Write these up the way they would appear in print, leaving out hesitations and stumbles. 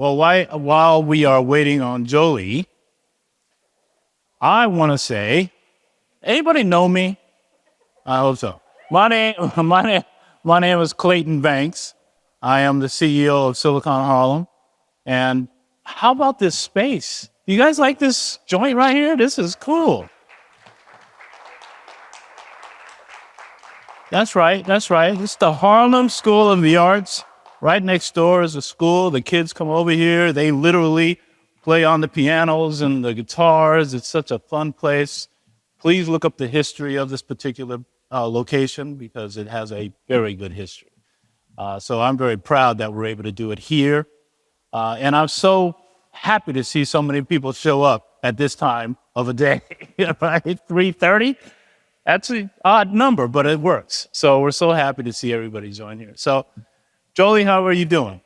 Well, while we are waiting on Jolie, I want to say, anybody know me? I hope so. My name is Clayton Banks. I am the CEO of Silicon Harlem. And how about this space? You guys like this joint right here? This is cool. That's right. It's the Harlem School of the Arts. Right next door is a school. The kids come over here. They literally play on the pianos and the guitars. It's such a fun place. Please look up the history of this particular location because it has a very good history. So I'm very proud that we're able to do it here. And I'm so happy to see so many people show up at this time of a day, right? 3:30? That's an odd number, but it works. So we're so happy to see everybody join here. So, Jolie, how are you doing?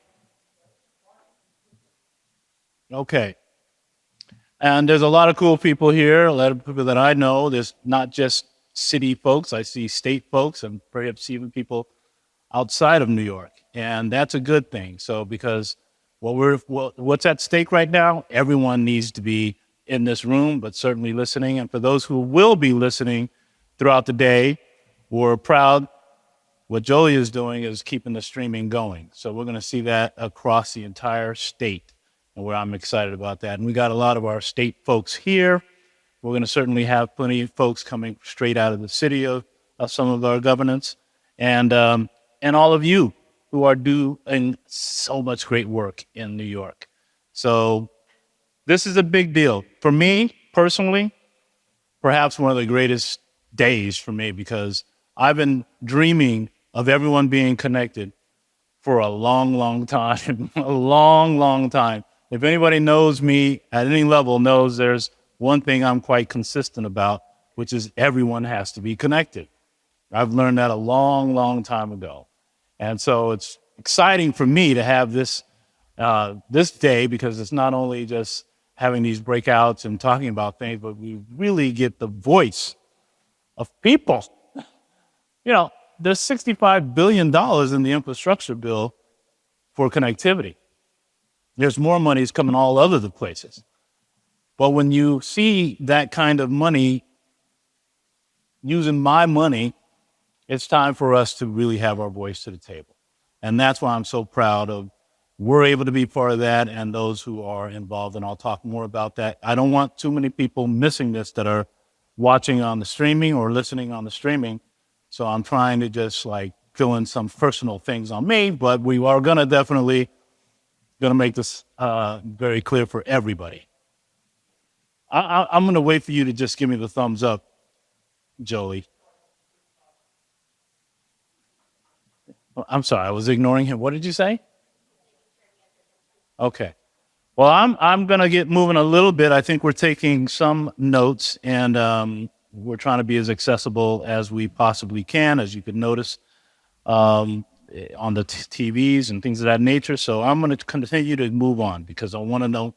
Okay. And there's a lot of cool people here, a lot of people that I know. There's not just city folks. I see state folks and perhaps even people outside of New York. And that's a good thing. So because what's at stake right now, everyone needs to be in this room, but certainly listening. And for those who will be listening throughout the day, we're proud. What Jolie is doing is keeping the streaming going. So we're going to see that across the entire state, and I'm excited about that. And we got a lot of our state folks here. We're going to certainly have plenty of folks coming straight out of the city of some of our governance, and all of you who are doing so much great work in New York. So this is a big deal. For me, personally, perhaps one of the greatest days for me, because I've been dreaming of everyone being connected for a long, long time, a long, long time. If anybody knows me at any level knows there's one thing I'm quite consistent about, which is everyone has to be connected. I've learned that a long, long time ago. And so it's exciting for me to have this day, because it's not only just having these breakouts and talking about things, but we really get the voice of people. You know, there's $65 billion in the infrastructure bill for connectivity. There's more money coming all other the places. But when you see that kind of money using my money, it's time for us to really have our voice to the table. And that's why I'm so proud of we're able to be part of that and those who are involved. And I'll talk more about that. I don't want too many people missing this that are watching on the streaming or listening on the streaming. So I'm trying to just fill in some personal things on me, but we are definitely going to make this very clear for everybody. I'm going to wait for you to just give me the thumbs up, Jolie. I'm sorry, I was ignoring him. What did you say? Okay. Well, I'm going to get moving a little bit. I think we're taking some notes, and we're trying to be as accessible as we possibly can, as you can notice on the TVs and things of that nature. So I'm going to continue to move on because I want to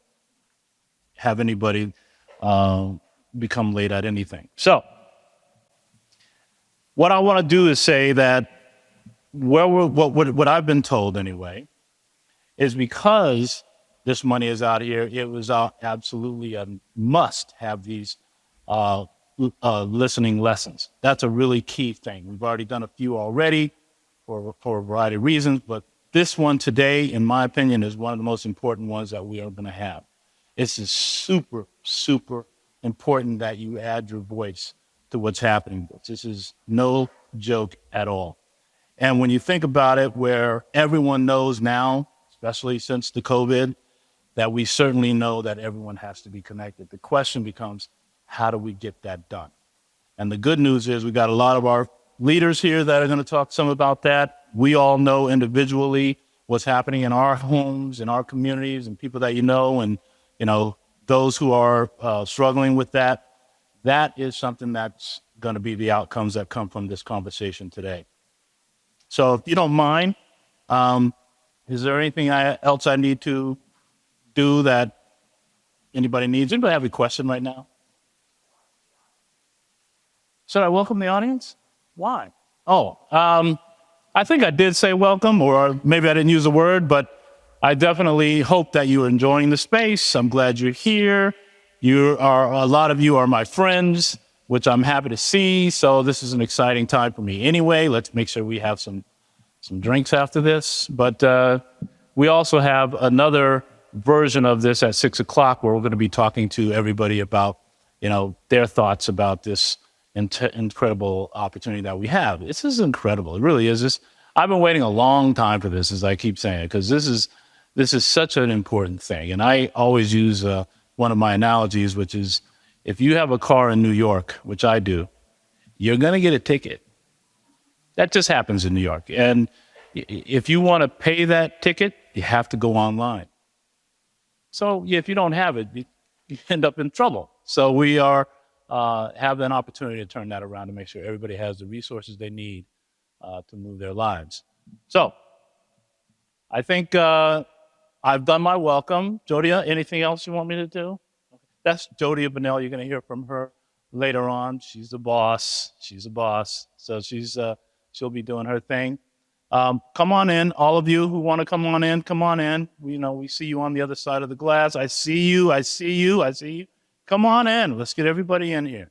have anybody become late at anything. So what I want to do is say that what I've been told anyway is because this money is out here, it was absolutely a must have these listening lessons. That's a really key thing. We've already done a few already for a variety of reasons, but this one today, in my opinion, is one of the most important ones that we are going to have. It's super, super important that you add your voice to what's happening. This is no joke at all. And when you think about it, where everyone knows now, especially since the COVID, that we certainly know that everyone has to be connected. The question becomes, how do we get that done? And the good news is we got a lot of our leaders here that are going to talk some about that. We all know individually what's happening in our homes, in our communities, and people that you know, and those who are struggling with that. That is something that's going to be the outcomes that come from this conversation today. So if you don't mind, is there anything else I need to do that anybody needs? Anybody have a question right now? Should I welcome the audience? Why? Oh, I think I did say welcome, or maybe I didn't use the word, but I definitely hope that you're enjoying the space. I'm glad you're here. A lot of you are my friends, which I'm happy to see. So this is an exciting time for me. Anyway, let's make sure we have some drinks after this. But we also have another version of this at 6 o'clock where we're going to be talking to everybody about, their thoughts about this incredible opportunity that we have. This is incredible. It really is. I've been waiting a long time for this, as I keep saying, because this is such an important thing. And I always use one of my analogies, which is if you have a car in New York, which I do, you're going to get a ticket. That just happens in New York. And if you want to pay that ticket, you have to go online. So if you don't have it, you end up in trouble. So we have an opportunity to turn that around to make sure everybody has the resources they need to move their lives. So I think I've done my welcome. Jodia, anything else you want me to do? That's Jodia Vanel. You're going to hear from her later on. She's the boss. She's a boss. So she'll be doing her thing. Come on in, all of you who want to come on in, come on in. We see you on the other side of the glass. I see you. Come on in. Let's get everybody in here.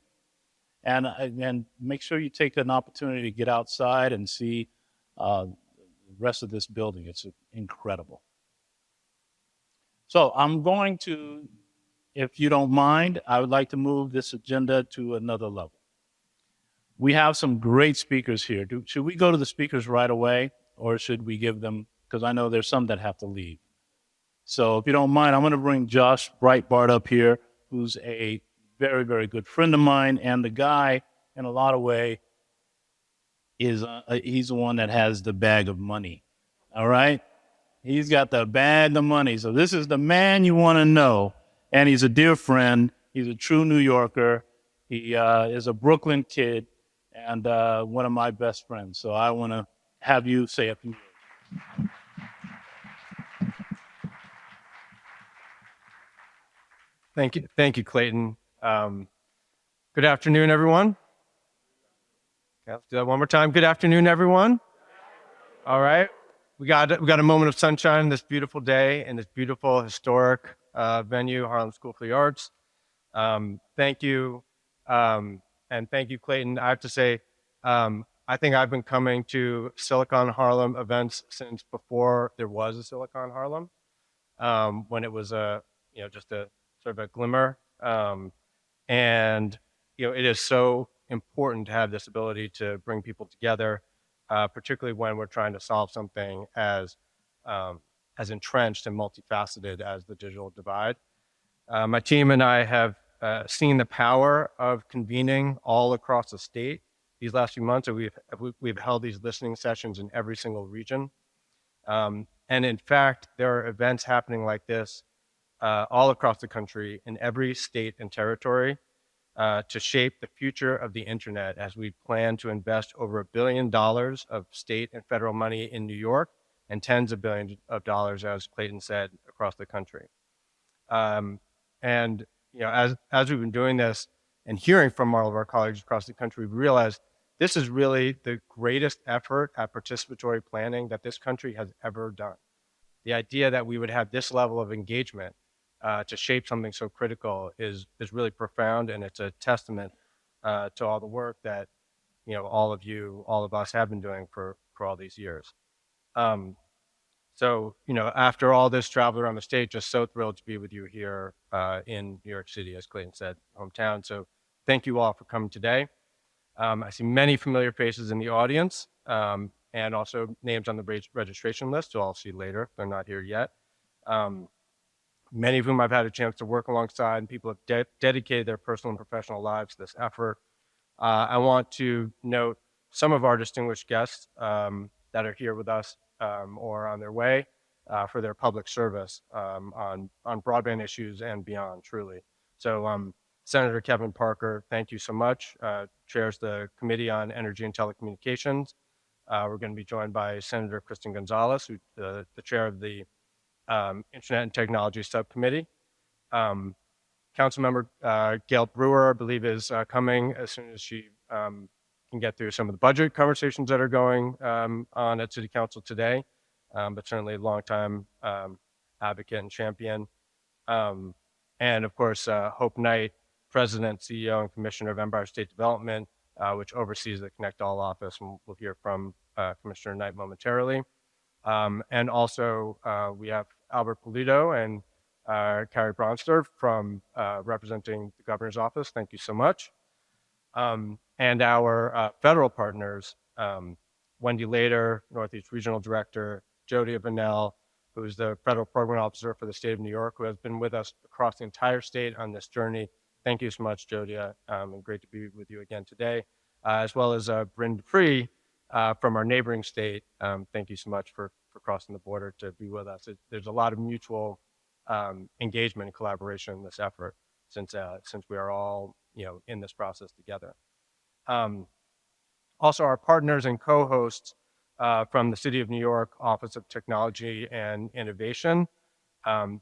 And make sure you take an opportunity to get outside and see the rest of this building. It's incredible. So I'm going to, if you don't mind, I would like to move this agenda to another level. We have some great speakers here. Should we go to the speakers right away, or should we give them, because I know there's some that have to leave. So if you don't mind, I'm going to bring Josh Breitbart up here, who's a very, very good friend of mine, and the guy, in a lot of ways, he's the one that has the bag of money, all right? He's got the bag of money. So this is the man you want to know, and he's a dear friend. He's a true New Yorker. He is a Brooklyn kid, and one of my best friends. So I want to have you say a few words. Thank you, Clayton. Good afternoon, everyone. Okay, let's do that one more time. Good afternoon, everyone. All right, we got a moment of sunshine this beautiful day in this beautiful historic venue, Harlem School for the Arts. Thank you, and thank you, Clayton. I have to say, I think I've been coming to Silicon Harlem events since before there was a Silicon Harlem, when it was just a sort of a glimmer. And it is so important to have this ability to bring people together, particularly when we're trying to solve something as entrenched and multifaceted as the digital divide. My team and I have seen the power of convening all across the state these last few months. We've held these listening sessions in every single region. And in fact, there are events happening like this all across the country in every state and territory to shape the future of the internet as we plan to invest over $1 billion of state and federal money in New York and tens of billions of dollars, as Clayton said, across the country. And as we've been doing this and hearing from all of our colleagues across the country, we've realized this is really the greatest effort at participatory planning that this country has ever done. The idea that we would have this level of engagement to shape something so critical is really profound, and it's a testament to all the work that all of us have been doing for all these years. So after all this travel around the state, just so thrilled to be with you here in New York City, as Clayton said, hometown. So thank you all for coming today. I see many familiar faces in the audience, and also names on the registration list, who I'll see later if they're not here yet. Many of whom I've had a chance to work alongside, and people have dedicated their personal and professional lives to this effort. I want to note some of our distinguished guests that are here with us or on their way for their public service on broadband issues and beyond, truly. So Senator Kevin Parker, thank you so much, chairs the Committee on Energy and Telecommunications. We're going to be joined by Senator Kristen Gonzalez, who's the chair of the Internet and Technology Subcommittee. Councilmember Gale Brewer, I believe, is coming as soon as she can get through some of the budget conversations that are going on at City Council today. but certainly a longtime advocate and champion. And of course, Hope Knight, President, CEO, and Commissioner of Empire State Development, which oversees the ConnectALL office, and we'll hear from Commissioner Knight momentarily. And also, we have Albert Polito and Carrie Bronster from representing the governor's office. Thank you so much. And our federal partners, Wendy Lader, Northeast Regional Director, Jodia Vanel, who is the federal program officer for the state of New York, who has been with us across the entire state on this journey. Thank you so much, Jodia, and great to be with you again today, as well as Brynn Deprey from our neighboring state. Thank you so much for crossing the border to be with us. There's a lot of mutual engagement and collaboration in this effort since we are all in this process together. Also, our partners and co-hosts from the City of New York Office of Technology and Innovation.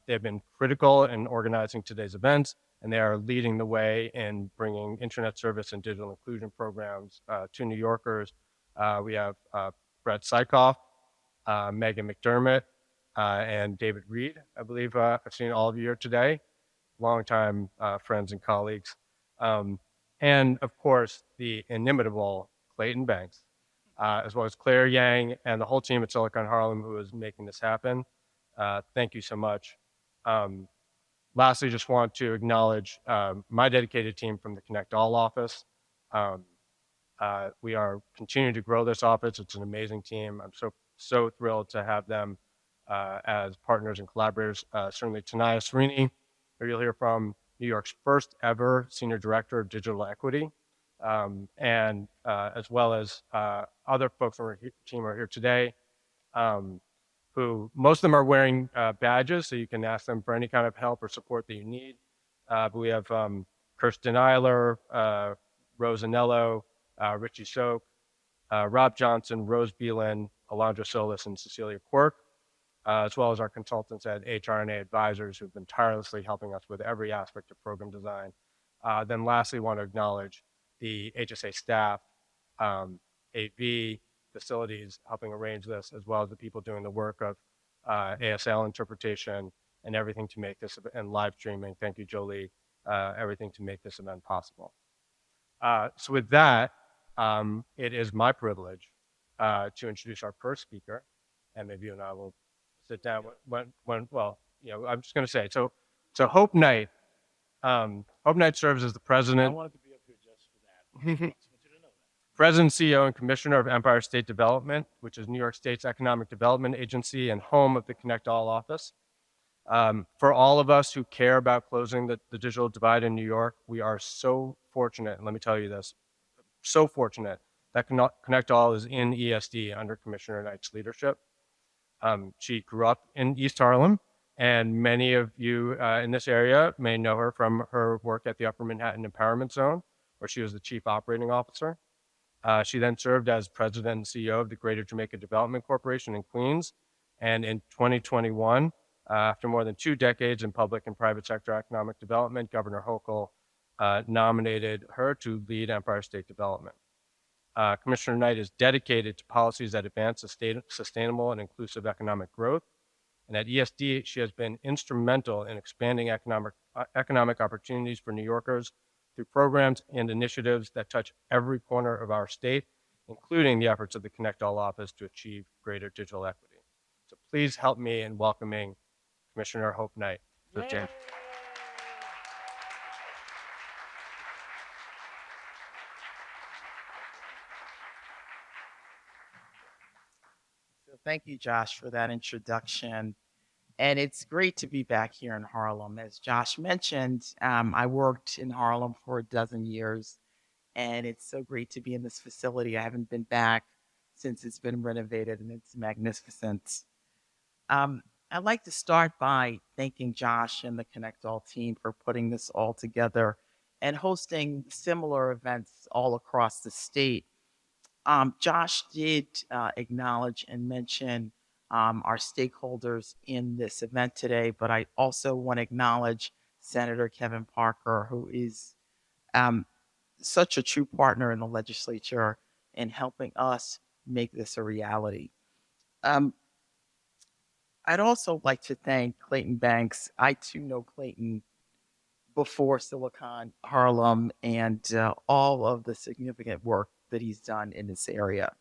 They've been critical in organizing today's events, and they are leading the way in bringing internet service and digital inclusion programs to New Yorkers. We have Brett Sikoff, Meghan McDermott, and David Reed. I believe I've seen all of you here today, longtime friends and colleagues. And of course, the inimitable Clayton Banks, as well as Claire Yang and the whole team at Silicon Harlem who is making this happen. Thank you so much. Lastly, just want to acknowledge my dedicated team from the ConnectALL office. We are continuing to grow this office. It's an amazing team. I'm so thrilled to have them as partners and collaborators. Certainly Tanaya Srini, who you'll hear from, New York's first ever Senior Director of Digital Equity, and as well as other folks on our team are here today, who most of them are wearing badges, so you can ask them for any kind of help or support that you need. But we have Kristen Eiler, Rose Anello, Richie Soak, Rob Johnson, Rose Beelan, Alondra Solis, and Cecilia Quirk, as well as our consultants at HRNA Advisors who've been tirelessly helping us with every aspect of program design. Then lastly, want to acknowledge the HSA staff, AV, facilities helping arrange this, as well as the people doing the work of ASL interpretation and everything to make this, and live streaming. Thank you, Jolie, everything to make this event possible. So with that, it is my privilege to introduce our first speaker, and maybe you and I will sit down well, I'm just going to say, so Hope Knight, Hope Knight serves as the president. I wanted to be up here just for that. I just want you to know that. President, CEO, and Commissioner of Empire State Development, which is New York State's economic development agency and home of the ConnectALL office. For all of us who care about closing the digital divide in New York, we are so fortunate, and let me tell you this, so fortunate that ConnectALL is in ESD under Commissioner Knight's leadership. She grew up in East Harlem, and many of you in this area may know her from her work at the Upper Manhattan Empowerment Zone, where she was the chief operating officer. She then served as president and CEO of the Greater Jamaica Development Corporation in Queens. And in 2021, after more than 2 decades in public and private sector economic development, Governor Hochul nominated her to lead Empire State Development. Commissioner Knight is dedicated to policies that advance sustainable and inclusive economic growth. And at ESD, she has been instrumental in expanding economic opportunities for New Yorkers through programs and initiatives that touch every corner of our state, including the efforts of the ConnectALL office to achieve greater digital equity. So please help me in welcoming Commissioner Hope Knight to the chamber. Thank you, Josh, for that introduction. And it's great to be back here in Harlem. As Josh mentioned, I worked in Harlem for 12 years, and it's so great to be in this facility. I haven't been back since it's been renovated, and it's magnificent. I'd like to start by thanking Josh and the ConnectALL team for putting this all together and hosting similar events all across the state. Josh did acknowledge and mention our stakeholders in this event today, but I also want to acknowledge Senator Kevin Parker, who is such a true partner in the legislature in helping us make this a reality. I'd also like to thank Clayton Banks. I too know Clayton before Silicon Harlem and all of the significant work that he's done in this area.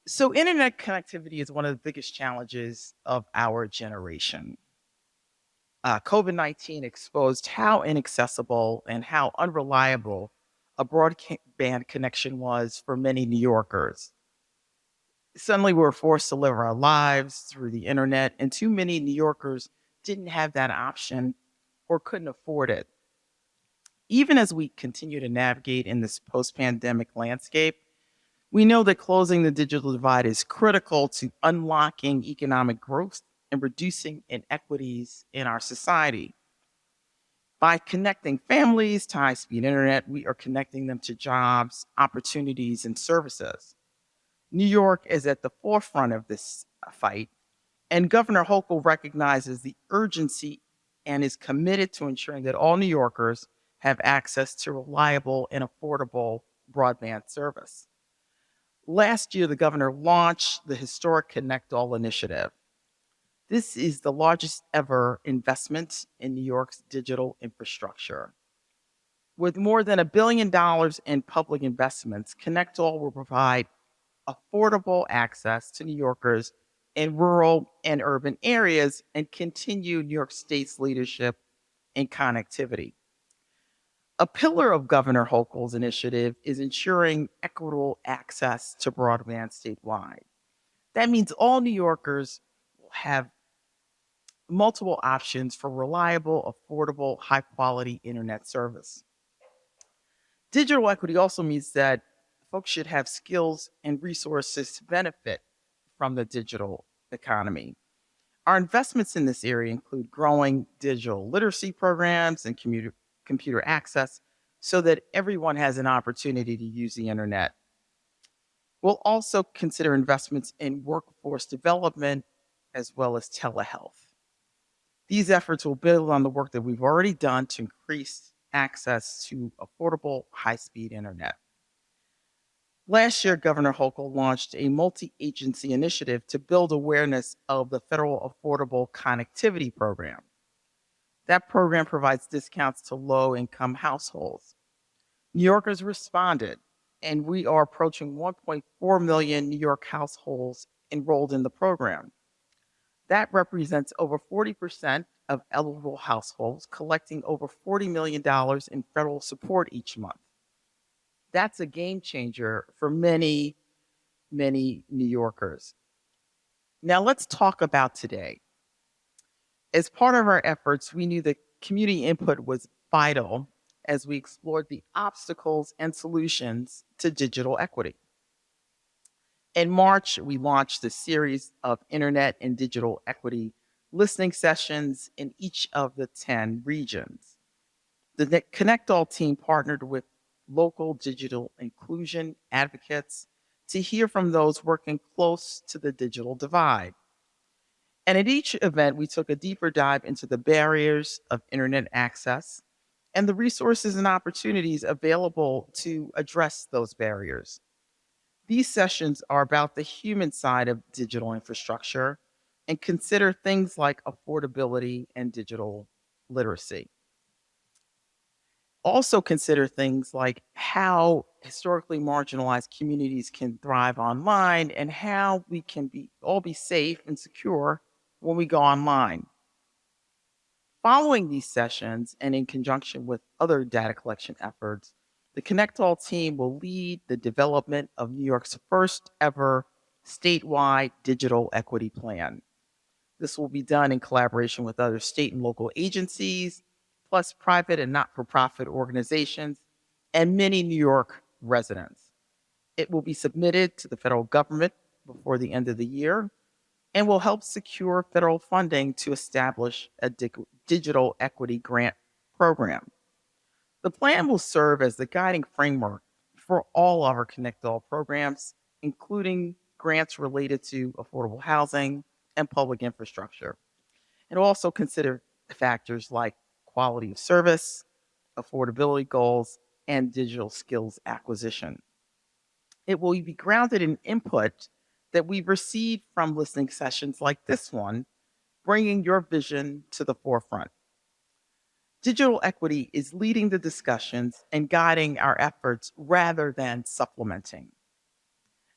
So, internet connectivity is one of the biggest challenges of our generation. COVID 19 exposed how inaccessible and how unreliable a broadband connection was for many New Yorkers. Suddenly, we were forced to live our lives through the internet, and too many New Yorkers didn't have that option or couldn't afford it. Even as we continue to navigate in this post pandemic landscape, we know that closing the digital divide is critical to unlocking economic growth and reducing inequities in our society. By connecting families to high speed internet, we are connecting them to jobs, opportunities, and services. New York is at the forefront of this fight, and Governor Hochul recognizes the urgency and is committed to ensuring that all New Yorkers have access to reliable and affordable broadband service. Last year, the governor launched the historic ConnectALL initiative. This is the largest ever investment in New York's digital infrastructure. With more than $1 billion in public investments, ConnectALL will provide affordable access to New Yorkers in rural and urban areas and continue New York State's leadership in connectivity. A pillar of Governor Hochul's initiative is ensuring equitable access to broadband statewide. That means all New Yorkers will have multiple options for reliable, affordable, high quality internet service. Digital equity also means that folks should have skills and resources to benefit from the digital economy. Our investments in this area include growing digital literacy programs and computer access so that everyone has an opportunity to use the internet. We'll also consider investments in workforce development as well as telehealth. These efforts will build on the work that we've already done to increase access to affordable, high-speed internet. Last year, Governor Hochul launched a multi-agency initiative to build awareness of the Federal Affordable Connectivity Program. That program provides discounts to low-income households. New Yorkers responded, and we are approaching 1.4 million New York households enrolled in the program. That represents over 40% of eligible households, collecting over $40 million in federal support each month. That's a game changer for many, many New Yorkers. Now let's talk about today. As part of our efforts, we knew that community input was vital as we explored the obstacles and solutions to digital equity. In March, we launched a series of internet and digital equity listening sessions in each of the 10 regions. The ConnectALL team partnered with local digital inclusion advocates to hear from those working close to the digital divide. And at each event, we took a deeper dive into the barriers of internet access and the resources and opportunities available to address those barriers. These sessions are about the human side of digital infrastructure and consider things like affordability and digital literacy. Also consider things like how historically marginalized communities can thrive online and how we can all be safe and secure when we go online. Following these sessions and in conjunction with other data collection efforts, the ConnectALL team will lead the development of New York's first ever statewide digital equity plan. This will be done in collaboration with other state and local agencies, plus private and not-for-profit organizations, and many New York residents. It will be submitted to the federal government before the end of the year and will help secure federal funding to establish a digital equity grant program. The plan will serve as the guiding framework for all of our ConnectALL programs, including grants related to affordable housing and public infrastructure. It will also consider factors like quality of service, affordability goals, and digital skills acquisition. It will be grounded in input that we've received from listening sessions like this one, bringing your vision to the forefront. Digital equity is leading the discussions and guiding our efforts rather than supplementing.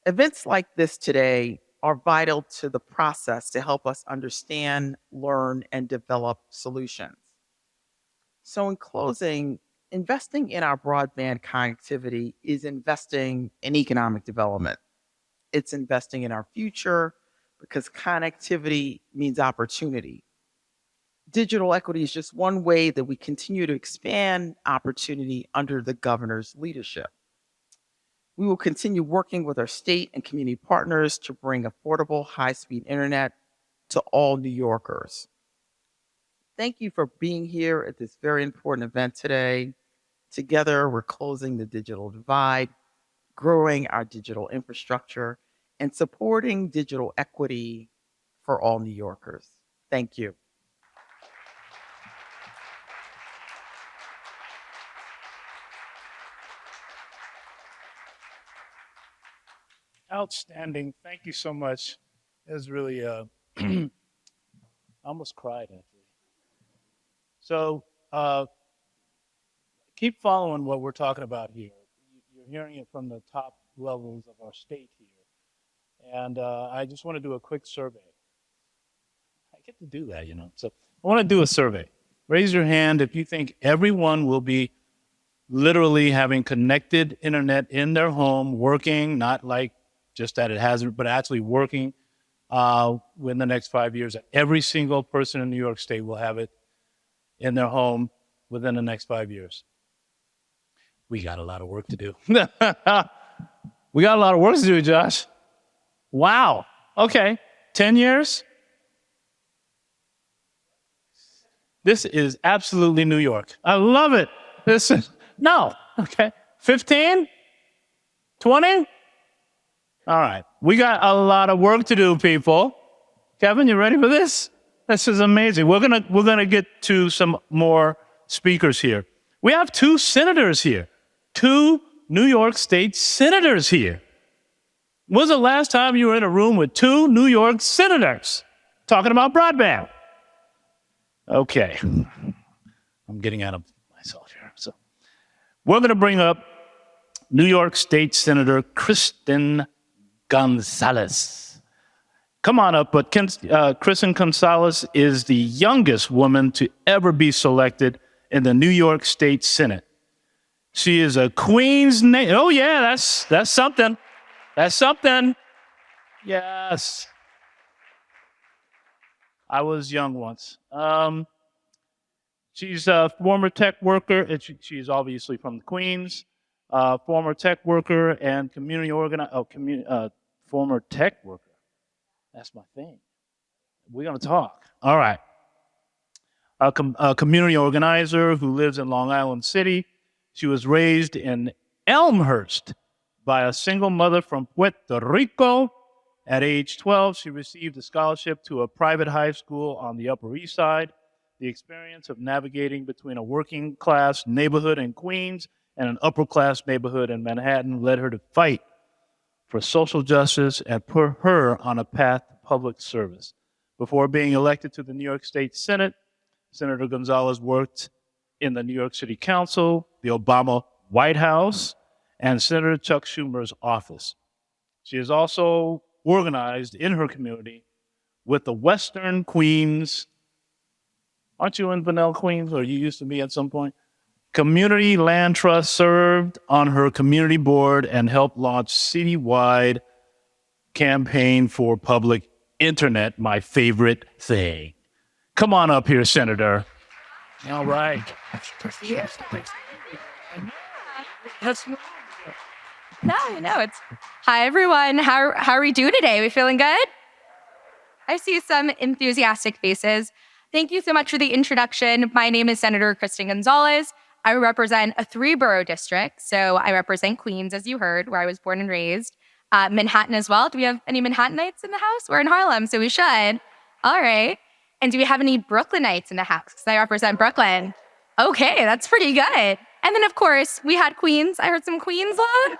Events like this today are vital to the process to help us understand, learn, and develop solutions. So in closing, investing in our broadband connectivity is investing in economic development. It's investing in our future because connectivity means opportunity. Digital equity is just one way that we continue to expand opportunity under the governor's leadership. We will continue working with our state and community partners to bring affordable, high-speed internet to all New Yorkers. Thank you for being here at this very important event today. Together, we're closing the digital divide, growing our digital infrastructure, and supporting digital equity for all New Yorkers. Thank you. Outstanding. Thank you so much. It was really, I almost cried actually. So keep following what we're talking about here. You're hearing it from the top levels of our state here. And I just want to do a quick survey. I get to do that, you know. So I want to do a survey. Raise your hand if you think everyone will be literally having connected internet in their home, working, not like just that it hasn't, but actually working within the next 5 years. Every single person in New York State will have it in their home within the next 5 years. We got a lot of work to do. We got a lot of work to do, Josh. Wow. Okay. 10 years? This is absolutely New York. I love it. This is, no. Okay. 15? 20? All right. We got a lot of work to do, people. Kevin, you ready for this? This is amazing. We're gonna get to some more speakers here. We have 2 senators here. 2 New York State senators here. When was the last time you were in a room with 2 New York senators talking about broadband? Okay. I'm getting out of myself here. So we're going to bring up New York State Senator Kristen Gonzalez. Come on up, but Kristen Gonzalez is the youngest woman to ever be selected in the New York State Senate. She is a Queens native. Oh yeah, that's something. That's something. Yes. I was young once. She's a former tech worker. She's obviously from the Queens. Former tech worker and community organizer. Former tech worker. That's my thing. We're going to talk. All right. A community organizer who lives in Long Island City. She was raised in Elmhurst by a single mother from Puerto Rico. At age 12, she received a scholarship to a private high school on the Upper East Side. The experience of navigating between a working class neighborhood in Queens and an upper class neighborhood in Manhattan led her to fight for social justice and put her on a path to public service. Before being elected to the New York State Senate, Senator Gonzalez worked in the New York City Council, the Obama White House, and Senator Chuck Schumer's office. She is also organized in her community with the Western Queens. Aren't you in Vanel, Queens, or you used to be at some point? Community Land Trust, served on her community board and helped launch citywide campaign for public internet, my favorite thing. Come on up here, Senator. All right. No, it's hi everyone. How are we doing today? We feeling good? I see some enthusiastic faces. Thank you so much for the introduction. My name is Senator Kristen Gonzalez. I represent a 3-borough district. So I represent Queens, as you heard, where I was born and raised. Manhattan as well. Do we have any Manhattanites in the house? We're in Harlem, so we should. All right. And do we have any Brooklynites in the house? Because I represent Brooklyn. Okay, that's pretty good. And then, of course, we had Queens. I heard some Queens love.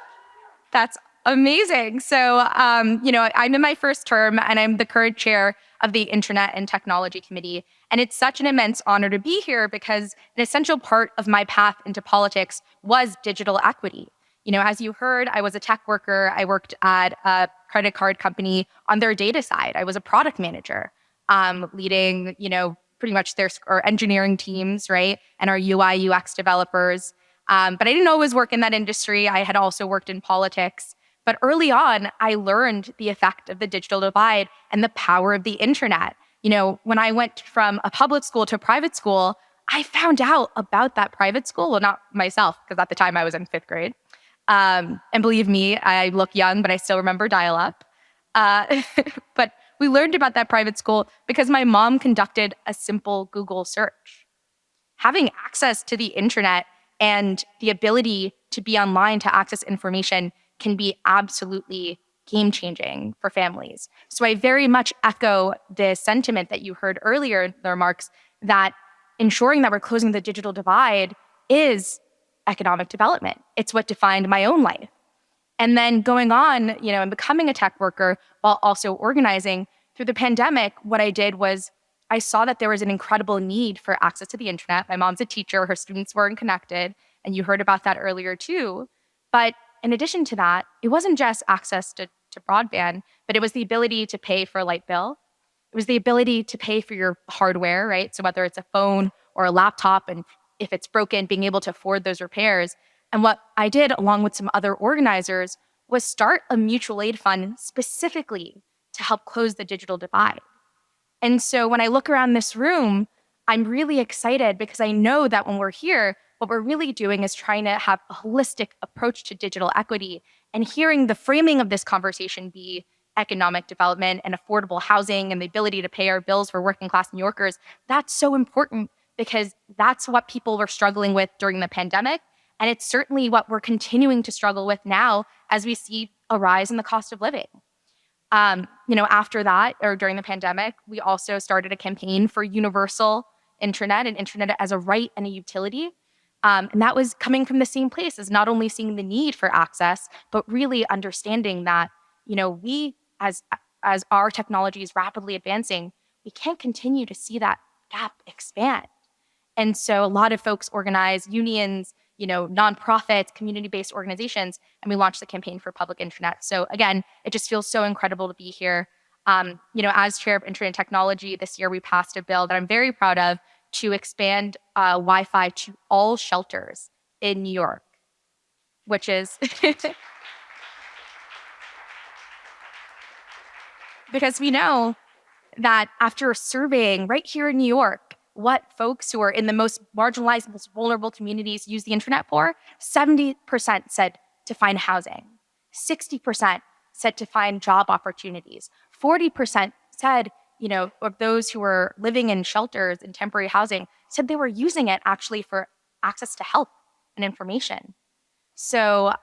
That's Amazing. So, I'm in my first term and I'm the current chair of the Internet and Technology Committee. And it's such an immense honor to be here because an essential part of my path into politics was digital equity. As you heard, I was a tech worker. I worked at a credit card company on their data side. I was a product manager, leading, pretty much their or engineering teams, right? And our UI, UX developers. But I didn't always work in that industry. I had also worked in politics. But early on, I learned the effect of the digital divide and the power of the internet. When I went from a public school to a private school, I found out about that private school. Well, not myself, because at the time I was in 5th grade. And believe me, I look young, but I still remember dial-up. But we learned about that private school because my mom conducted a simple Google search. Having access to the internet and the ability to be online to access information can be absolutely game-changing for families. So I very much echo the sentiment that you heard earlier in the remarks that ensuring that we're closing the digital divide is economic development. It's what defined my own life. And then going on, and becoming a tech worker while also organizing through the pandemic, what I did was I saw that there was an incredible need for access to the internet. My mom's a teacher, her students weren't connected, and you heard about that earlier too. But in addition to that, it wasn't just access to broadband, but it was the ability to pay for a light bill. It was the ability to pay for your hardware, right? So whether it's a phone or a laptop, and if it's broken, being able to afford those repairs. And what I did, along with some other organizers, was start a mutual aid fund specifically to help close the digital divide. And so when I look around this room, I'm really excited because I know that when we're here, what we're really doing is trying to have a holistic approach to digital equity, and hearing the framing of this conversation be economic development and affordable housing and the ability to pay our bills for working class New Yorkers. That's so important because that's what people were struggling with during the pandemic. And it's certainly what we're continuing to struggle with now as we see a rise in the cost of living. After that, or during the pandemic, we also started a campaign for universal internet and internet as a right and a utility. And that was coming from the same place as not only seeing the need for access, but really understanding that, we, as our technology is rapidly advancing, we can't continue to see that gap expand. And so a lot of folks organize unions, nonprofits, community-based organizations, and we launched the campaign for public internet. So again, it just feels so incredible to be here. As chair of Internet and Technology, this year we passed a bill that I'm very proud of to expand Wi-Fi to all shelters in New York, which is because we know that after surveying right here in New York, what folks who are in the most marginalized, most vulnerable communities use the internet for, 70% said to find housing, 60% said to find job opportunities, 40% said, of those who were living in shelters and temporary housing said they were using it actually for access to help and information. So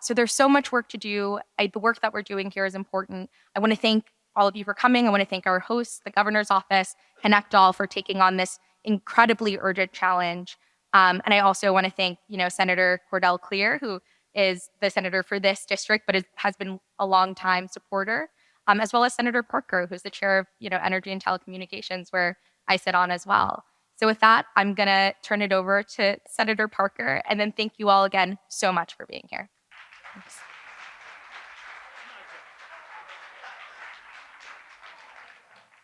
there's so much work to do. The work that we're doing here is important. I want to thank all of you for coming. I want to thank our hosts, the governor's office, ConnectALL for taking on this incredibly urgent challenge. And I also want to thank, Senator Cordell Clear, who is the senator for this district, but has been a long time supporter, as well as Senator Parker, who's the chair of, Energy and Telecommunications, where I sit on as well. So with that, I'm going to turn it over to Senator Parker, and then thank you all again so much for being here. Thanks.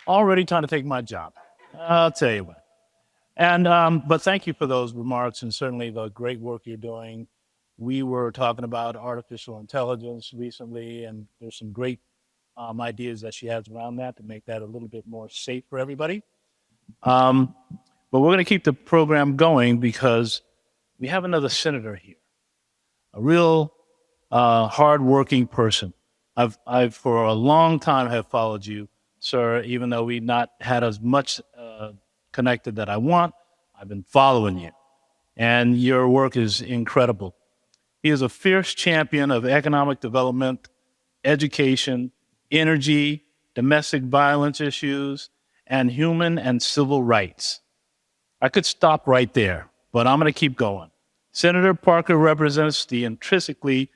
Already trying to take my job. I'll tell you what. And but thank you for those remarks and certainly the great work you're doing. We were talking about artificial intelligence recently, and there's some great ideas that she has around that to make that a little bit more safe for everybody. But we're going to keep the program going because we have another senator here, a real hardworking person. I've for a long time have followed you, sir, even though we've not had as much connected that I want. I've been following you, and your work is incredible. He is a fierce champion of economic development, education, energy, domestic violence issues, and human and civil rights. I could stop right there, but I'm going to keep going. Senator Parker represents the intrinsically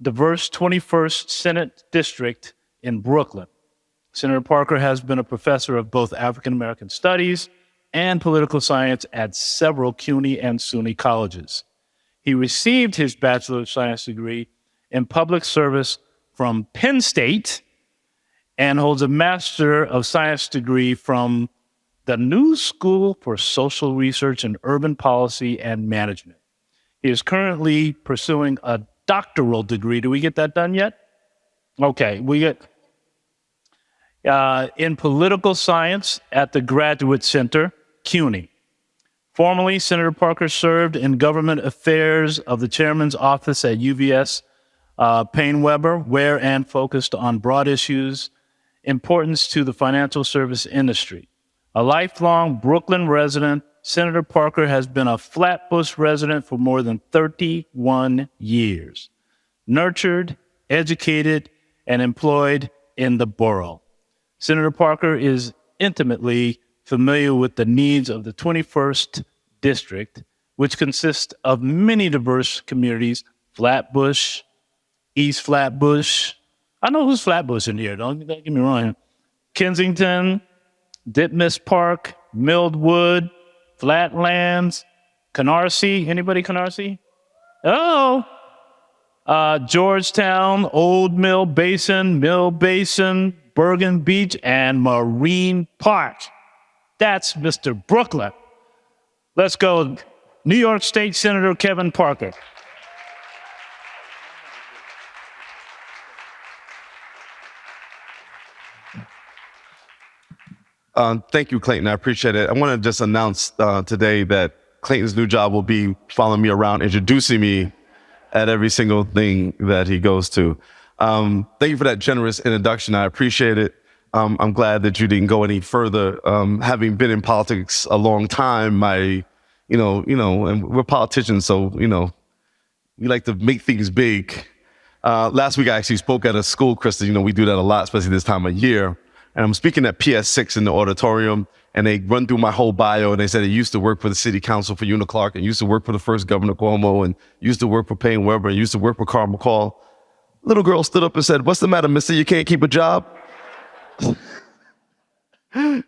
diverse 21st Senate District in Brooklyn. Senator Parker has been a professor of both African American studies and political science at several CUNY and SUNY colleges. He received his Bachelor of Science degree in public service from Penn State and holds a Master of Science degree from the New School for Social Research and Urban Policy and Management. He is currently pursuing a doctoral degree. Do we get that done yet? Okay, we get in political science at the Graduate Center, CUNY. Formerly, Senator Parker served in government affairs of the chairman's office at UVS Paine-Webber, where and focused on broad issues importance to the financial service industry. A lifelong Brooklyn resident, Senator Parker has been a Flatbush resident for more than 31 years. Nurtured, educated, and employed in the borough. Senator Parker is intimately familiar with the needs of the 21st District, which consists of many diverse communities, Flatbush, East Flatbush. I know who's Flatbush in here, don't get me wrong. Kensington, Ditmas Park, Mildwood, Flatlands, Canarsie. Anybody Canarsie? Oh, Georgetown, Old Mill Basin, Bergen Beach, and Marine Park. That's Mr. Brooklyn. Let's go, New York State Senator Kevin Parker. Thank you, Clayton. I appreciate it. I want to just announce today that Clayton's new job will be following me around, introducing me at every single thing that he goes to. Thank you for that generous introduction. I appreciate it. I'm glad that you didn't go any further. Having been in politics a long time, and we're politicians, so, we like to make things big. Last week, I actually spoke at a school, Kristen. We do that a lot, especially this time of year. And I'm speaking at PS6 in the auditorium, and they run through my whole bio, and they said I used to work for the city council for Una Clark, and used to work for the first Governor Cuomo, and used to work for Paine-Webber, and used to work for Carl McCall. Little girl stood up and said, "What's the matter, mister? You can't keep a job?"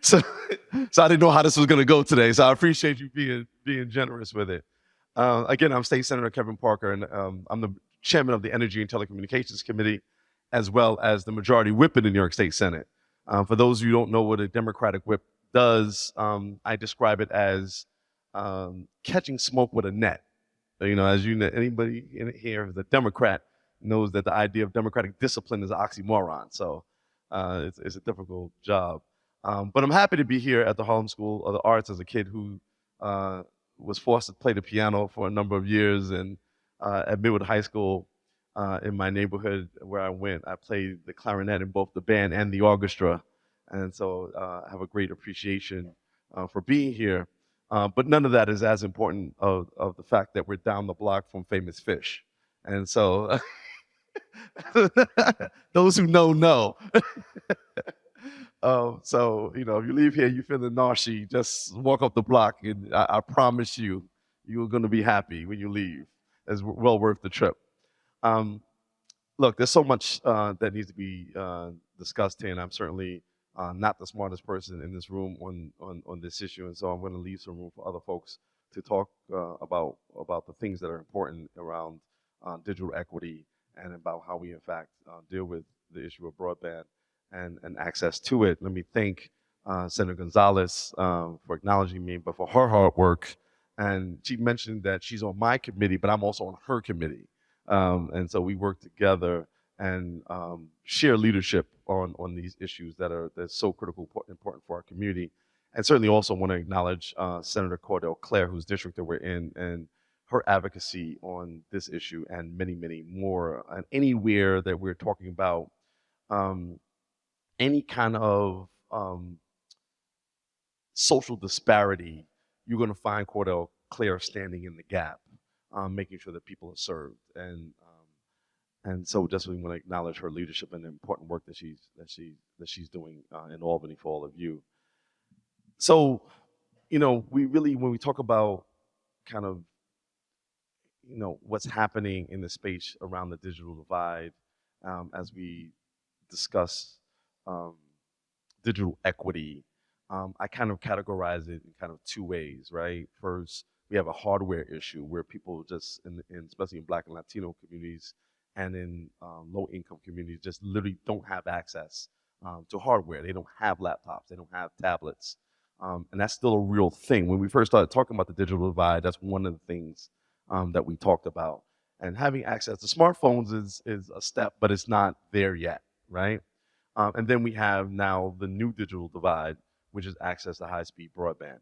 So I didn't know how this was going to go today, so I appreciate you being generous with it. Again, I'm State Senator Kevin Parker, and I'm the chairman of the Energy and Telecommunications Committee, as well as the majority whip in the New York State Senate. For those of you who don't know what a Democratic whip does, I describe it as catching smoke with a net. As you know, anybody in here who's a Democrat knows that the idea of democratic discipline is an oxymoron. So it's a difficult job. But I'm happy to be here at the Harlem School of the Arts as a kid who was forced to play the piano for a number of years. And at Midwood High School, in my neighborhood where I went, I played the clarinet in both the band and the orchestra. And so I have a great appreciation for being here. But none of that is as important of the fact that we're down the block from Famous Fish. And so those who know. So, if you leave here, you feeling nauseous, just walk up the block, and I promise you're going to be happy when you leave. It's well worth the trip. Look, there's so much that needs to be discussed here, and I'm certainly not the smartest person in this room on this issue, and so I'm going to leave some room for other folks to talk about the things that are important around digital equity and about how we, in fact, deal with the issue of broadband and access to it. Let me thank Senator Gonzalez for acknowledging me, but for her hard work. And she mentioned that she's on my committee, but I'm also on her committee. And so we work together and share leadership on these issues that's so critical, important for our community. And certainly also want to acknowledge Senator Cordell Clare, whose district that we're in, and her advocacy on this issue and many, many more. And anywhere that we're talking about any kind of social disparity, you're going to find Cordell Clare standing in the gap, making sure that people are served. And so just really want to acknowledge her leadership and the important work that she's doing in Albany for all of you. So, we really, when we talk about kind of, what's happening in the space around the digital divide, as we discuss digital equity. I kind of categorize it in kind of two ways, right? First, we have a hardware issue where people just, especially in Black and Latino communities and in low-income communities, just literally don't have access to hardware. They don't have laptops. They don't have tablets. And that's still a real thing. When we first started talking about the digital divide, that's one of the things that we talked about. And having access to smartphones is a step, but it's not there yet, right? And then we have now the new digital divide, which is access to high-speed broadband.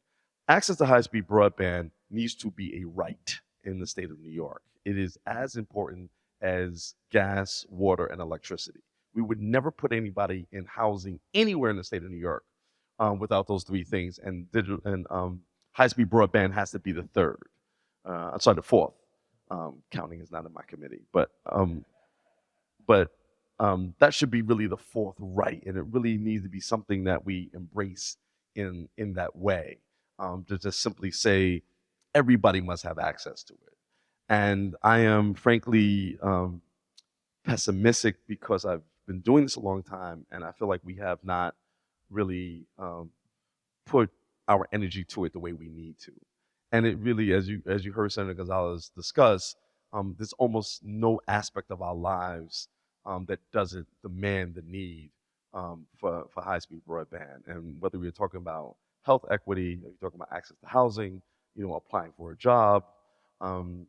Access to high-speed broadband needs to be a right in the state of New York. It is as important as gas, water, and electricity. We would never put anybody in housing anywhere in the state of New York without those three things, and high-speed broadband has to be the third. The fourth. Counting is not in my committee, but that should be really the fourth right, and it really needs to be something that we embrace in that way. To just simply say everybody must have access to it. And I am frankly pessimistic because I've been doing this a long time, and I feel like we have not really put our energy to it the way we need to. And it really, as you heard Senator Gonzalez discuss, there's almost no aspect of our lives that doesn't demand the need for high-speed broadband. And whether we're talking about health equity, you're talking about access to housing, applying for a job, there's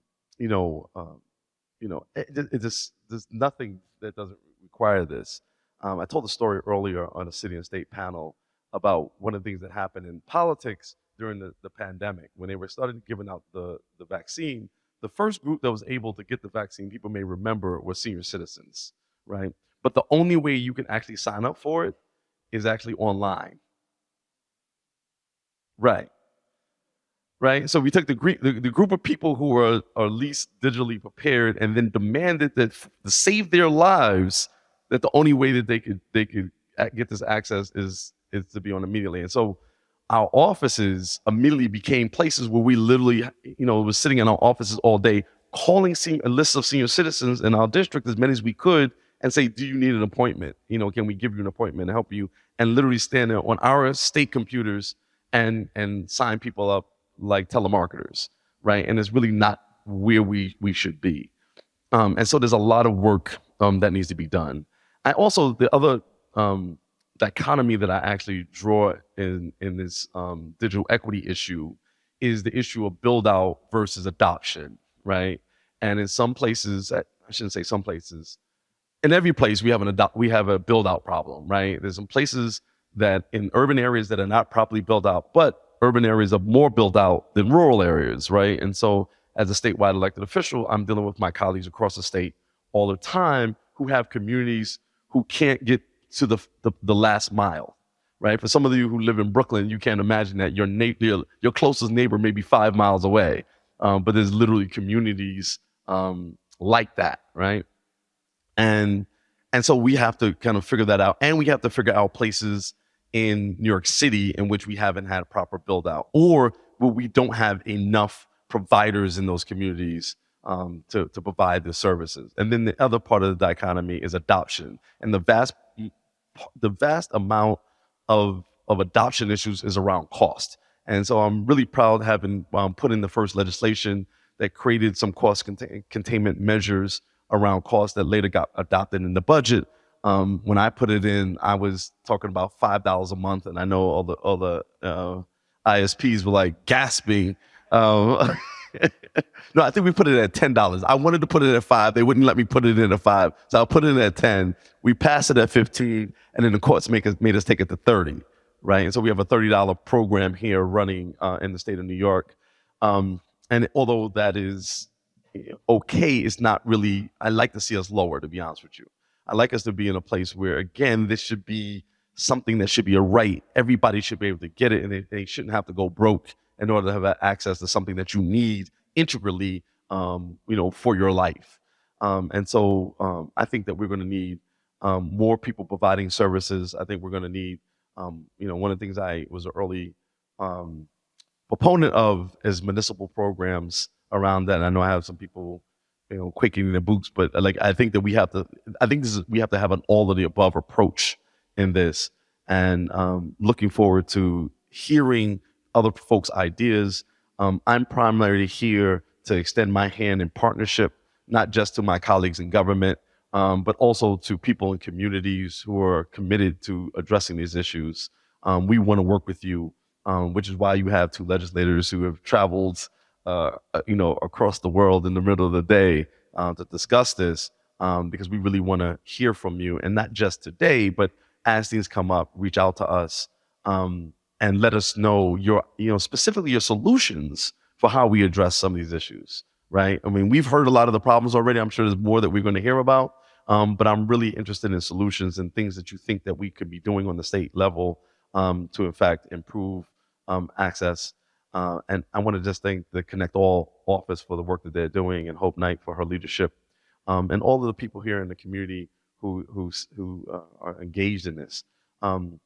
nothing that doesn't require this. I told a story earlier on a city and state panel about one of the things that happened in politics during the pandemic. When they were starting giving out the vaccine, the first group that was able to get the vaccine, people may remember, were senior citizens, right? But the only way you can actually sign up for it is actually online. Right. So we took the group of people who are least digitally prepared and then demanded that to save their lives, that the only way that they could get this access is to be on immediately. And so our offices immediately became places where we literally, was sitting in our offices all day, calling a list of senior citizens in our district, as many as we could, and say, do you need an appointment? Can we give you an appointment and help you? And literally stand there on our state computers and sign people up like telemarketers, right? And it's really not where we should be. And so there's a lot of work that needs to be done. The other dichotomy that I actually draw in this digital equity issue is the issue of build out versus adoption, right? And in some places, I shouldn't say some places, in every place we have a build out problem, right? There's some places that in urban areas that are not properly built out, but urban areas are more built out than rural areas, right? And so as a statewide elected official, I'm dealing with my colleagues across the state all the time who have communities who can't get to the last mile, right? For some of you who live in Brooklyn, you can't imagine that your closest neighbor may be 5 miles away, but there's literally communities like that, right? And so we have to kind of figure that out, and we have to figure out places in New York City in which we haven't had a proper build out, or where we don't have enough providers in those communities to provide the services. And then the other part of the dichotomy is adoption, and the vast amount of adoption issues is around cost. And so I'm really proud having put in the first legislation that created some cost containment measures around cost that later got adopted in the budget. When I put it in, I was talking about $5 a month, and I know all the ISPs were like gasping. No, I think we put it at $10. I wanted to put it at $5. They wouldn't let me put it in at $5, so I put it in at $10. We passed it at $15, and then the courts made us take it to $30, right? And so we have a $30 program here running in the state of New York. And although that is okay, it's not really. I like to see us lower, to be honest with you. I like us to be in a place where, again, this should be something that should be a right. Everybody should be able to get it, and they shouldn't have to go broke in order to have access to something that you need integrally, for your life. And so I think that we're going to need more people providing services. I think we're going to need, one of the things I was an early proponent of is municipal programs around that. And I know I have some people, quaking in their boots, but I think that we have to have an all of the above approach in this, and looking forward to hearing other folks' ideas. I'm primarily here to extend my hand in partnership, not just to my colleagues in government, but also to people in communities who are committed to addressing these issues. We want to work with you, which is why you have two legislators who have traveled, across the world in the middle of the day to discuss this, because we really want to hear from you, and not just today, but as things come up, reach out to us and let us know specifically your solutions for how we address some of these issues. Right? I mean, we've heard a lot of the problems already. I'm sure there's more that we're going to hear about. But I'm really interested in solutions and things that you think that we could be doing on the state level to, in fact, improve access. And I want to just thank the ConnectALL office for the work that they're doing, and Hope Knight for her leadership, and all of the people here in the community who are engaged in this. And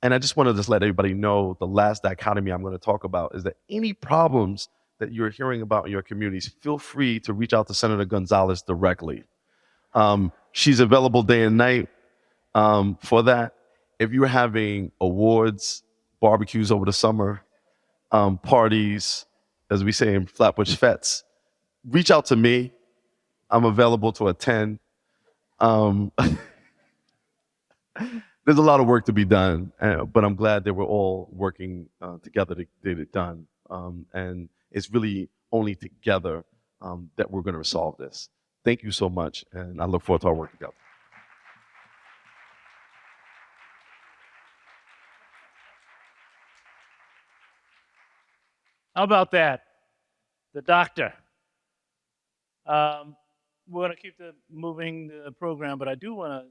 I just want to just let everybody know the last dichotomy I'm going to talk about is that any problems that you're hearing about in your communities, feel free to reach out to Senator Gonzalez directly. She's available day and night for that. If you're having awards, barbecues over the summer, parties, as we say in Flatbush Fetes, reach out to me. I'm available to attend. There's a lot of work to be done, but I'm glad that we're all working together to get it done. And it's really only together that we're going to resolve this. Thank you so much, and I look forward to our work together. How about that? The doctor. We're going to keep moving the program, but I do want to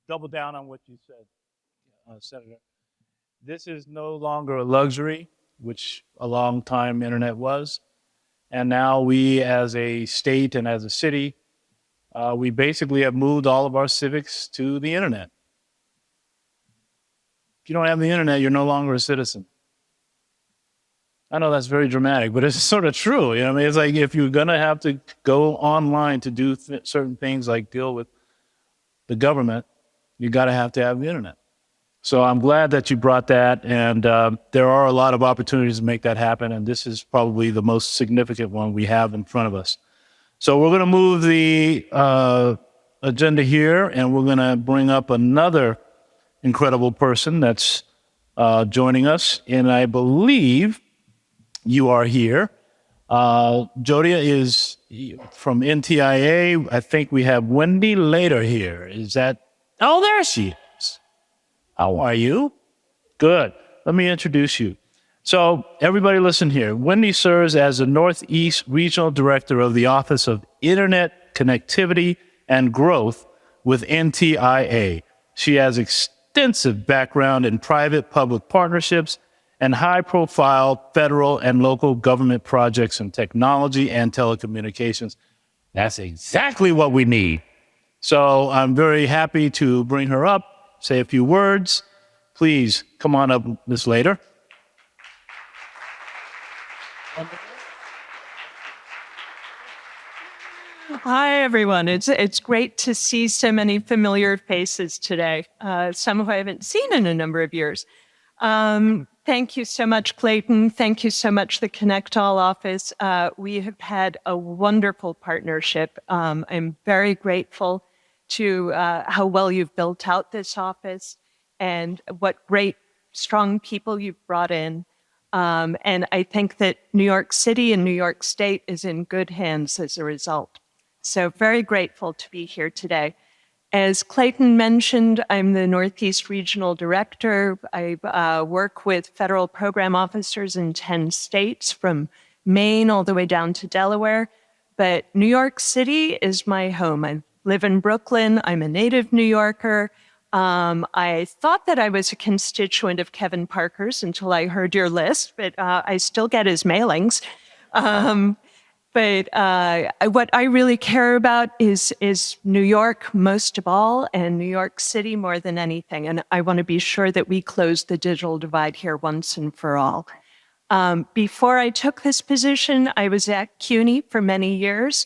double down on what you said, Senator. This is no longer a luxury, which a long time internet was. And now we, as a state and as a city, we basically have moved all of our civics to the internet. If you don't have the internet, you're no longer a citizen. I know that's very dramatic, but it's sort of true. I mean, it's like if you're going to have to go online to do certain things like deal with the government, you got to have the internet. So I'm glad that you brought that, and there are a lot of opportunities to make that happen, and this is probably the most significant one we have in front of us. So we're going to move the agenda here, and we're going to bring up another incredible person that's joining us, and I believe you are here. Jodia is from NTIA. I think we have Wendy later here. Is that? Oh, there she is. How are you? Good. Let me introduce you. So everybody listen here. Wendy serves as the Northeast Regional Director of the Office of Internet Connectivity and Growth with NTIA. She has extensive background in private-public partnerships and high-profile federal and local government projects in technology and telecommunications. That's exactly what we need. So I'm very happy to bring her up, say a few words. Please come on up, Ms. Later. Hi, everyone. It's great to see so many familiar faces today, some who I haven't seen in a number of years. Thank you so much, Clayton. Thank you so much, the ConnectALL office. We have had a wonderful partnership. I'm very grateful to how well you've built out this office and what great, strong people you've brought in. And I think that New York City and New York State is in good hands as a result. So very grateful to be here today. As Clayton mentioned, I'm the Northeast Regional Director. I work with federal program officers in 10 states, from Maine all the way down to Delaware. But New York City is my home. I live in Brooklyn. I'm a native New Yorker. I thought that I was a constituent of Kevin Parker's until I heard your list, but I still get his mailings. But what I really care about is New York most of all, and New York City more than anything. And I want to be sure that we close the digital divide here once and for all. Before I took this position, I was at CUNY for many years.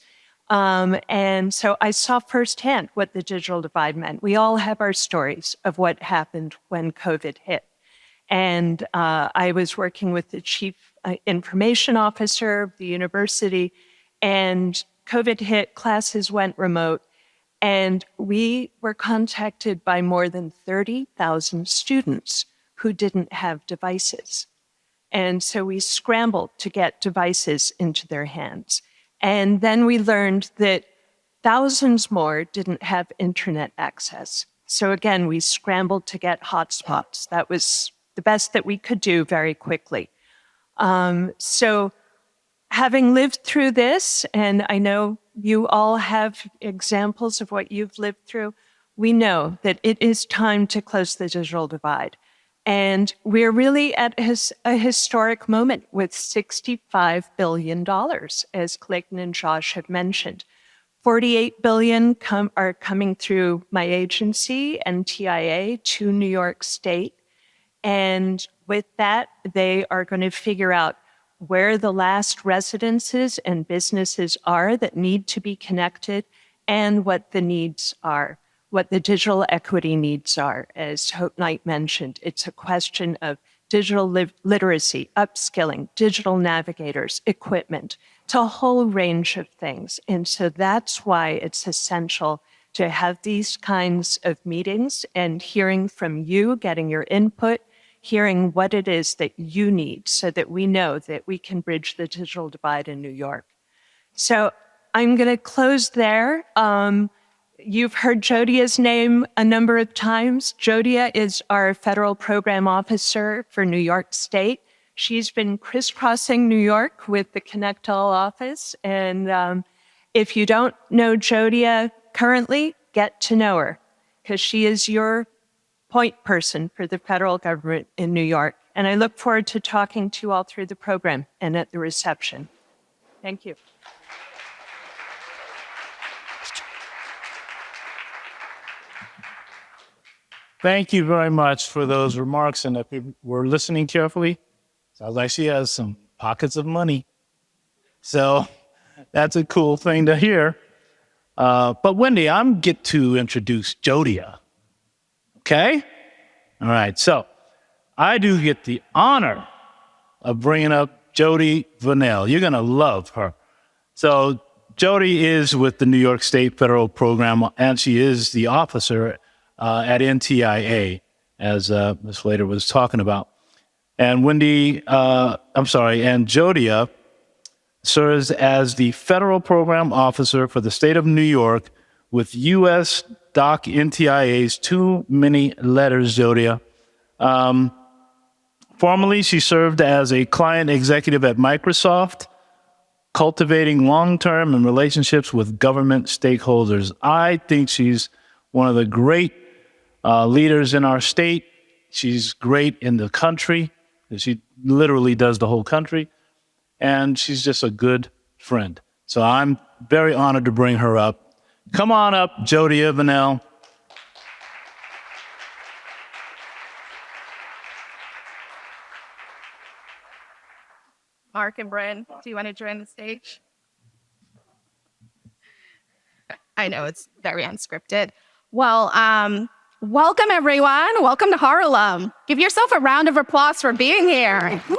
And so I saw firsthand what the digital divide meant. We all have our stories of what happened when COVID hit. And I was working with the chief information officer of the university, and COVID hit, classes went remote, and we were contacted by more than 30,000 students who didn't have devices. And so we scrambled to get devices into their hands. And then we learned that thousands more didn't have internet access. So again, we scrambled to get hotspots. That was the best that we could do very quickly. So having lived through this, and I know you all have examples of what you've lived through, we know that it is time to close the digital divide. And we're really at a historic moment with $65 billion, as Clayton and Josh have mentioned. $48 billion are coming through my agency, NTIA, to New York State. And with that, they are going to figure out where the last residences and businesses are that need to be connected and what the needs are, what the digital equity needs are. As Hope Knight mentioned, it's a question of digital literacy, upskilling, digital navigators, equipment, to a whole range of things. And so that's why it's essential to have these kinds of meetings and hearing from you, getting your input, hearing what it is that you need so that we know that we can bridge the digital divide in New York. So I'm going to close there. You've heard Jodia's name a number of times. Jodia is our federal program officer for New York State. She's been crisscrossing New York with the ConnectALL office. And if you don't know Jodia currently, get to know her, because she is your point person for the federal government in New York. And I look forward to talking to you all through the program and at the reception. Thank you. Thank you very much for those remarks. And if you were listening carefully, sounds like she has some pockets of money. So that's a cool thing to hear. But Wendy, I'm get to introduce Jodia. Okay? All right. So I do get the honor of bringing up Jodi Vanel. You're going to love her. So Jodi is with the New York State Federal Program, and she is the officer at NTIA, as Ms. Slater was talking about. And and Jodia serves as the Federal Program Officer for the state of New York with U.S. Doc NTIA's too many letters, Jodia. Formerly, she served as a client executive at Microsoft, cultivating long-term and relationships with government stakeholders. I think she's one of the great leaders in our state. She's great in the country. She literally does the whole country. And she's just a good friend. So I'm very honored to bring her up. Come on up, Jodia Vanel. Mark and Brynn, do you want to join the stage? I know it's very unscripted. Well, welcome everyone. Welcome to Harlem. Give yourself a round of applause for being here. Woo!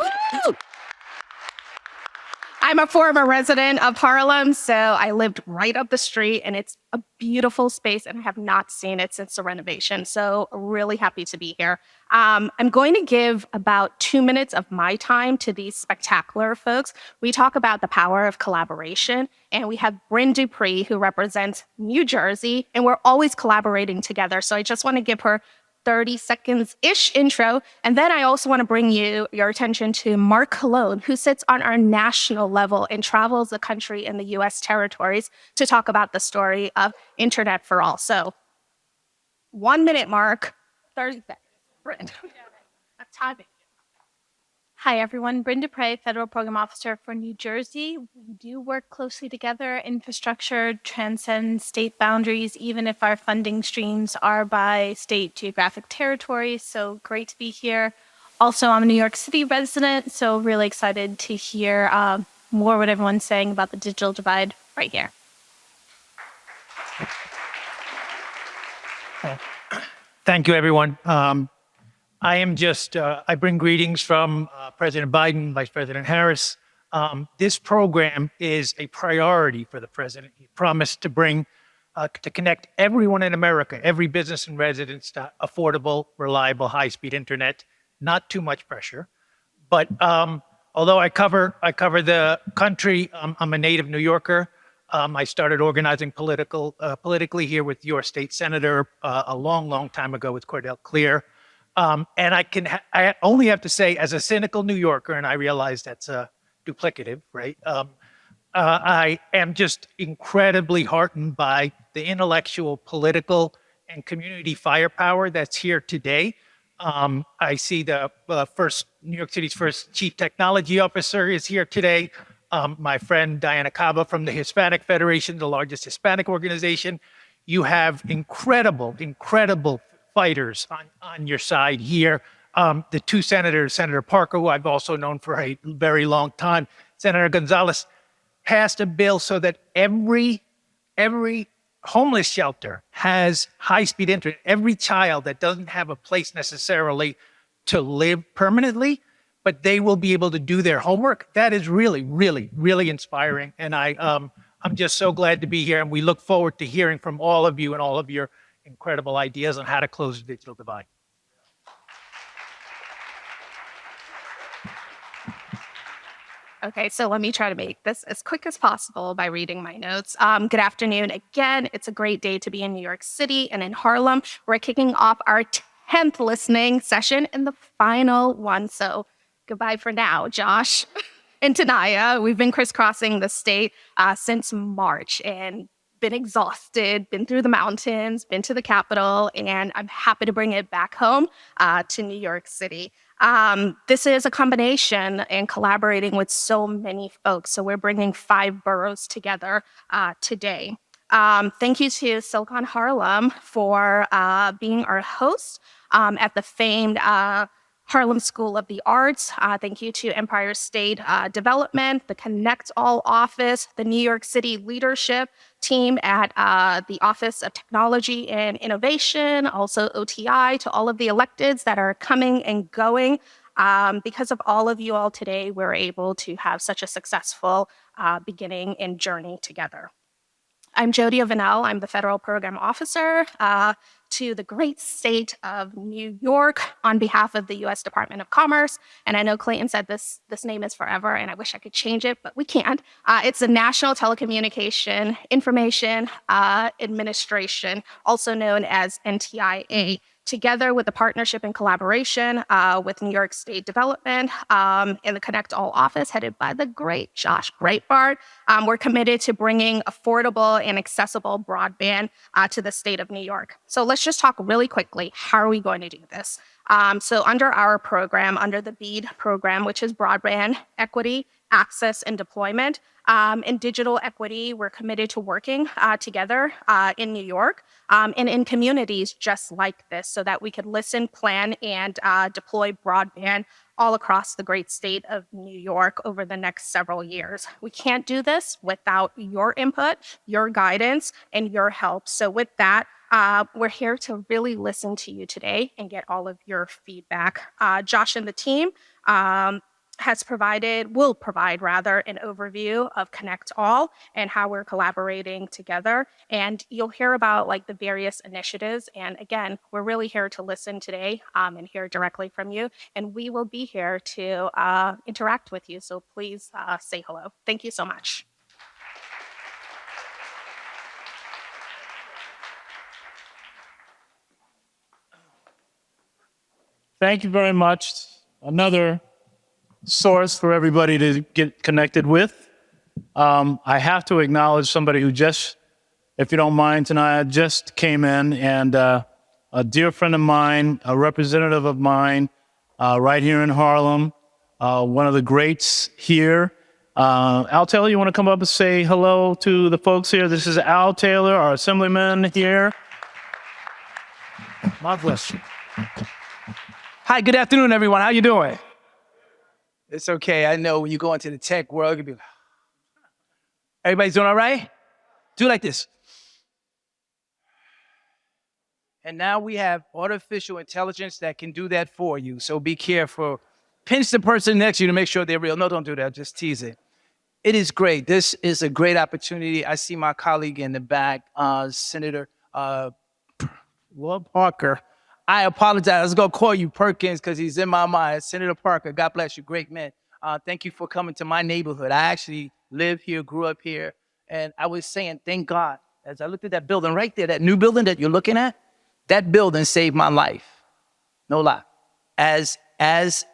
I'm a former resident of Harlem, so I lived right up the street, and it's a beautiful space, and I have not seen it since the renovation, so really happy to be here. I'm going to give about 2 minutes of my time to these spectacular folks. We talk about the power of collaboration, and we have Brynn Deprey, who represents New Jersey, and we're always collaborating together, so I just want to give her 30 seconds-ish intro. And then I also want to bring your attention to Mark Colon, who sits on our national level and travels the country and the US territories to talk about the story of Internet for All. So 1 minute, Mark, 30 seconds. Brynn. I'm timing. Hi, everyone. Brynn Deprey, Federal Program Officer for New Jersey. We do work closely together. Infrastructure transcends state boundaries, even if our funding streams are by state geographic territory. So great to be here. Also, I'm a New York City resident, so really excited to hear more what everyone's saying about the digital divide right here. Thank you, everyone. I am just, I bring greetings from President Biden, Vice President Harris. This program is a priority for the president. He promised to bring, to connect everyone in America, every business and residence to affordable, reliable, high-speed internet, not too much pressure. But although I cover the country, I'm a native New Yorker. I started organizing politically here with your state senator a long time ago with Cordell Clear. And I only have to say, as a cynical New Yorker, and I realize that's duplicative, right? I am just incredibly heartened by the intellectual, political, and community firepower that's here today. I see the New York City's first chief technology officer is here today. My friend Diana Cava from the Hispanic Federation, the largest Hispanic organization. You have incredible fighters on your side here. The two senators, Senator Parker, who I've also known for a very long time, Senator Gonzalez, passed a bill so that every homeless shelter has high-speed internet. Every child that doesn't have a place necessarily to live permanently, but they will be able to do their homework. That is really inspiring. And I'm just so glad to be here. And we look forward to hearing from all of you and all of your incredible ideas on how to close the digital divide. Okay, so let me try to make this as quick as possible by reading my notes. Good afternoon again. It's a great day to be in New York City and in Harlem. We're kicking off our 10th listening session and the final one. So goodbye for now, Josh and Tanaya. We've been crisscrossing the state since March and been exhausted, been through the mountains, been to the Capitol, and I'm happy to bring it back home to New York City. This is a combination and collaborating with so many folks. So we're bringing 5 boroughs together today. Thank you to Silicon Harlem for being our host at the famed Harlem School of the Arts. Thank you to Empire State Development, the ConnectALL office, the New York City leadership team at the Office of Technology and Innovation, also OTI, to all of the electeds that are coming and going. Because of all of you all today, we're able to have such a successful beginning and journey together. I'm Jodia Vanel. I'm the Federal Program Officer to the great state of New York on behalf of the U.S. Department of Commerce. And I know Clayton said this name is forever, and I wish I could change it, but we can't. It's the National Telecommunication Information Administration, also known as NTIA. Together with the partnership and collaboration with New York State Development and the ConnectALL office headed by the great Josh Breitbart, we're committed to bringing affordable and accessible broadband to the state of New York. So let's just talk really quickly. How are we going to do this? So under our program, under the BEAD program, which is Broadband Equity, Access, and Deployment, in digital equity, we're committed to working together in New York and in communities just like this so that we could listen, plan, and deploy broadband all across the great state of New York over the next several years. We can't do this without your input, your guidance, and your help. So with that, we're here to really listen to you today and get all of your feedback. Josh and the team will provide an overview of ConnectALL and how we're collaborating together. And you'll hear about the various initiatives. And again, we're really here to listen today and hear directly from you. And we will be here to interact with you. So please say hello. Thank you so much. Thank you very much. Another source for everybody to get connected with. I have to acknowledge somebody who just, if you don't mind, Tanaya, just came in, and a dear friend of mine, a representative of mine, right here in Harlem, one of the greats here. Al Taylor, you want to come up and say hello to the folks here? This is Al Taylor, our assemblyman here. Marvelous. Hi, good afternoon, everyone. How you doing? It's okay. I know when you go into the tech world, it can be like, everybody's doing all right? Do like this. And now we have artificial intelligence that can do that for you. So be careful. Pinch the person next to you to make sure they're real. No, don't do that. Just tease it. It is great. This is a great opportunity. I see my colleague in the back, Senator Parker. I apologize. I was going to call you Perkins because he's in my mind. Senator Parker, God bless you. Great man. Thank you for coming to my neighborhood. I actually live here, grew up here. And I was saying, thank God, as I looked at that building right there, that new building that you're looking at, that building saved my life. No lie. As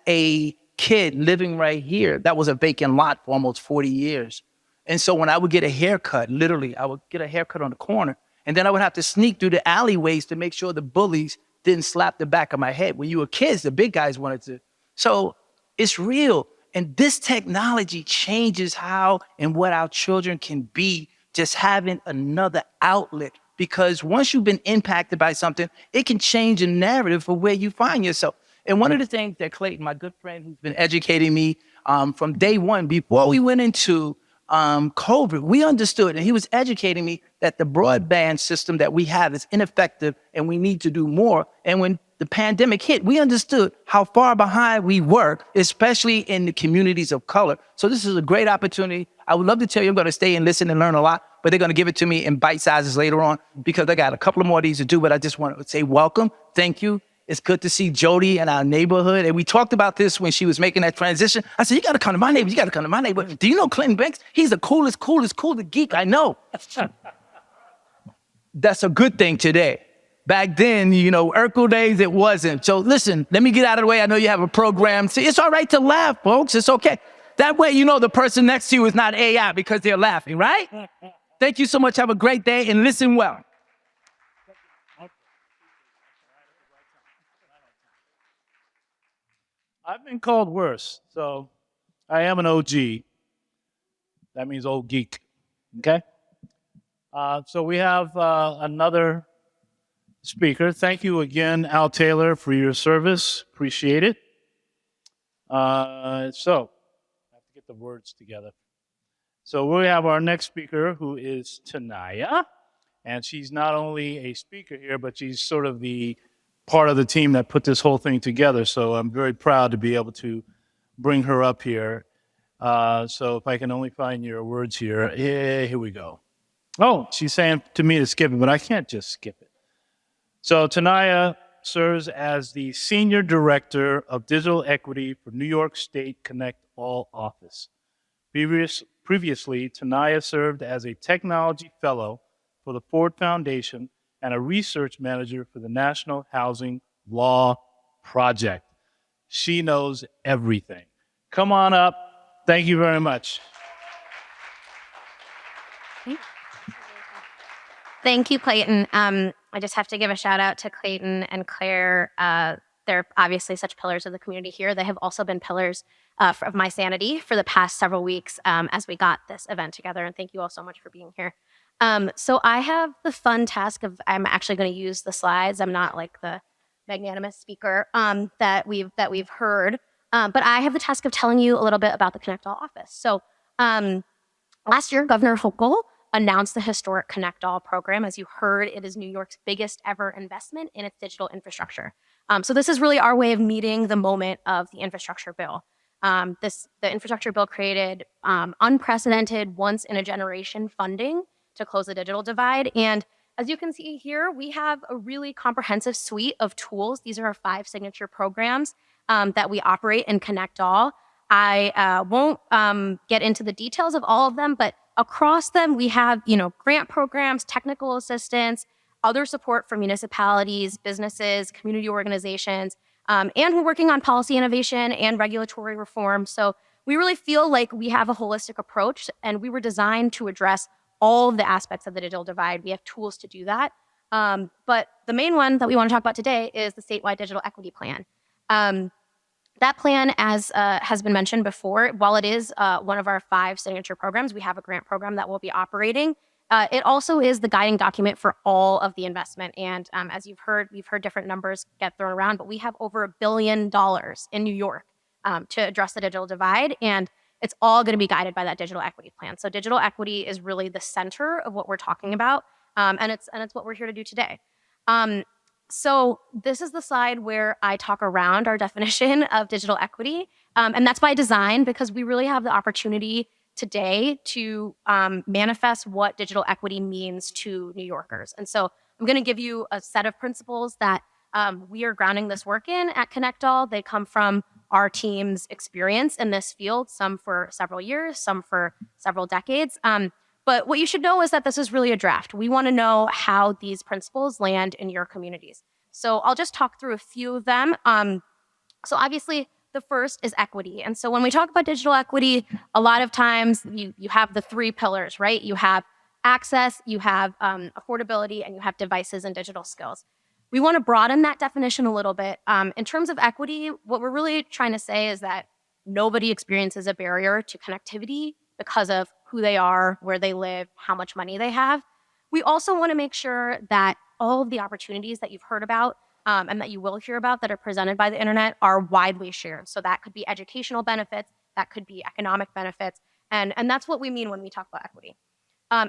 a kid living right here, that was a vacant lot for almost 40 years. And so when I would get a haircut, literally, I would get a haircut on the corner, and then I would have to sneak through the alleyways to make sure the bullies didn't slap the back of my head. When you were kids, the big guys wanted to. So it's real. And this technology changes how and what our children can be, just having another outlet. Because once you've been impacted by something, it can change the narrative for where you find yourself. And one of the things that Clayton, my good friend who's been educating me from day one, before we went into COVID, we understood, and he was educating me that the broadband system that we have is ineffective and we need to do more. And when the pandemic hit, we understood how far behind we were, especially in the communities of color. So this is a great opportunity. I would love to tell you I'm going to stay and listen and learn a lot, but they're going to give it to me in bite sizes later on because I got a couple of more of these to do, but I just want to say welcome. Thank you. It's good to see Jody in our neighborhood. And we talked about this when she was making that transition. I said, you got to come to my neighborhood. You got to come to my neighborhood. Do you know Clinton Banks? He's the coolest geek I know. That's a good thing today. Back then, you know, Urkel days, it wasn't. So listen, let me get out of the way. I know you have a program. See, it's all right to laugh, folks. It's okay. That way, you know, the person next to you is not AI because they're laughing, right? Thank you so much. Have a great day and listen well. I've been called worse, so I am an OG. That means old geek, okay? So we have another speaker. Thank you again, Al Taylor, for your service. Appreciate it. So I have to get the words together. So we have our next speaker, who is Tanaya, and she's not only a speaker here, but she's sort of the part of the team that put this whole thing together. So I'm very proud to be able to bring her up here. So if I can only find your words here. Yeah, here we go. Oh, she's saying to me to skip it, but I can't just skip it. So Tanaya serves as the Senior Director of Digital Equity for New York State ConnectALL office. Previously, Tanaya served as a Technology Fellow for the Ford Foundation and a Research Manager for the National Housing Law Project. She knows everything. Come on up. Thank you very much. Thank you, Clayton. I just have to give a shout out to Clayton and Claire. They're obviously such pillars of the community here. They have also been pillars of my sanity for the past several weeks as we got this event together. And thank you all so much for being here. So I have the fun task of, I'm actually going to use the slides. I'm not like the magnanimous speaker that we've heard, but I have the task of telling you a little bit about the ConnectALL office. So last year, Governor Hochul announced the historic ConnectALL program. As you heard, it is New York's biggest ever investment in its digital infrastructure. So this is really our way of meeting the moment of the infrastructure bill. The infrastructure bill created unprecedented, once-in-a-generation funding to close the digital divide. And as you can see here, we have a really comprehensive suite of tools. These are our 5 signature programs that we operate in ConnectALL. I won't get into the details of all of them, but across them, we have, grant programs, technical assistance, other support for municipalities, businesses, community organizations, and we're working on policy innovation and regulatory reform. So we really feel like we have a holistic approach, and we were designed to address all of the aspects of the digital divide. We have tools to do that. But the main one that we want to talk about today is the statewide digital equity plan. That plan, as has been mentioned before, while it is one of our 5 signature programs, we have a grant program that we'll be operating. It also is the guiding document for all of the investment. And as we've heard different numbers get thrown around, but we have over $1 billion in New York to address the digital divide. And it's all going to be guided by that digital equity plan. So digital equity is really the center of what we're talking about. And it's what we're here to do today. So this is the slide where I talk around our definition of digital equity. And that's by design, because we really have the opportunity today to manifest what digital equity means to New Yorkers. And so I'm going to give you a set of principles that we are grounding this work in at ConnectALL. They come from our team's experience in this field, some for several years, some for several decades. But what you should know is that this is really a draft. We want to know how these principles land in your communities. So I'll just talk through a few of them. So obviously, the first is equity. And so when we talk about digital equity, a lot of times you have the 3 pillars, right? You have access, you have affordability, and you have devices and digital skills. We want to broaden that definition a little bit. In terms of equity, what we're really trying to say is that nobody experiences a barrier to connectivity because of who they are, where they live, how much money they have. We also want to make sure that all of the opportunities that you've heard about and that you will hear about that are presented by the internet are widely shared. So that could be educational benefits, that could be economic benefits, and that's what we mean when we talk about equity.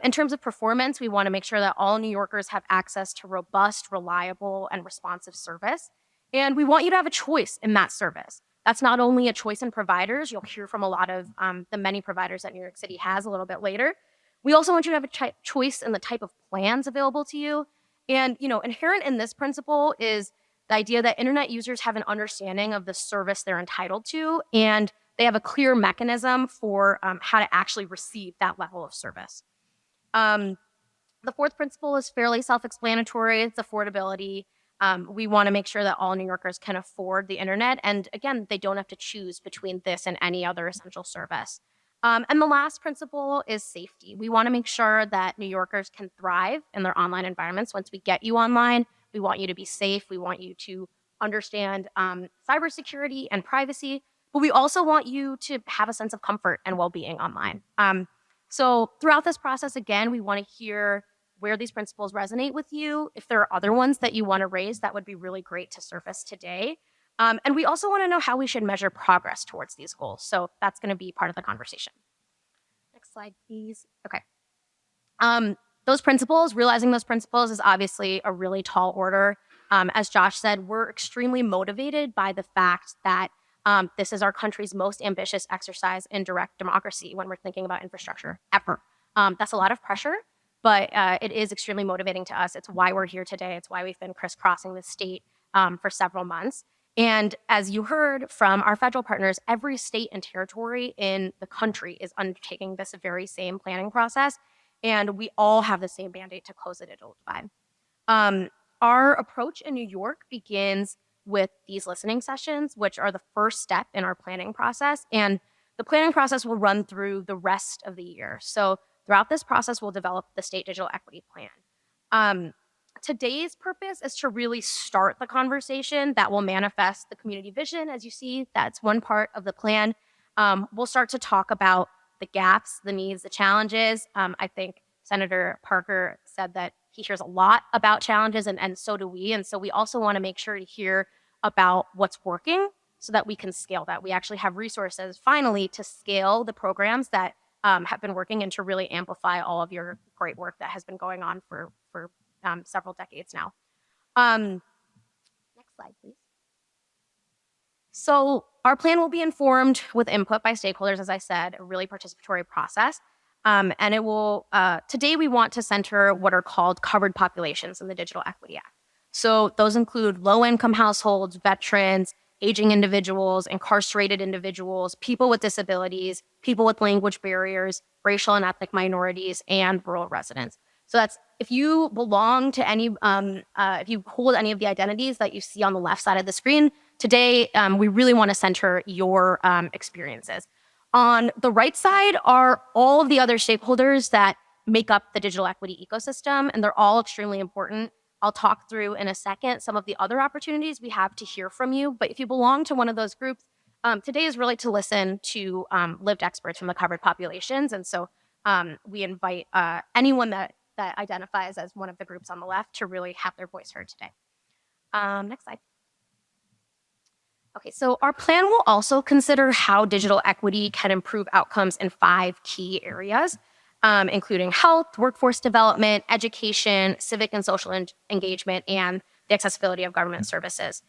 In terms of performance, we want to make sure that all New Yorkers have access to robust, reliable, and responsive service. And we want you to have a choice in that service. That's not only a choice in providers. You'll hear from a lot of the many providers that New York City has a little bit later. We also want you to have a choice in the type of plans available to you. And, inherent in this principle is the idea that internet users have an understanding of the service they're entitled to, and they have a clear mechanism for how to actually receive that level of service. The 4th principle is fairly self-explanatory. It's affordability. We want to make sure that all New Yorkers can afford the internet. And again, they don't have to choose between this and any other essential service. And the last principle is safety. We want to make sure that New Yorkers can thrive in their online environments. Once we get you online, we want you to be safe. We want you to understand cybersecurity and privacy, but we also want you to have a sense of comfort and well-being online. So throughout this process, again, we want to hear where these principles resonate with you. If there are other ones that you want to raise, that would be really great to surface today. And we also want to know how we should measure progress towards these goals. So that's going to be part of the conversation. Next slide, please. Okay. Realizing those principles is obviously a really tall order. As Josh said, we're extremely motivated by the fact that this is our country's most ambitious exercise in direct democracy when we're thinking about infrastructure ever. That's a lot of pressure, but it is extremely motivating to us. It's why we're here today. It's why we've been crisscrossing the state for several months. And as you heard from our federal partners, every state and territory in the country is undertaking this very same planning process, and we all have the same mandate to close the digital divide. Our approach in New York begins with these listening sessions, which are the first step in our planning process. And the planning process will run through the rest of the year. So throughout this process, we'll develop the state digital equity plan. Today's purpose is to really start the conversation that will manifest the community vision. As you see, that's one part of the plan. We'll start to talk about the gaps, the needs, the challenges. I think Senator Parker said that he hears a lot about challenges, and so do we. And so we also want to make sure to hear about what's working so that we can scale that. We actually have resources, finally, to scale the programs that have been working and to really amplify all of your great work that has been going on for several decades now. Next slide, please. So our plan will be informed with input by stakeholders, as I said, a really participatory process. And it will, today we want to center what are called covered populations in the Digital Equity Act. So those include low-income households, veterans, aging individuals, incarcerated individuals, people with disabilities, people with language barriers, racial and ethnic minorities, and rural residents. So that's, if you belong to any, if you hold any of the identities that you see on the left side of the screen, today we really want to center your experiences. On the right side are all of the other stakeholders that make up the digital equity ecosystem, and they're all extremely important. I'll talk through in a second some of the other opportunities we have to hear from you, but if you belong to one of those groups, today is really to listen to lived experts from the covered populations, and so we invite anyone that identifies as one of the groups on the left to really have their voice heard today. Next slide. Okay, so our plan will also consider how digital equity can improve outcomes in 5 key areas, including health, workforce development, education, civic and social engagement, and the accessibility of government services.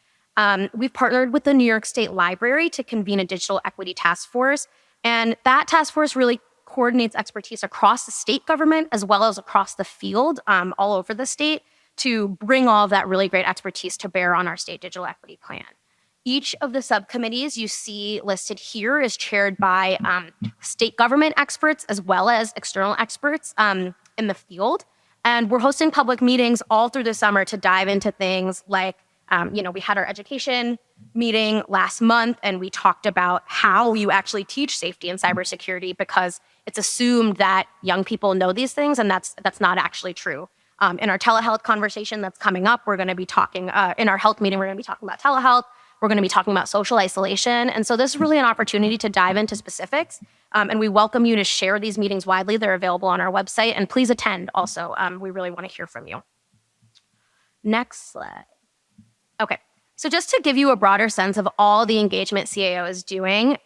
We've partnered with the New York State Library to convene a digital equity task force, and that task force really coordinates expertise across the state government as well as across the field, all over the state, to bring all of that really great expertise to bear on our state digital equity plan. Each of the subcommittees you see listed here is chaired by state government experts as well as external experts in the field. And we're hosting public meetings all through the summer to dive into things like, we had our education meeting last month, and we talked about how you actually teach safety and cybersecurity, because it's assumed that young people know these things, and that's not actually true. In our telehealth conversation that's coming up, we're going to be talking, in our health meeting, we're going to be talking about telehealth. We're going to be talking about social isolation. And so this is really an opportunity to dive into specifics. And we welcome you to share these meetings widely. They're available on our website. And please attend also. We really want to hear from you. Next slide. Okay. So just to give you a broader sense of all the engagement CAO is doing,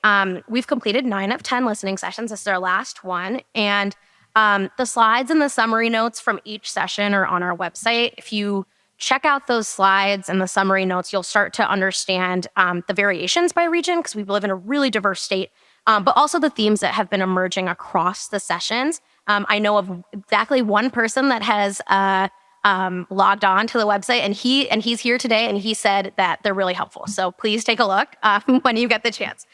we've completed 9 of 10 listening sessions. This is our last one. And the slides and the summary notes from each session are on our website. If you check out those slides and the summary notes, you'll start to understand the variations by region, because we live in a really diverse state, but also the themes that have been emerging across the sessions. I know of exactly one person that has logged on to the website, and he's here today, and he said that they're really helpful. So please take a look when you get the chance.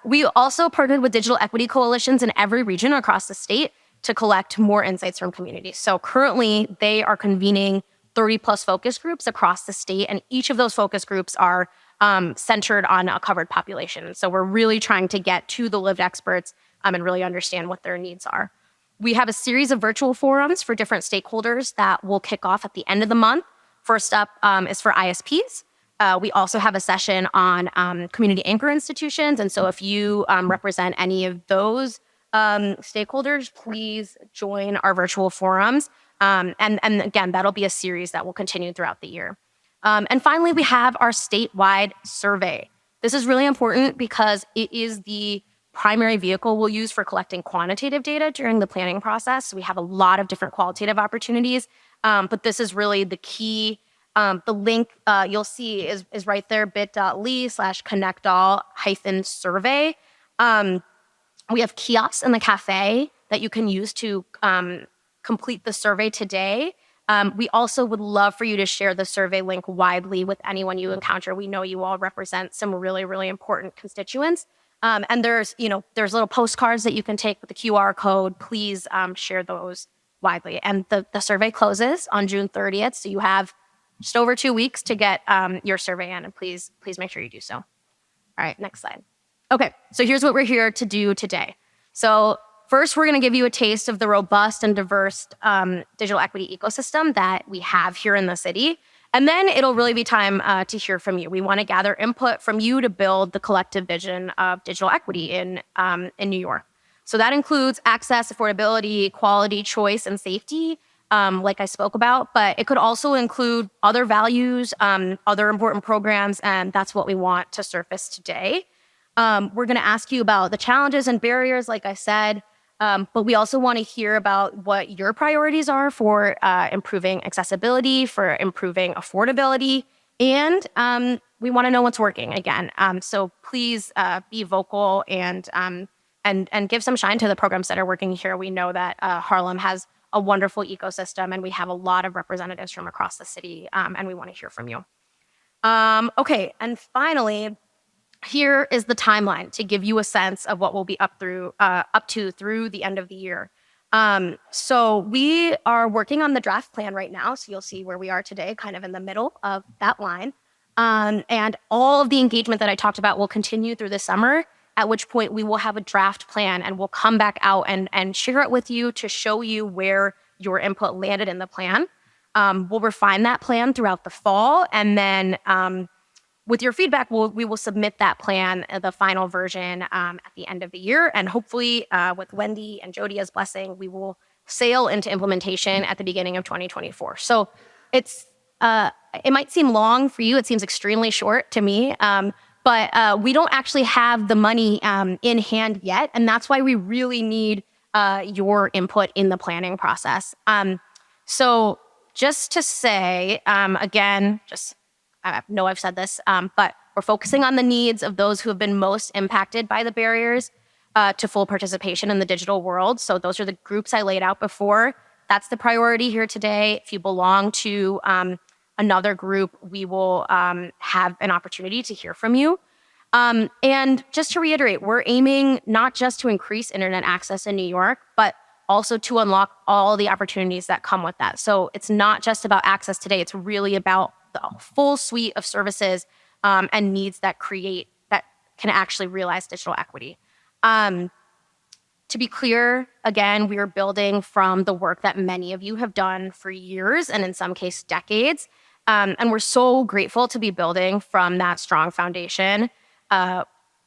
We also partnered with digital equity coalitions in every region across the state to collect more insights from communities. So currently, they are convening 30 plus focus groups across the state, and each of those focus groups are centered on a covered population. So we're really trying to get to the lived experts and really understand what their needs are. We have a series of virtual forums for different stakeholders that will kick off at the end of the month. First up is for ISPs. We also have a session on community anchor institutions. And so if you represent any of those stakeholders, please join our virtual forums. And again, that'll be a series that will continue throughout the year. And finally, we have our statewide survey. This is really important because it is the primary vehicle we'll use for collecting quantitative data during the planning process. We have a lot of different qualitative opportunities, but this is really the key. The link you'll see is right there, bit.ly/ConnectALL-survey. We have kiosks in the cafe that you can use to complete the survey today. We also would love for you to share the survey link widely with anyone you encounter. We know you all represent some really, really important constituents. And there's little postcards that you can take with the QR code. Please share those widely. And the survey closes on June 30th. So you have just over 2 weeks to get your survey in, and please make sure you do so. All right, next slide. Okay, so here's what we're here to do today. So first, we're going to give you a taste of the robust and diverse digital equity ecosystem that we have here in the city. And then it'll really be time to hear from you. We want to gather input from you to build the collective vision of digital equity in New York. So that includes access, affordability, quality, choice, and safety, like I spoke about. But it could also include other values, other important programs, and that's what we want to surface today. We're going to ask you about the challenges and barriers, like I said, but we also want to hear about what your priorities are for improving accessibility, for improving affordability, and we want to know what's working again. So please be vocal and give some shine to the programs that are working here. We know that Harlem has a wonderful ecosystem, and we have a lot of representatives from across the city, and we want to hear from you. Okay, and finally, here is the timeline to give you a sense of what we'll be up to through the end of the year. So we are working on the draft plan right now. So you'll see where we are today, kind of in the middle of that line. And all of the engagement that I talked about will continue through the summer, at which point we will have a draft plan, and we'll come back out and share it with you to show you where your input landed in the plan. We'll refine that plan throughout the fall, and then with your feedback, we will submit that plan, the final version, at the end of the year. And hopefully, with Wendy and Jodia's blessing, we will sail into implementation at the beginning of 2024. So it's it might seem long for you. It seems extremely short to me. But we don't actually have the money in hand yet. And that's why we really need your input in the planning process. So just to say, again, I know I've said this, but we're focusing on the needs of those who have been most impacted by the barriers to full participation in the digital world. So those are the groups I laid out before. That's the priority here today. If you belong to another group, we will have an opportunity to hear from you. And just to reiterate, we're aiming not just to increase internet access in New York, but also to unlock all the opportunities that come with that. So it's not just about access today, it's really about the full suite of services and needs that can actually realize digital equity. To be clear, again, we are building from the work that many of you have done for years and in some cases decades. And we're so grateful to be building from that strong foundation.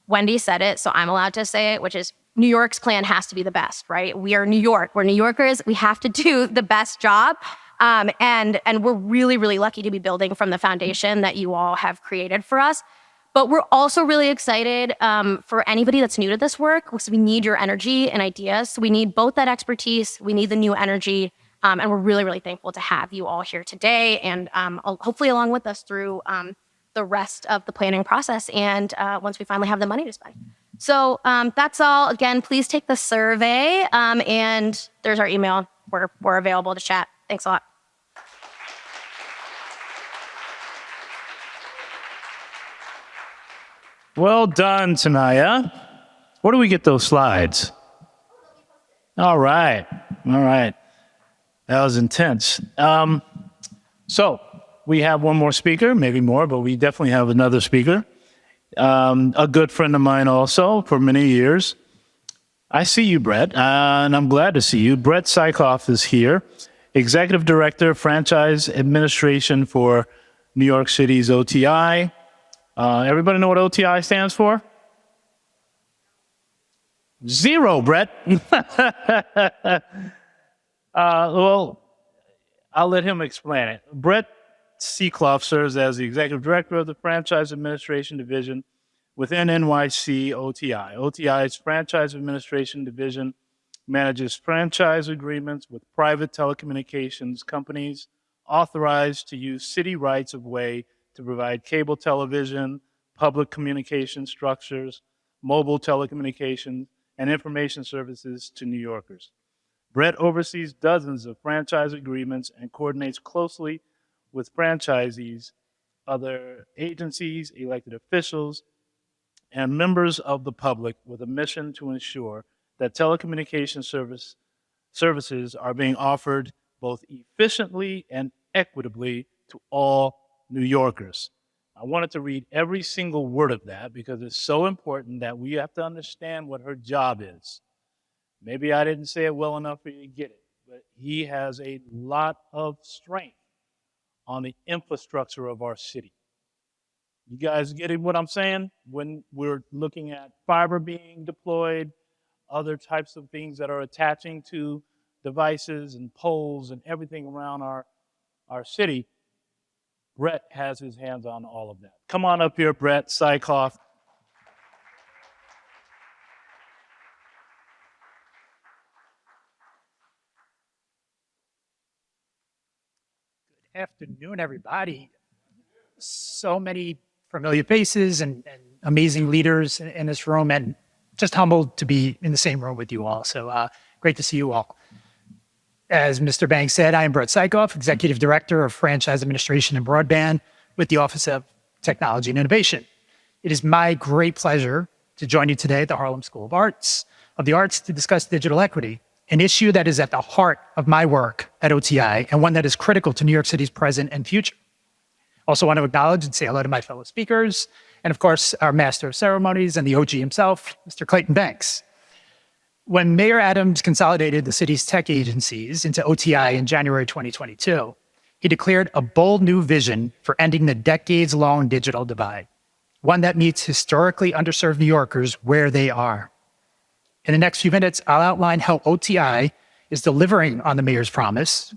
Wendy said it, so I'm allowed to say it, which is New York's plan has to be the best, right? We are New York. We're New Yorkers. We have to do the best job. And we're really, really lucky to be building from the foundation that you all have created for us. But we're also really excited for anybody that's new to this work, because we need your energy and ideas. So we need both that expertise, we need the new energy, and we're really, really thankful to have you all here today and hopefully along with us through the rest of the planning process and once we finally have the money to spend. So that's all. Again, please take the survey and there's our email. We're available to chat. Thanks a lot. Well done, Tanaya. Where do we get those slides? All right. That was intense. So we have one more speaker, maybe more, but we definitely have another speaker. A good friend of mine also for many years. I see you, Brett, and I'm glad to see you. Brett Sikoff is here, Executive Director, Franchise Administration for New York City's OTI. Everybody know what OTI stands for? Zero, Brett. Well, I'll let him explain it. Brett Sikoff serves as the Executive Director of the Franchise Administration Division within NYC OTI. OTI's Franchise Administration Division manages franchise agreements with private telecommunications companies authorized to use city rights of way to provide cable television, public communication structures, mobile telecommunications, and information services to New Yorkers. Brett oversees dozens of franchise agreements and coordinates closely with franchisees, other agencies, elected officials, and members of the public with a mission to ensure that telecommunication services are being offered both efficiently and equitably to all New Yorkers. I wanted to read every single word of that because it's so important that we have to understand what her job is. Maybe I didn't say it well enough for you to get it, but he has a lot of strength on the infrastructure of our city. You guys getting what I'm saying? When we're looking at fiber being deployed, other types of things that are attaching to devices and poles and everything around our city, Brett has his hands on all of that. Come on up here, Brett Sikoff. Good afternoon, everybody. So many familiar faces and amazing leaders in this room, and just humbled to be in the same room with you all. So great to see you all. As Mr. Banks said, I am Brett Sikoff, Executive Director of Franchise Administration and Broadband with the Office of Technology and Innovation. It is my great pleasure to join you today at the Harlem School of the Arts to discuss digital equity, an issue that is at the heart of my work at OTI and one that is critical to New York City's present and future. Also want to acknowledge and say hello to my fellow speakers, and of course, our Master of Ceremonies and the OG himself, Mr. Clayton Banks. When Mayor Adams consolidated the city's tech agencies into OTI in January 2022, he declared a bold new vision for ending the decades-long digital divide, one that meets historically underserved New Yorkers where they are. In the next few minutes, I'll outline how OTI is delivering on the mayor's promise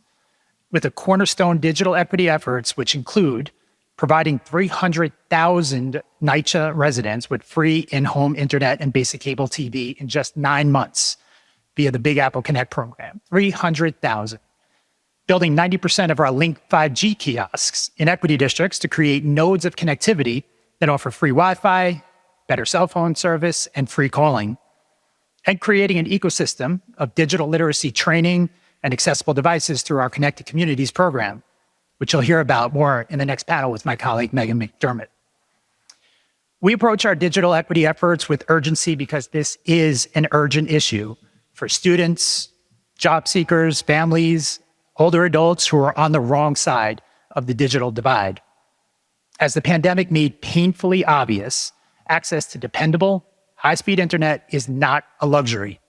with the cornerstone digital equity efforts, which include providing 300,000 NYCHA residents with free in-home internet and basic cable TV in just 9 months via the Big Apple Connect program. 300,000. Building 90% of our Link 5G kiosks in equity districts to create nodes of connectivity that offer free Wi-Fi, better cell phone service, and free calling. And creating an ecosystem of digital literacy training and accessible devices through our Connected Communities program, which you'll hear about more in the next panel with my colleague, Meghan McDermott. We approach our digital equity efforts with urgency because this is an urgent issue for students, job seekers, families, older adults who are on the wrong side of the digital divide. As the pandemic made painfully obvious, access to dependable, high-speed internet is not a luxury.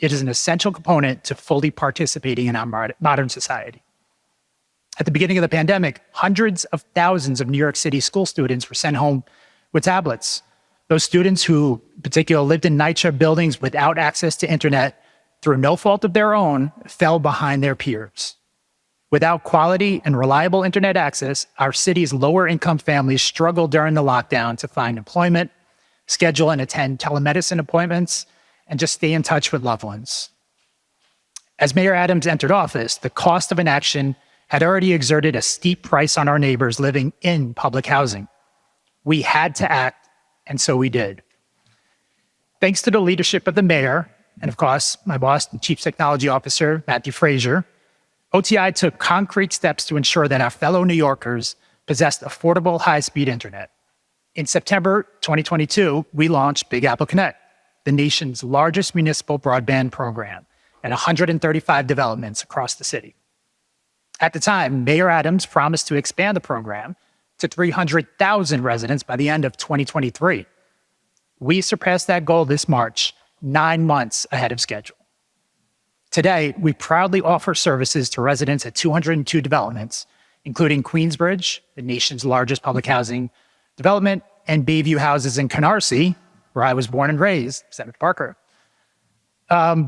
It is an essential component to fully participating in our modern society. At the beginning of the pandemic, hundreds of thousands of New York City school students were sent home with tablets. Those students who, in particular, lived in NYCHA buildings without access to internet through no fault of their own, fell behind their peers. Without quality and reliable internet access, our city's lower-income families struggled during the lockdown to find employment, schedule and attend telemedicine appointments, and just stay in touch with loved ones. As Mayor Adams entered office, the cost of inaction had already exerted a steep price on our neighbors living in public housing. We had to act, and so we did. Thanks to the leadership of the mayor, and of course, my boss, the Chief Technology Officer, Matthew Frazier, OTI took concrete steps to ensure that our fellow New Yorkers possessed affordable high-speed internet. In September 2022, we launched Big Apple Connect, the nation's largest municipal broadband program, at 135 developments across the city. At the time, Mayor Adams promised to expand the program to 300,000 residents by the end of 2023. We surpassed that goal this March, 9 months ahead of schedule. Today, we proudly offer services to residents at 202 developments, including Queensbridge, the nation's largest public housing development, and Bayview Houses in Canarsie, where I was born and raised, Senator Parker.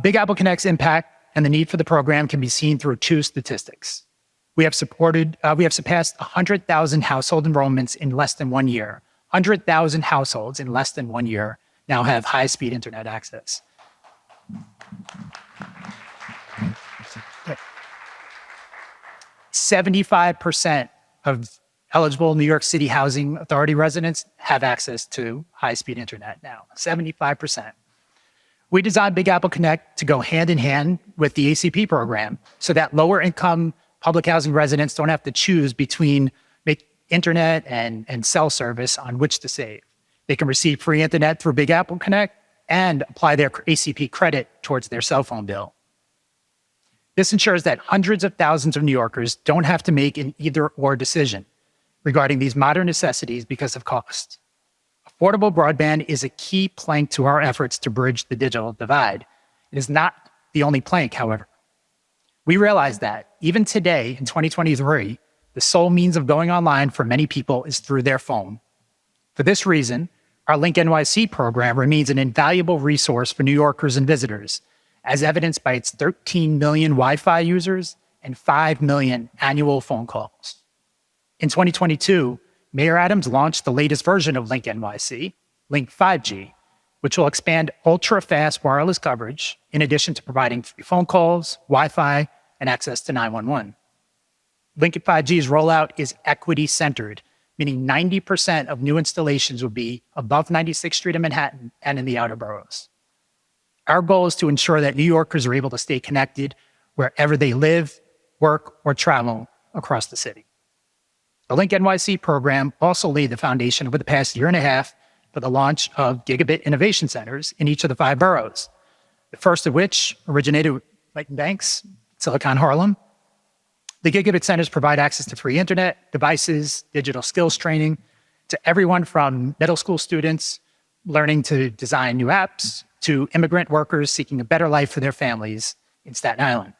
Big Apple Connect's impact and the need for the program can be seen through 2 statistics. We have surpassed 100,000 household enrollments in less than 1 year. 100,000 households in less than 1 year now have high-speed internet access. 75% of eligible New York City Housing Authority residents have access to high-speed internet now, 75%. We designed Big Apple Connect to go hand in hand with the ACP program so that lower-income public housing residents don't have to choose between internet and cell service on which to save. They can receive free internet through Big Apple Connect and apply their ACP credit towards their cell phone bill. This ensures that hundreds of thousands of New Yorkers don't have to make an either-or decision regarding these modern necessities because of cost. Affordable broadband is a key plank to our efforts to bridge the digital divide. It is not the only plank, however. We realize that even today, in 2023, the sole means of going online for many people is through their phone. For this reason, our Link NYC program remains an invaluable resource for New Yorkers and visitors, as evidenced by its 13 million Wi-Fi users and 5 million annual phone calls. In 2022, Mayor Adams launched the latest version of Link NYC, Link 5G, which will expand ultra-fast wireless coverage in addition to providing free phone calls, Wi-Fi, and access to 911. Link 5G's rollout is equity-centered, meaning 90% of new installations will be above 96th Street in Manhattan and in the outer boroughs. Our goal is to ensure that New Yorkers are able to stay connected wherever they live, work, or travel across the city. The Link NYC program also laid the foundation over the past year and a half for the launch of Gigabit Innovation Centers in each of the 5 boroughs, the first of which originated with Clayton Banks, Silicon Harlem. The Gigabit Centers provide access to free internet, devices, digital skills training to everyone from middle school students learning to design new apps to immigrant workers seeking a better life for their families in Staten Island.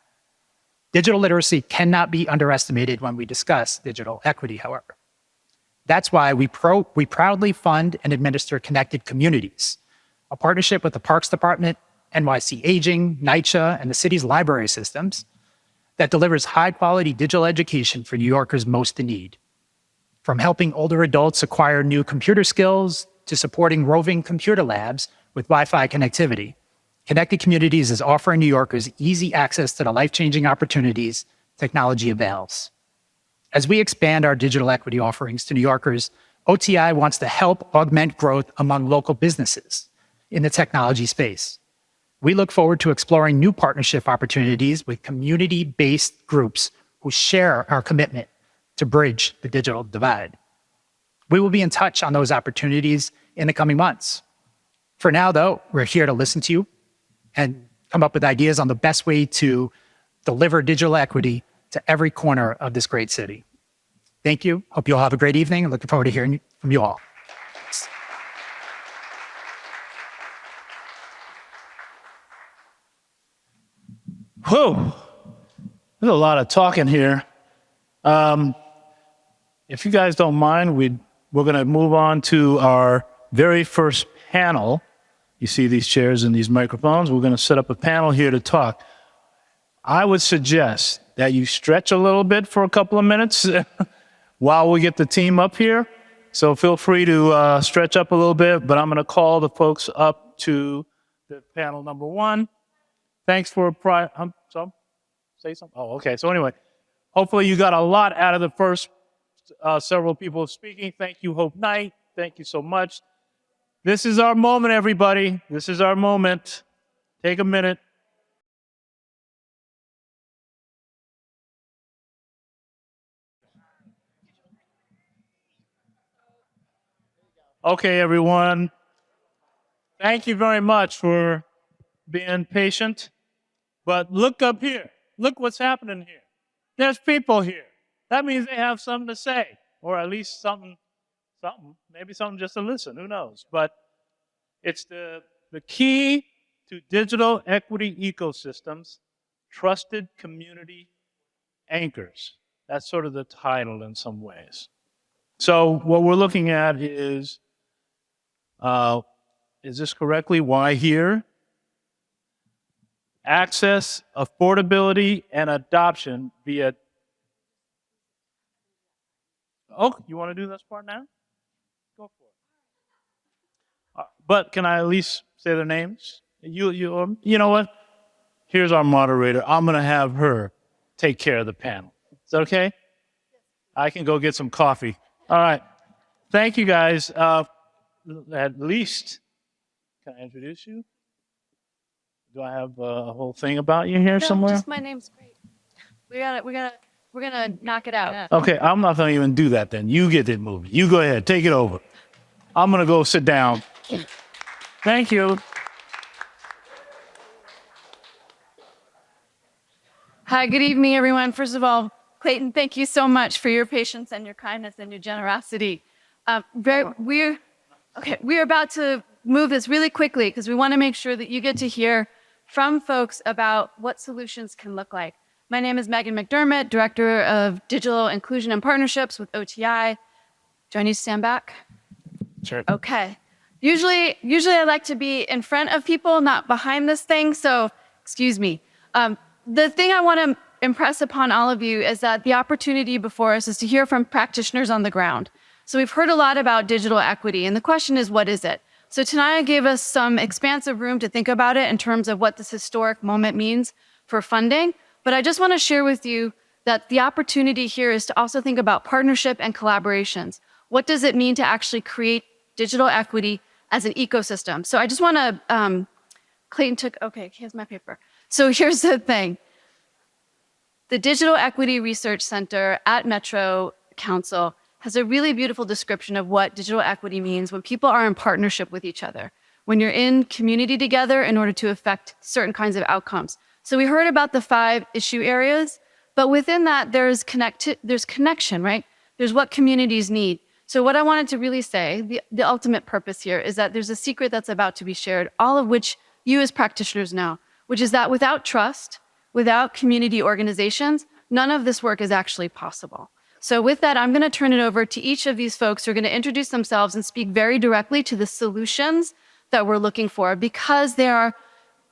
Digital literacy cannot be underestimated when we discuss digital equity, however. That's why we proudly fund and administer Connected Communities, a partnership with the Parks Department, NYC Aging, NYCHA, and the city's library systems that delivers high-quality digital education for New Yorkers most in need. From helping older adults acquire new computer skills to supporting roving computer labs with Wi-Fi connectivity, Connected Communities is offering New Yorkers easy access to the life-changing opportunities technology avails. As we expand our digital equity offerings to New Yorkers, OTI wants to help augment growth among local businesses in the technology space. We look forward to exploring new partnership opportunities with community-based groups who share our commitment to bridge the digital divide. We will be in touch on those opportunities in the coming months. For now, though, we're here to listen to you and come up with ideas on the best way to deliver digital equity to every corner of this great city. Thank you. Hope you all have a great evening. Looking forward to hearing from you all. Whew, there's a lot of talking here. If you guys don't mind, we're going to move on to our very first panel. You see these chairs and these microphones. We're going to set up a panel here to talk. I would suggest that you stretch a little bit for a couple of minutes while we get the team up here. So feel free to stretch up a little bit, but I'm going to call the folks up to the panel number one. Thanks for say something. Oh, okay. So anyway, hopefully you got a lot out of the first several people speaking. Thank you, Hope Knight. Thank you so much. This is our moment, everybody. This is our moment. Take a minute. Okay, everyone. Thank you very much for being patient. But look up here. Look what's happening here. There's people here. That means they have something to say, or at least something, maybe something just to listen, who knows? But it's the key to digital equity ecosystems, trusted community anchors. That's sort of the title in some ways. So what we're looking at is this correctly? Why here? Access, affordability, and adoption via. Oh, you want to do this part now? Go for it. But can I at least say their names? You know what? Here's our moderator. I'm going to have her take care of the panel. Is that okay? I can go get some coffee. All right. Thank you, guys. At least, can I introduce you? Do I have a whole thing about you here somewhere? Just my name's great. We're gonna knock it out. Okay, I'm not going to even do that then. You get it moving. You go ahead, take it over. I'm going to go sit down. Thank you. Hi, good evening, everyone. First of all, Clayton, thank you so much for your patience and your kindness and your generosity. We're about to move this really quickly because we want to make sure that you get to hear from folks about what solutions can look like. My name is Meghan McDermott, Director of Digital Inclusion and Partnerships with OTI. Do I need to stand back? Sure. Okay. Usually I like to be in front of people, not behind this thing, so excuse me. The thing I want to impress upon all of you is that the opportunity before us is to hear from practitioners on the ground. So we've heard a lot about digital equity, and the question is, what is it? So Tanaya gave us some expansive room to think about it in terms of what this historic moment means for funding. But I just want to share with you that the opportunity here is to also think about partnership and collaborations. What does it mean to actually create digital equity as an ecosystem? So I just want to, Clayton took, okay, here's my paper. So here's the thing. The Digital Equity Research Center at Metro Council has a really beautiful description of what digital equity means when people are in partnership with each other, when you're in community together in order to affect certain kinds of outcomes. So we heard about the 5 issue areas, but within that there's connection, right? There's what communities need. So what I wanted to really say, the ultimate purpose here is that there's a secret that's about to be shared, all of which you as practitioners know, which is that without trust, without community organizations, none of this work is actually possible. So with that, I'm going to turn it over to each of these folks who are going to introduce themselves and speak very directly to the solutions that we're looking for, because they are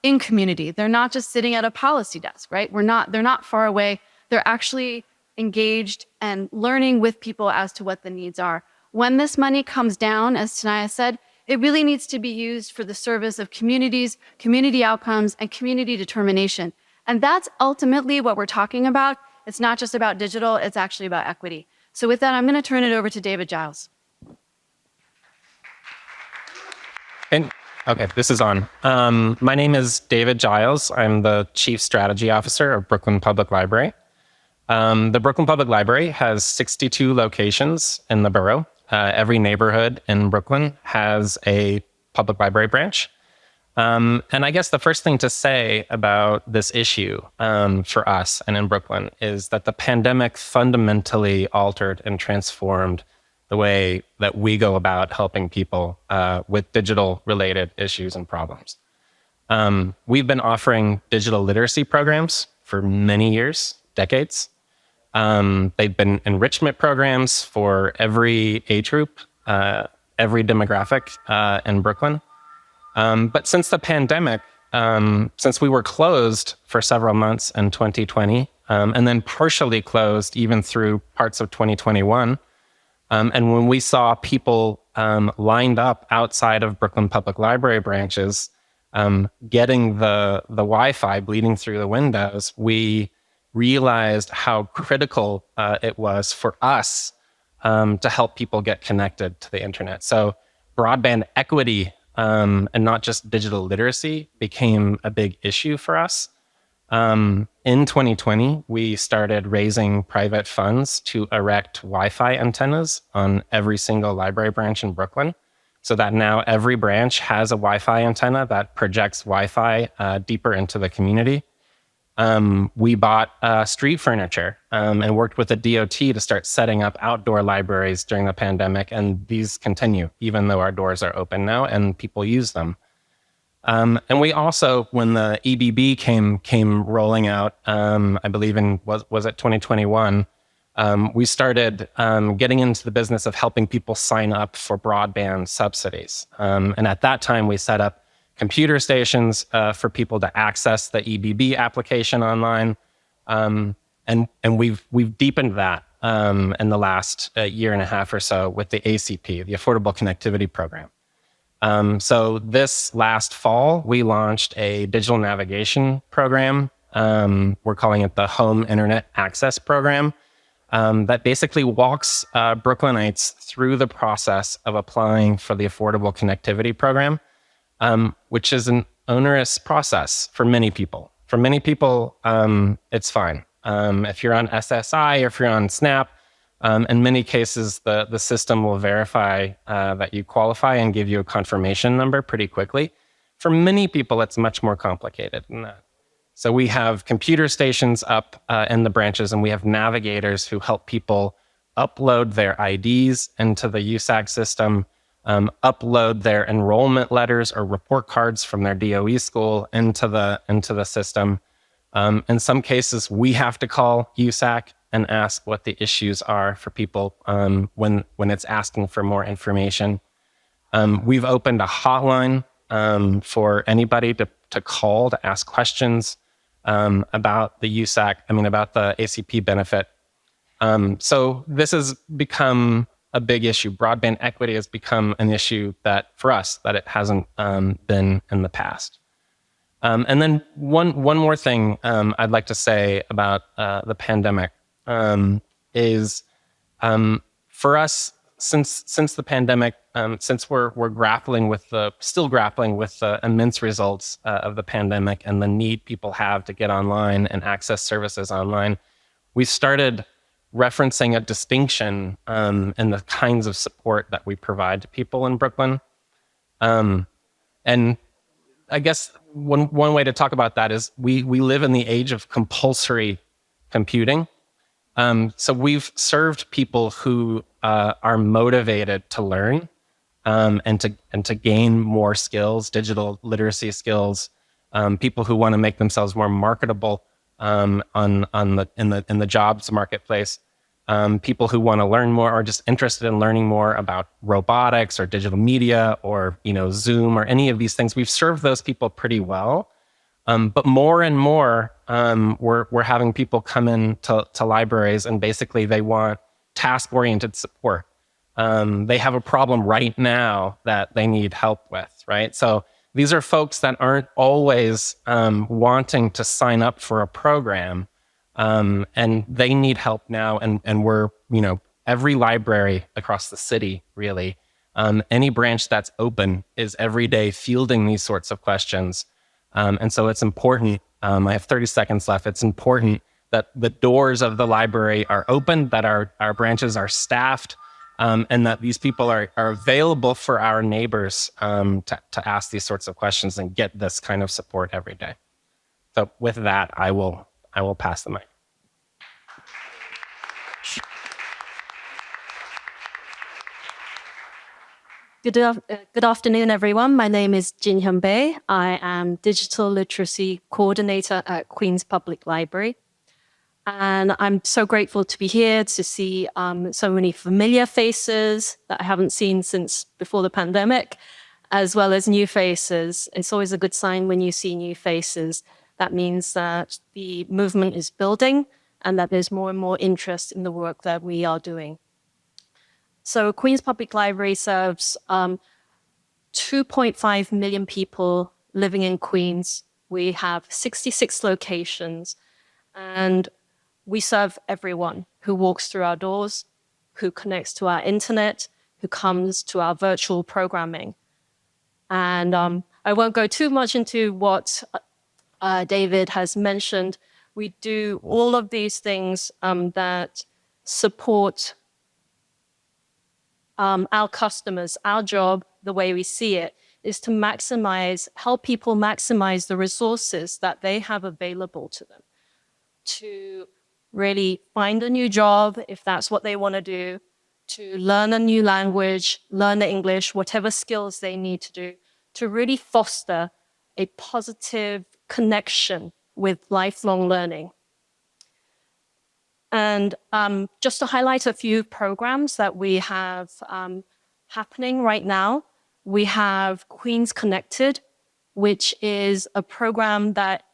in community. They're not just sitting at a policy desk, right? They're not far away. They're actually engaged and learning with people as to what the needs are. When this money comes down, as Tanaya said, it really needs to be used for the service of communities, community outcomes, and community determination. And that's ultimately what we're talking about. It's not just about digital, it's actually about equity. So with that, I'm going to turn it over to David Giles. Okay, this is on. My name is David Giles. I'm the Chief Strategy Officer of Brooklyn Public Library. The Brooklyn Public Library has 62 locations in the borough. Every neighborhood in Brooklyn has a public library branch. And I guess the first thing to say about this issue for us and in Brooklyn is that the pandemic fundamentally altered and transformed the way that we go about helping people with digital-related issues and problems. We've been offering digital literacy programs for many years, decades. They've been enrichment programs for every age group, every demographic in Brooklyn. But since the pandemic, since we were closed for several months in 2020, and then partially closed even through parts of 2021, and when we saw people lined up outside of Brooklyn Public Library branches, getting the Wi-Fi bleeding through the windows, we realized how critical it was for us to help people get connected to the internet. So broadband equity and not just digital literacy became a big issue for us. In 2020, we started raising private funds to erect Wi-Fi antennas on every single library branch in Brooklyn, so that now every branch has a Wi-Fi antenna that projects Wi-Fi deeper into the community. We bought street furniture and worked with the DOT to start setting up outdoor libraries during the pandemic, and these continue, even though our doors are open now and people use them. And we also, when the EBB came rolling out, I believe was it 2021, we started getting into the business of helping people sign up for broadband subsidies. And at that time, we set up computer stations for people to access the EBB application online, and we've deepened that in the last year and a half or so with the ACP, the Affordable Connectivity Program. So this last fall, we launched a digital navigation program. We're calling it the Home Internet Access Program, that basically walks Brooklynites through the process of applying for the Affordable Connectivity Program, which is an onerous process for many people. For many people, it's fine. If you're on SSI or if you're on SNAP, in many cases, the system will verify that you qualify and give you a confirmation number pretty quickly. For many people, it's much more complicated than that. So we have computer stations up in the branches, and we have navigators who help people upload their IDs into the USAC system, upload their enrollment letters or report cards from their DOE school into the system. In some cases, we have to call USAC and ask what the issues are for people when it's asking for more information. We've opened a hotline for anybody to call to ask questions about the USAC, about the ACP benefit. So this has become a big issue. Broadband equity has become an issue that, for us, that it hasn't been in the past. And then one more thing I'd like to say about the pandemic is for us, since the pandemic, since we're still grappling with the immense results of the pandemic and the need people have to get online and access services online, we started referencing a distinction in the kinds of support that we provide to people in Brooklyn. And I guess one way to talk about that is we live in the age of compulsory computing. So we've served people who are motivated to learn and to gain more skills, digital literacy skills, people who want to make themselves more marketable in the jobs marketplace. People who want to learn more or just interested in learning more about robotics or digital media or Zoom or any of these things. We've served those people pretty well, but more and more we're having people come in to libraries and basically they want task-oriented support. They have a problem right now that they need help with, right? So these are folks that aren't always wanting to sign up for a program. And they need help now, and we're, every library across the city, really, any branch that's open is every day fielding these sorts of questions. And so it's important, I have 30 seconds left, it's important that the doors of the library are open, that our branches are staffed, and that these people are available for our neighbors to ask these sorts of questions and get this kind of support every day. So with that, I will pass the mic. Good afternoon, everyone. My name is Hyun Bae. I am Digital Literacy Coordinator at Queen's Public Library. And I'm so grateful to be here to see so many familiar faces that I haven't seen since before the pandemic, as well as new faces. It's always a good sign when you see new faces. That means that the movement is building and that there's more and more interest in the work that we are doing. So Queen's Public Library serves 2.5 million people living in Queens. We have 66 locations, and we serve everyone who walks through our doors, who connects to our internet, who comes to our virtual programming. And I won't go too much into what David has mentioned. We do all of these things that support our customers. Our job, the way we see it, is to help people maximize the resources that they have available to them, to really find a new job if that's what they want to do, to learn a new language, learn English, whatever skills they need to do, to really foster a positive connection with lifelong learning. And just to highlight a few programs that we have happening right now, we have Queens Connected, which is a program that,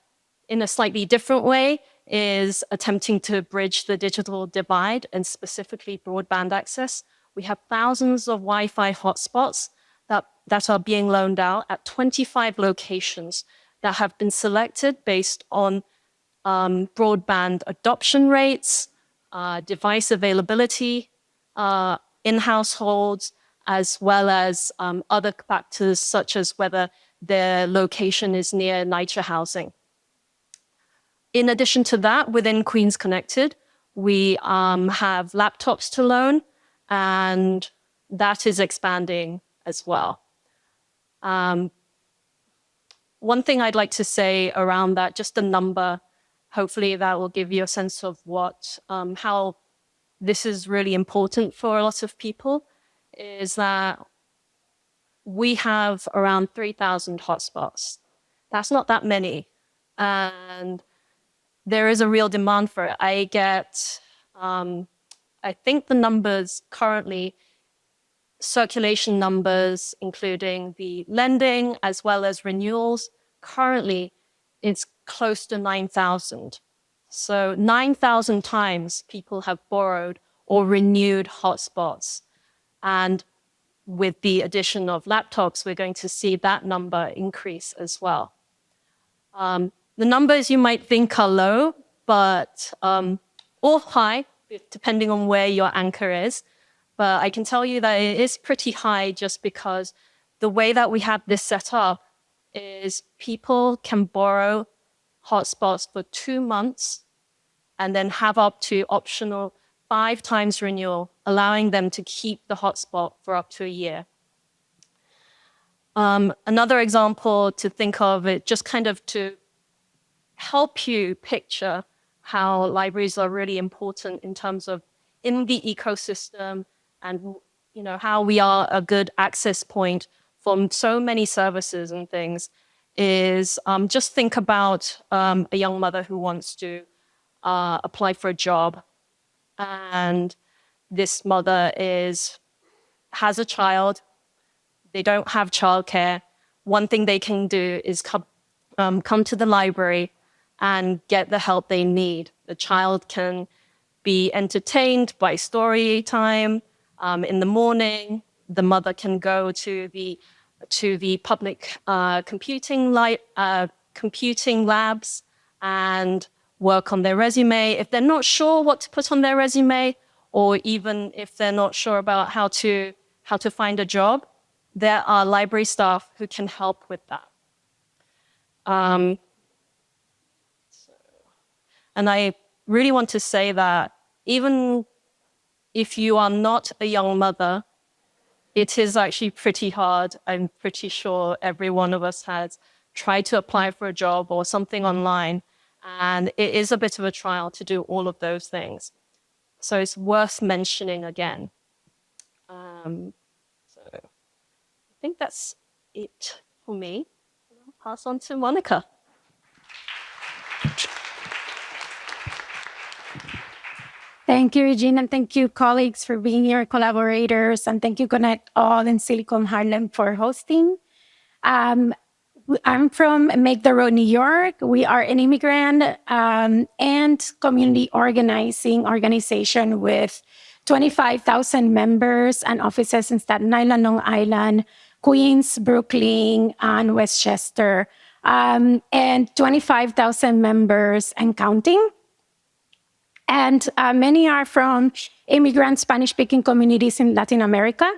in a slightly different way, is attempting to bridge the digital divide and specifically broadband access. We have thousands of Wi-Fi hotspots that are being loaned out at 25 locations that have been selected based on broadband adoption rates, device availability in households, as well as other factors such as whether their location is near NYCHA housing. In addition to that, within Queens Connected, we have laptops to loan, and that is expanding as well. One thing I'd like to say around that, just a number, hopefully that will give you a sense of how this is really important for a lot of people, is that we have around 3,000 hotspots. That's not that many. And there is a real demand for it. I get, I think the numbers currently, circulation numbers, including the lending as well as renewals, currently it's close to 9,000. So 9,000 times people have borrowed or renewed hotspots. And with the addition of laptops, we're going to see that number increase as well. The numbers you might think are low, but or high, depending on where your anchor is. But I can tell you that it is pretty high just because the way that we have this set up is people can borrow hotspots for 2 months and then have up to optional 5 times renewal, allowing them to keep the hotspot for up to a year. Another example to think of it, just kind of to help you picture how libraries are really important in terms of in the ecosystem and how we are a good access point from so many services and things, is just think about a young mother who wants to apply for a job, and this mother has a child. They don't have childcare. One thing they can do is come to the library and get the help they need. The child can be entertained by story time in the morning. The mother can go to the public computing labs and work on their resume. If they're not sure what to put on their resume, or even if they're not sure about how to find a job, there are library staff who can help with that. And I really want to say that even if you are not a young mother, it is actually pretty hard. I'm pretty sure every one of us has tried to apply for a job or something online, and it is a bit of a trial to do all of those things. So it's worth mentioning again. So I think that's it for me. I'll pass on to Monica. Thank you, Regine, and thank you, colleagues, for being here, collaborators, and thank you, ConnectALL in Silicon Harlem for hosting. I'm from Make the Road, New York. We are an immigrant and community organization with 25,000 members and offices in Staten Island, Long Island, Queens, Brooklyn, and Westchester, and 25,000 members and counting. And many are from immigrant Spanish-speaking communities in Latin America.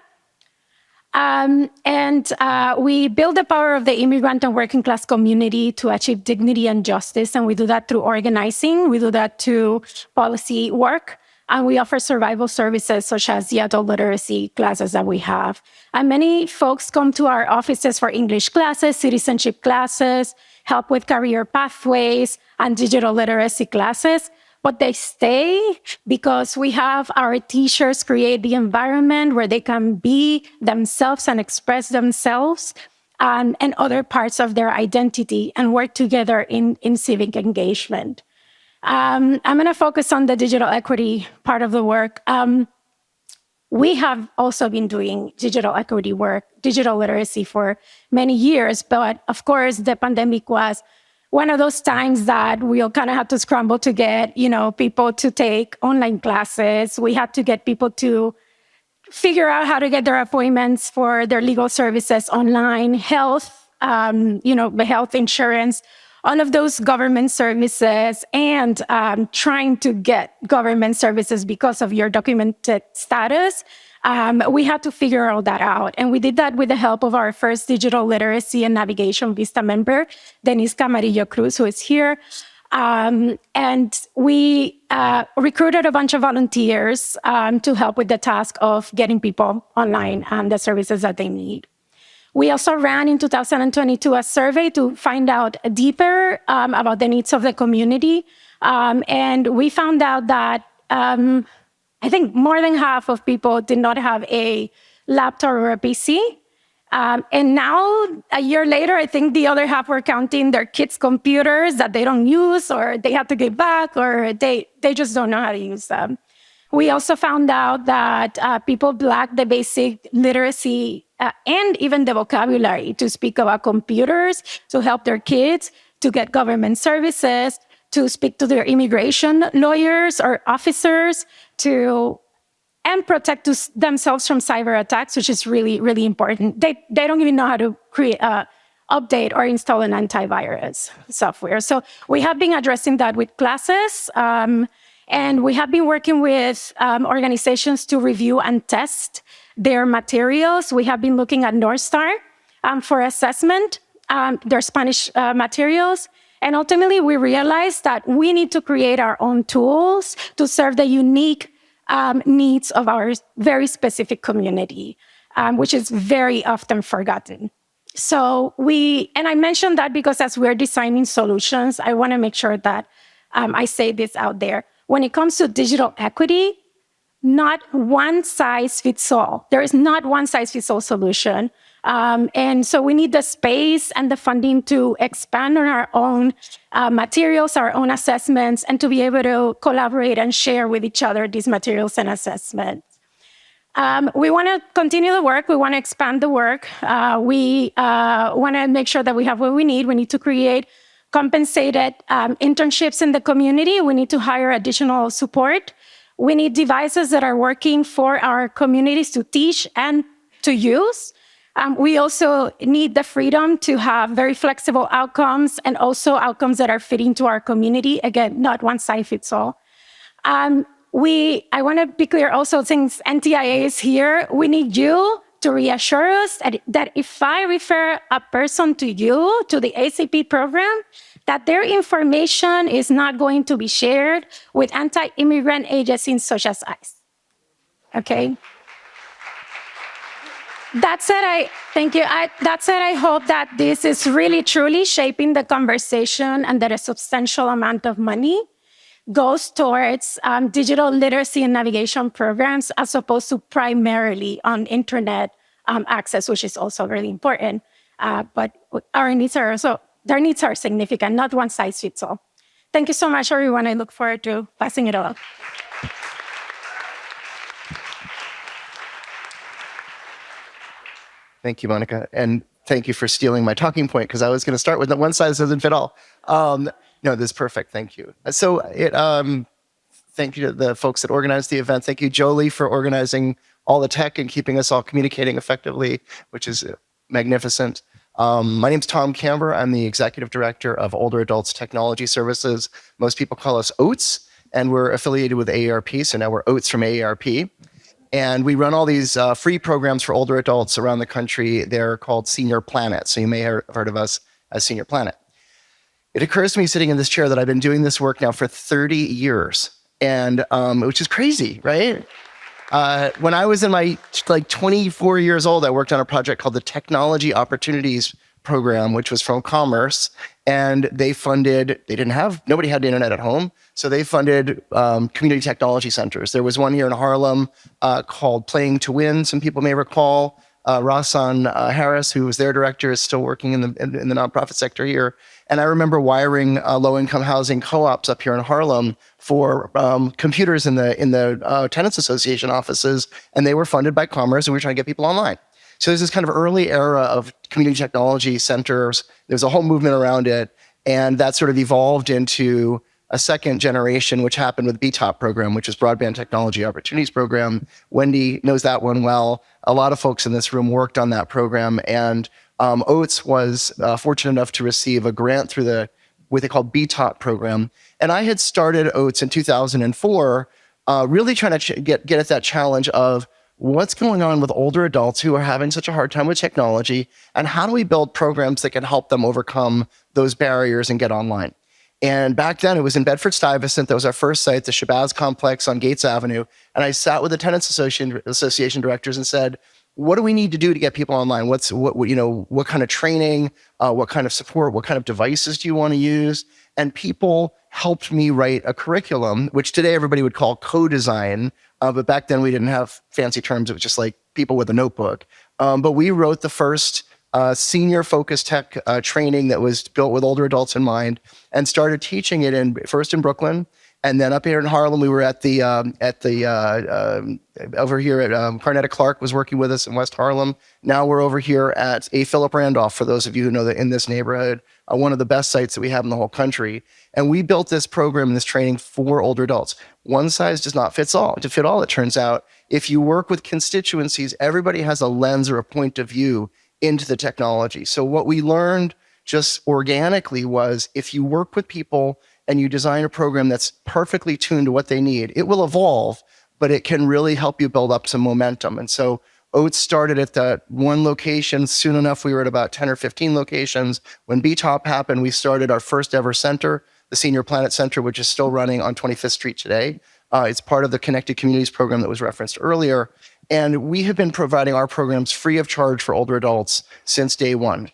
We build the power of the immigrant and working class community to achieve dignity and justice. And we do that through organizing. We do that through policy work. And we offer survival services such as the adult literacy classes that we have. And many folks come to our offices for English classes, citizenship classes, help with career pathways, and digital literacy classes. But they stay because we have our teachers create the environment where they can be themselves and express themselves and other parts of their identity and work together in civic engagement. I'm going to focus on the digital equity part of the work. We have also been doing digital equity work, digital literacy for many years, but of course the pandemic was one of those times that we all kind of had to scramble to get, people to take online classes. We had to get people to figure out how to get their appointments for their legal services online, health, the health insurance, all of those government services, and trying to get government services because of your documented status. We had to figure all that out. And we did that with the help of our first digital literacy and navigation Vista member, Denise Camarillo Cruz, who is here. And we recruited a bunch of volunteers to help with the task of getting people online and the services that they need. We also ran in 2022 a survey to find out deeper about the needs of the community. And we found out that I think more than half of people did not have a laptop or a PC. And now, a year later, I think the other half were counting their kids' computers that they don't use, or they have to give back, or they just don't know how to use them. We also found out that people lack the basic literacy and even the vocabulary to speak about computers, to help their kids, to get government services, to speak to their immigration lawyers or officers, and protect themselves from cyber attacks, which is really, really important. They don't even know how to create, update or install an antivirus software. So we have been addressing that with classes, and we have been working with organizations to review and test their materials. We have been looking at North Star for assessment, their Spanish materials. And ultimately, we realized that we need to create our own tools to serve the unique needs of our very specific community, which is very often forgotten. So and I mentioned that because as we're designing solutions, I want to make sure that I say this out there. When it comes to digital equity, not one size fits all. There is not one size fits all solution. And so we need the space and the funding to expand on our own materials, our own assessments, and to be able to collaborate and share with each other these materials and assessments. We want to continue the work. We want to expand the work. We want to make sure that we have what we need. We need to create compensated internships in the community. We need to hire additional support. We need devices that are working for our communities to teach and to use. We also need the freedom to have very flexible outcomes and also outcomes that are fitting to our community. Again, not one size fits all. I want to be clear also, since NTIA is here, we need you to reassure us that if I refer a person to you, to the ACP program, that their information is not going to be shared with anti-immigrant agencies such as ICE. Okay? That said, thank you. That said, I hope that this is really, truly shaping the conversation and that a substantial amount of money goes towards digital literacy and navigation programs as opposed to primarily on internet access, which is also really important. But their needs are significant, not one size fits all. Thank you so much, everyone. I look forward to passing it on. Thank you, Monica. And thank you for stealing my talking point, because I was going to start with that one size doesn't fit all. No, this is perfect. Thank you. So thank you to the folks that organized the event. Thank you, Jolie, for organizing all the tech and keeping us all communicating effectively, which is magnificent. My name's Tom Kamber. I'm the Executive Director of Older Adults Technology Services. Most people call us OATS, and we're affiliated with AARP, so now we're OATS from AARP. And we run all these free programs for older adults around the country. They're called Senior Planet, so you may have heard of us as Senior Planet. It occurs to me sitting in this chair that I've been doing this work now for 30 years, and which is crazy, right? When I was in my 24 years old, I worked on a project called the Technology Opportunities Program, which was from Commerce, and nobody had the internet at home, so they funded community technology centers. There was one here in Harlem called Playing to Win, some people may recall. Rasan Harris, who was their director, is still working in the nonprofit sector here. And I remember wiring low-income housing co-ops up here in Harlem for computers in the Tenants Association offices, and they were funded by Commerce, and we were trying to get people online. So there's this kind of early era of community technology centers. There's a whole movement around it, and that sort of evolved into a second generation, which happened with BTOP program, which is Broadband Technology Opportunities Program. Wendy knows that one well. A lot of folks in this room worked on that program, and OATS was fortunate enough to receive a grant through what they call BTOP program. And I had started OATS in 2004, really trying to get at that challenge of what's going on with older adults who are having such a hard time with technology, and how do we build programs that can help them overcome those barriers and get online? And back then, it was in Bedford-Stuyvesant. That was our first site, the Shabazz Complex on Gates Avenue. And I sat with the Tenants Association directors and said, what do we need to do to get people online? What kind of training, what kind of support, what kind of devices do you want to use? And people helped me write a curriculum, which today everybody would call co-design. But back then we didn't have fancy terms. It was just like people with a notebook. But we wrote the first senior focused tech training that was built with older adults in mind, and started teaching it first in Brooklyn, and then up here in Harlem. We were over here at Carnetta Clark was working with us in West Harlem. Now we're over here at A. Philip Randolph, for those of you who know that in this neighborhood, one of the best sites that we have in the whole country. And we built this program and this training for older adults. One size does not fit all. To fit all, it turns out, if you work with constituencies, everybody has a lens or a point of view into the technology. So what we learned just organically was, if you work with people and you design a program that's perfectly tuned to what they need, it will evolve, but it can really help you build up some momentum. And so OATS started at that one location. Soon enough, we were at about 10 or 15 locations. When BTOP happened, we started our first ever center, the Senior Planet Center, which is still running on 25th Street today. It's part of the Connected Communities program that was referenced earlier. And we have been providing our programs free of charge for older adults since day one.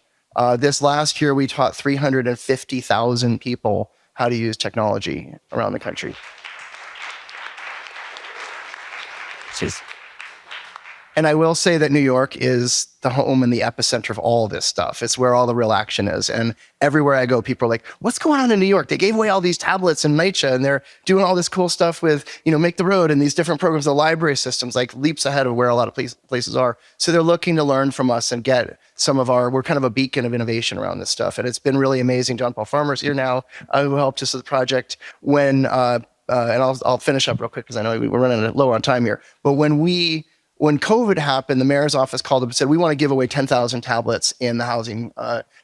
This last year, we taught 350,000 people how to use technology around the country. And I will say that New York is the home and the epicenter of all this stuff. It's where all the real action is. And everywhere I go, people are like, what's going on in New York? They gave away all these tablets in NYCHA, and they're doing all this cool stuff with, Make the Road and these different programs, the library systems, like leaps ahead of where a lot of places are. So they're looking to learn from us and get we're kind of a beacon of innovation around this stuff. And it's been really amazing. John Paul Farmer's here now, who helped us with the project when, and I'll finish up real quick because I know we're running low on time here. But when COVID happened, the mayor's office called up and said, we want to give away 10,000 tablets in the housing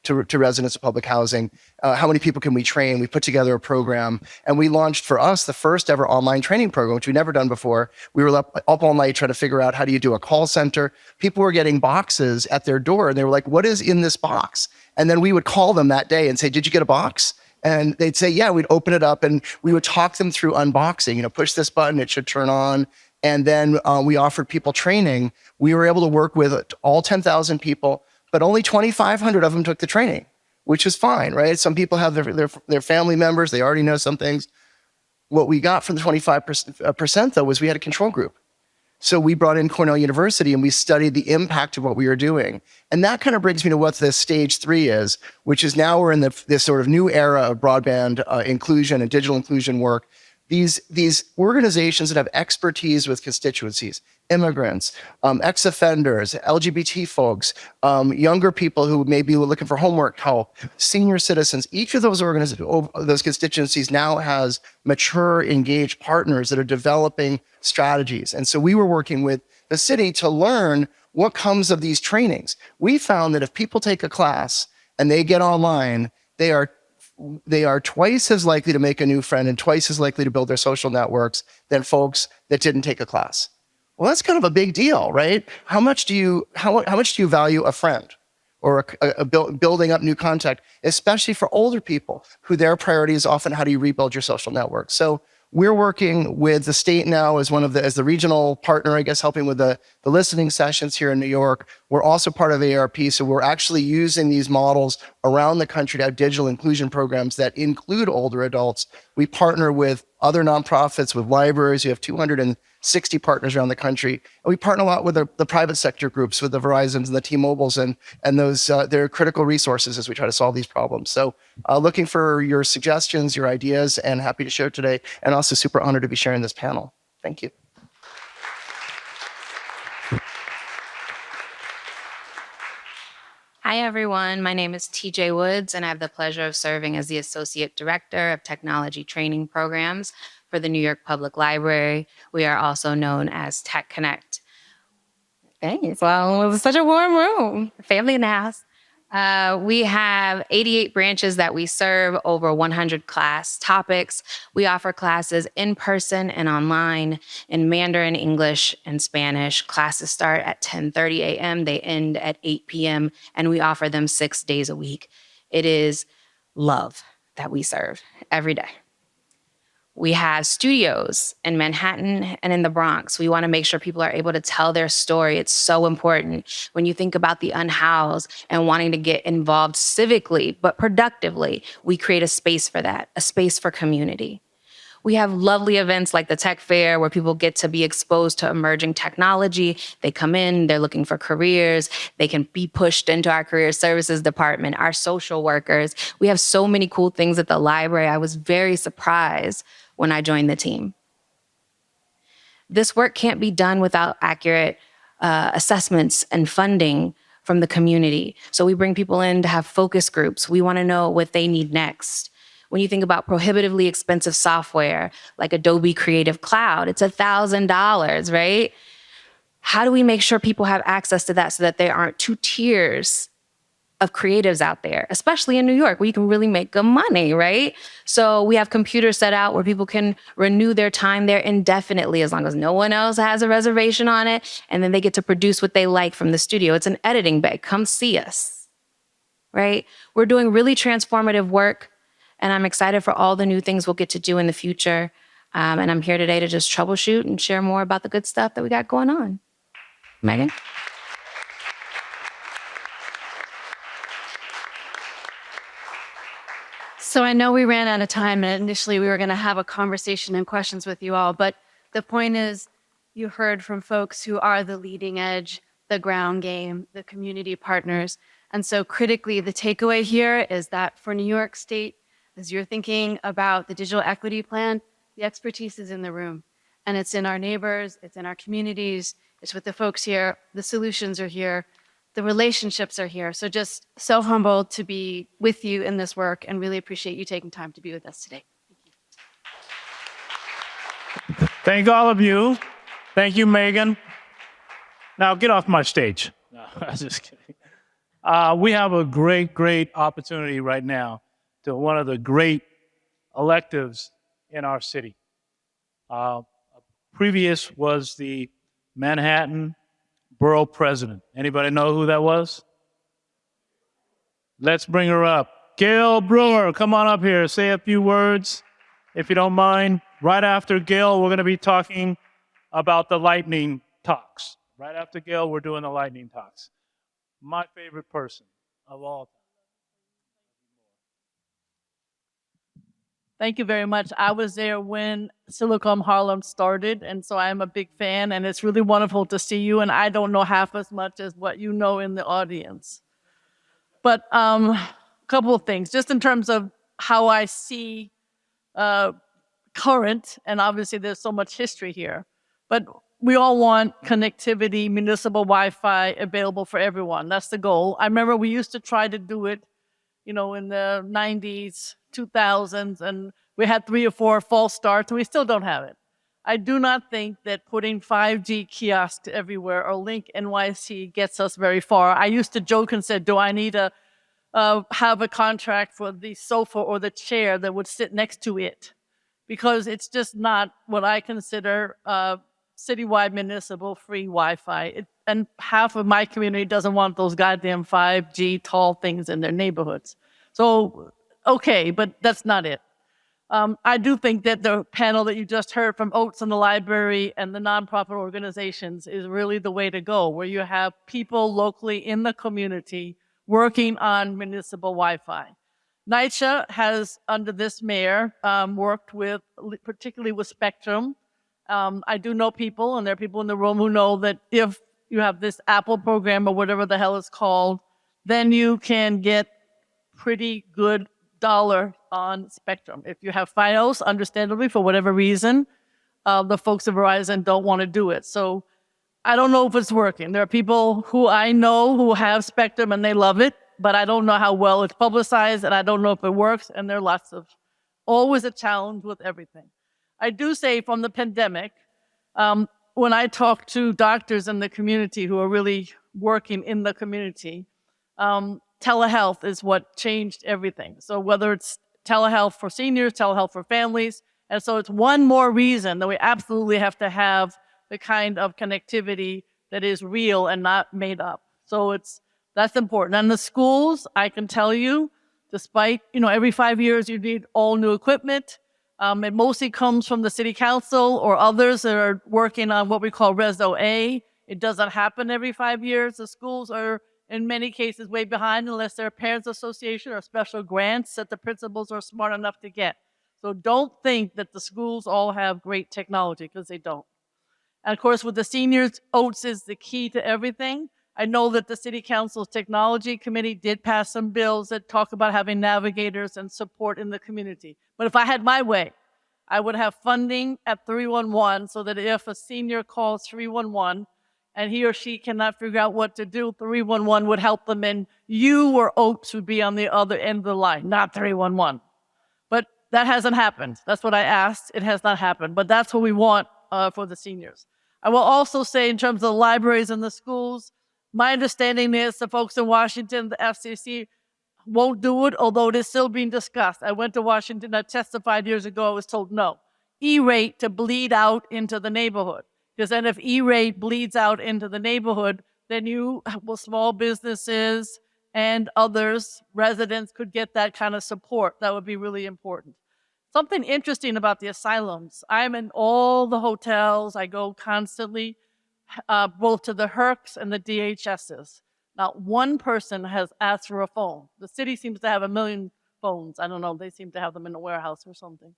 to residents of public housing. How many people can we train? We put together a program, and we launched for us the first ever online training program, which we'd never done before. We were up all night trying to figure out how do you do a call center. People were getting boxes at their door, and they were like, what is in this box? And then we would call them that day and say, did you get a box? And they'd say, yeah. We'd open it up, and we would talk them through unboxing. Push this button, it should turn on. And then we offered people training. We were able to work with all 10,000 people, but only 2,500 of them took the training, which is fine, right? Some people have their family members. They already know some things. What we got from the 25% though was we had a control group. So we brought in Cornell University and we studied the impact of what we were doing. And that kind of brings me to what this stage 3 is, which is now we're in this sort of new era of broadband inclusion and digital inclusion work. These organizations that have expertise with constituencies, immigrants, ex-offenders, LGBT folks, younger people who maybe were looking for homework help, senior citizens, each of those those constituencies now has mature, engaged partners that are developing strategies. And so we were working with the city to learn what comes of these trainings. We found that if people take a class and they get online, they are twice as likely to make a new friend and twice as likely to build their social networks than folks that didn't take a class. Well, that's kind of a big deal, right? How much do you value a friend or building up new contact, especially for older people who their priority is often how do you rebuild your social network? So we're working with the state now as as the regional partner, I guess, helping with the listening sessions here in New York. We're also part of AARP, so we're actually using these models around the country to have digital inclusion programs that include older adults. We partner with other nonprofits, with libraries. We have 260 partners around the country. And we partner a lot with the private sector groups, with the Verizons and the T-Mobiles, and those they're critical resources as we try to solve these problems. So looking for your suggestions, your ideas, and happy to share today. And also super honored to be sharing this panel. Thank you. Hi, everyone. My name is TJ Woods, and I have the pleasure of serving as the Associate Director of Technology Training Programs for the New York Public Library. We are also known as Tech Connect. Thanks. Well, it was such a warm room. Family in the house. We have 88 branches that we serve, over 100 class topics. We offer classes in person and online in Mandarin, English, and Spanish. Classes start at 10:30 a.m. They end at 8 p.m., and we offer them 6 days a week. It is love that we serve every day. We have studios in Manhattan and in the Bronx. We want to make sure people are able to tell their story. It's so important when you think about the unhoused and wanting to get involved civically, but productively. We create a space for that, a space for community. We have lovely events like the Tech Fair where people get to be exposed to emerging technology. They come in, they're looking for careers. They can be pushed into our career services department, our social workers. We have so many cool things at the library. I was very surprised when I joined the team. This work can't be done without accurate assessments and funding from the community. So we bring people in to have focus groups. We want to know what they need next. When you think about prohibitively expensive software like Adobe Creative Cloud, it's $1,000, right? How do we make sure people have access to that so that there aren't two tiers of creatives out there, especially in New York, where you can really make good money, right? So we have computers set out where people can renew their time there indefinitely as long as no one else has a reservation on it, and then they get to produce what they like from the studio. It's an editing bay. Come see us, right? We're doing really transformative work, and I'm excited for all the new things we'll get to do in the future. And I'm here today to just troubleshoot and share more about the good stuff that we got going on. Megan? So I know we ran out of time, and initially we were going to have a conversation and questions with you all, but the point is, You heard from folks who are the leading edge, the ground game, the community partners. And so critically, the takeaway here is that for New York State, as you're thinking about the digital equity plan, the expertise is in the room. And it's in our neighbors, it's in our communities, it's with the folks here, the solutions are here, the relationships are here. So just so humbled to be with you in this work and really appreciate you taking time to be with us today. Thank all of you. Thank you, Megan. Now get off my stage. No, I'm just kidding. We have a great opportunity right now to one of the great electives in our city. Previous was the Manhattan Borough President. Anybody know who that was? Let's bring her up. Gale Brewer, come on up here. Say a few words, if you don't mind. Right after Gale, we're going to be talking about the lightning talks. Right after Gale, we're doing the lightning talks. My favorite person of all time. Thank you very much. I was there when Silicon Harlem started, and so I'm a big fan, and it's really wonderful to see you, and I don't know half as much as what you know in the audience. But a couple of things, just in terms of how I see current, and obviously there's so much history here, but we all want connectivity, municipal Wi-Fi available for everyone. That's the goal. I remember we used to try to do it, in the 90s, 2000s, and we had 3 or 4 false starts, and we still don't have it. I do not think that putting 5G kiosks everywhere or Link NYC gets us very far. I used to joke and said, do I need to have a contract for the sofa or the chair that would sit next to it? Because it's just not what I consider citywide municipal free Wi-Fi. And half of my community doesn't want those goddamn 5G tall things in their neighborhoods. So, okay, but that's not it. I do think that the panel that you just heard from OATS and the library and the nonprofit organizations is really the way to go, where you have people locally in the community working on municipal Wi-Fi. NYCHA has, under this mayor, worked with, particularly with Spectrum. I do know people, and there are people in the room who know that if you have this Apple program or whatever the hell it's called, then you can get pretty good dollar on Spectrum. If you have Fios, understandably, for whatever reason, the folks at Verizon don't want to do it. So I don't know if it's working. There are people who I know who have Spectrum and they love it, but I don't know how well it's publicized, and I don't know if it works, and there are always a challenge with everything. I do say from the pandemic, when I talk to doctors in the community who are really working in the community, telehealth is what changed everything. So whether it's telehealth for seniors, telehealth for families, and so it's one more reason that we absolutely have to have the kind of connectivity that is real and not made up. So that's important. And the schools, I can tell you, despite, every 5 years you need all new equipment. It mostly comes from the city council or others that are working on what we call Reso A. It doesn't happen every 5 years. The schools are, in many cases, way behind unless they're a parents association or special grants that the principals are smart enough to get. So don't think that the schools all have great technology, because they don't. And of course, with the seniors, OATS is the key to everything. I know that the City Council's Technology Committee did pass some bills that talk about having navigators and support in the community. But if I had my way, I would have funding at 311 so that if a senior calls 311 and he or she cannot figure out what to do, 311 would help them, and you or OATS would be on the other end of the line, not 311. But that hasn't happened. That's what I asked. It has not happened. But that's what we want for the seniors. I will also say, in terms of the libraries and the schools, my understanding is the folks in Washington, the FCC, won't do it, although it is still being discussed. I went to Washington, I testified years ago, I was told no. E-rate to bleed out into the neighborhood. Because then if E-rate bleeds out into the neighborhood, then small businesses and others, residents, could get that kind of support. That would be really important. Something interesting about the asylums. I'm in all the hotels. I go constantly, both to the HERCs and the DHSs. Not one person has asked for a phone. The city seems to have 1 million phones. I don't know, they seem to have them in a warehouse or something.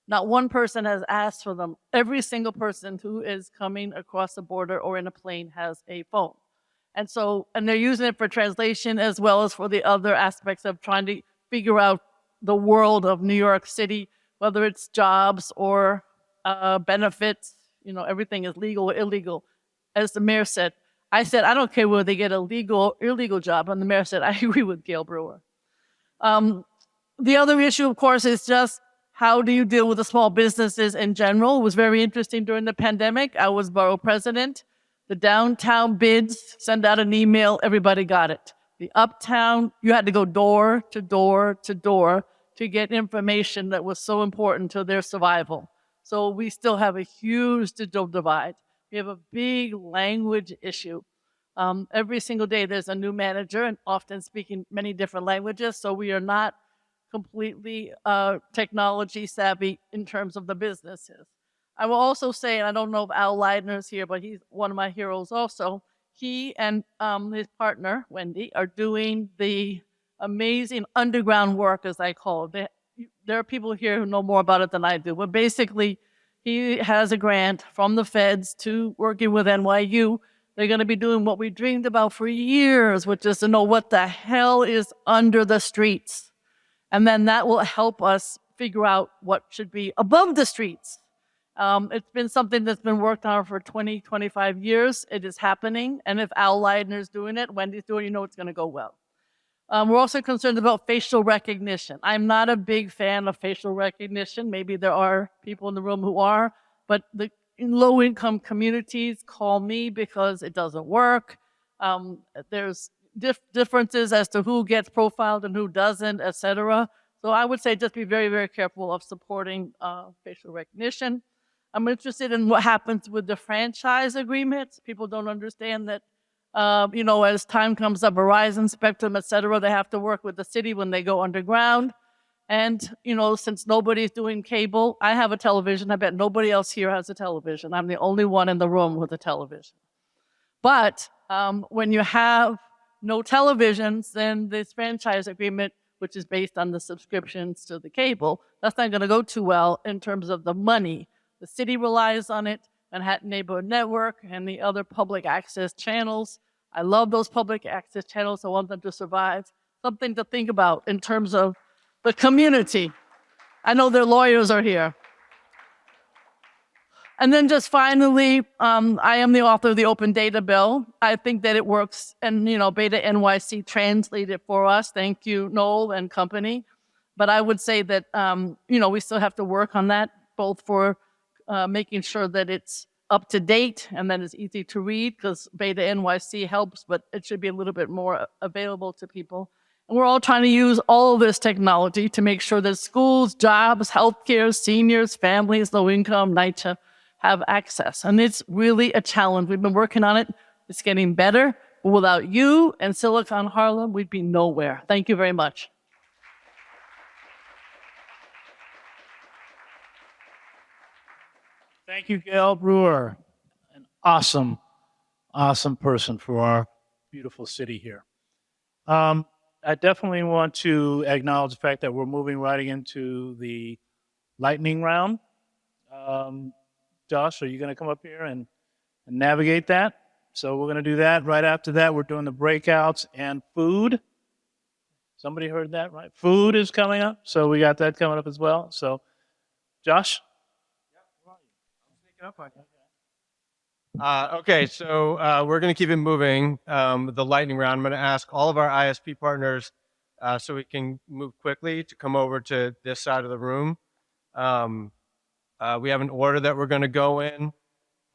Not one person has asked for them. Every single person who is coming across the border or in a plane has a phone. And they're using it for translation as well as for the other aspects of trying to figure out the world of New York City, whether it's jobs or benefits. Everything is legal or illegal. As the mayor said, I said, I don't care whether they get a legal or illegal job. And the mayor said, I agree with Gale Brewer. The other issue, of course, is just how do you deal with the small businesses in general? It was very interesting during the pandemic. I was borough president. The downtown bids, send out an email, everybody got it. The uptown, you had to go door to door to door to get information that was so important to their survival. So we still have a huge digital divide. We have a big language issue. Every single day there's a new manager and often speaking many different languages, so we are not completely technology savvy in terms of the businesses. I will also say, and I don't know if Al Leidner's here, but he's one of my heroes also. He and his partner, Wendy, are doing the amazing underground work, as I call it. There are people here who know more about it than I do, but basically he has a grant from the feds to working with NYU. They're going to be doing what we dreamed about for years, which is to know what the hell is under the streets. And then that will help us figure out what should be above the streets. It's been something that's been worked on for 20, 25 years. It is happening. And if Al Leidner's doing it, Wendy's doing it, it's going to go well. We're also concerned about facial recognition. I'm not a big fan of facial recognition. Maybe there are people in the room who are, but in low-income communities call me because it doesn't work. There's differences as to who gets profiled and who doesn't, et cetera. So I would say just be very, very careful of supporting facial recognition. I'm interested in what happens with the franchise agreements. People don't understand that, as time comes up, Verizon, Spectrum, et cetera, they have to work with the city when they go underground. And, since nobody's doing cable, I have a television. I bet nobody else here has a television. I'm the only one in the room with a television. But when you have no televisions, then this franchise agreement, which is based on the subscriptions to the cable, that's not going to go too well in terms of the money. The city relies on it, Manhattan Neighborhood Network, and the other public access channels. I love those public access channels. I want them to survive. Something to think about in terms of the community. I know their lawyers are here. And then just finally, I am the author of the Open Data Bill. I think that it works, and Beta NYC translated it for us. Thank you, Noel and company. But I would say that we still have to work on that, both for making sure that it's up to date and that it's easy to read, because Beta NYC helps, but it should be a little bit more available to people. And we're all trying to use all of this technology to make sure that schools, jobs, healthcare, seniors, families, low income, NYCHA have access. And it's really a challenge. We've been working on it. It's getting better. But without you and Silicon Harlem, we'd be nowhere. Thank you very much. Thank you, Gale Brewer. An awesome, awesome person for our beautiful city here. I definitely want to acknowledge the fact that we're moving right into the lightning round. Josh, are you going to come up here and navigate that? So we're going to do that. Right after that, we're doing the breakouts and food. Somebody heard that, right? Food is coming up. So we got that coming up as well. So, Josh? Okay, so we're going to keep it moving. The lightning round. I'm going to ask all of our ISP partners so we can move quickly to come over to this side of the room. We have an order that we're going to go in.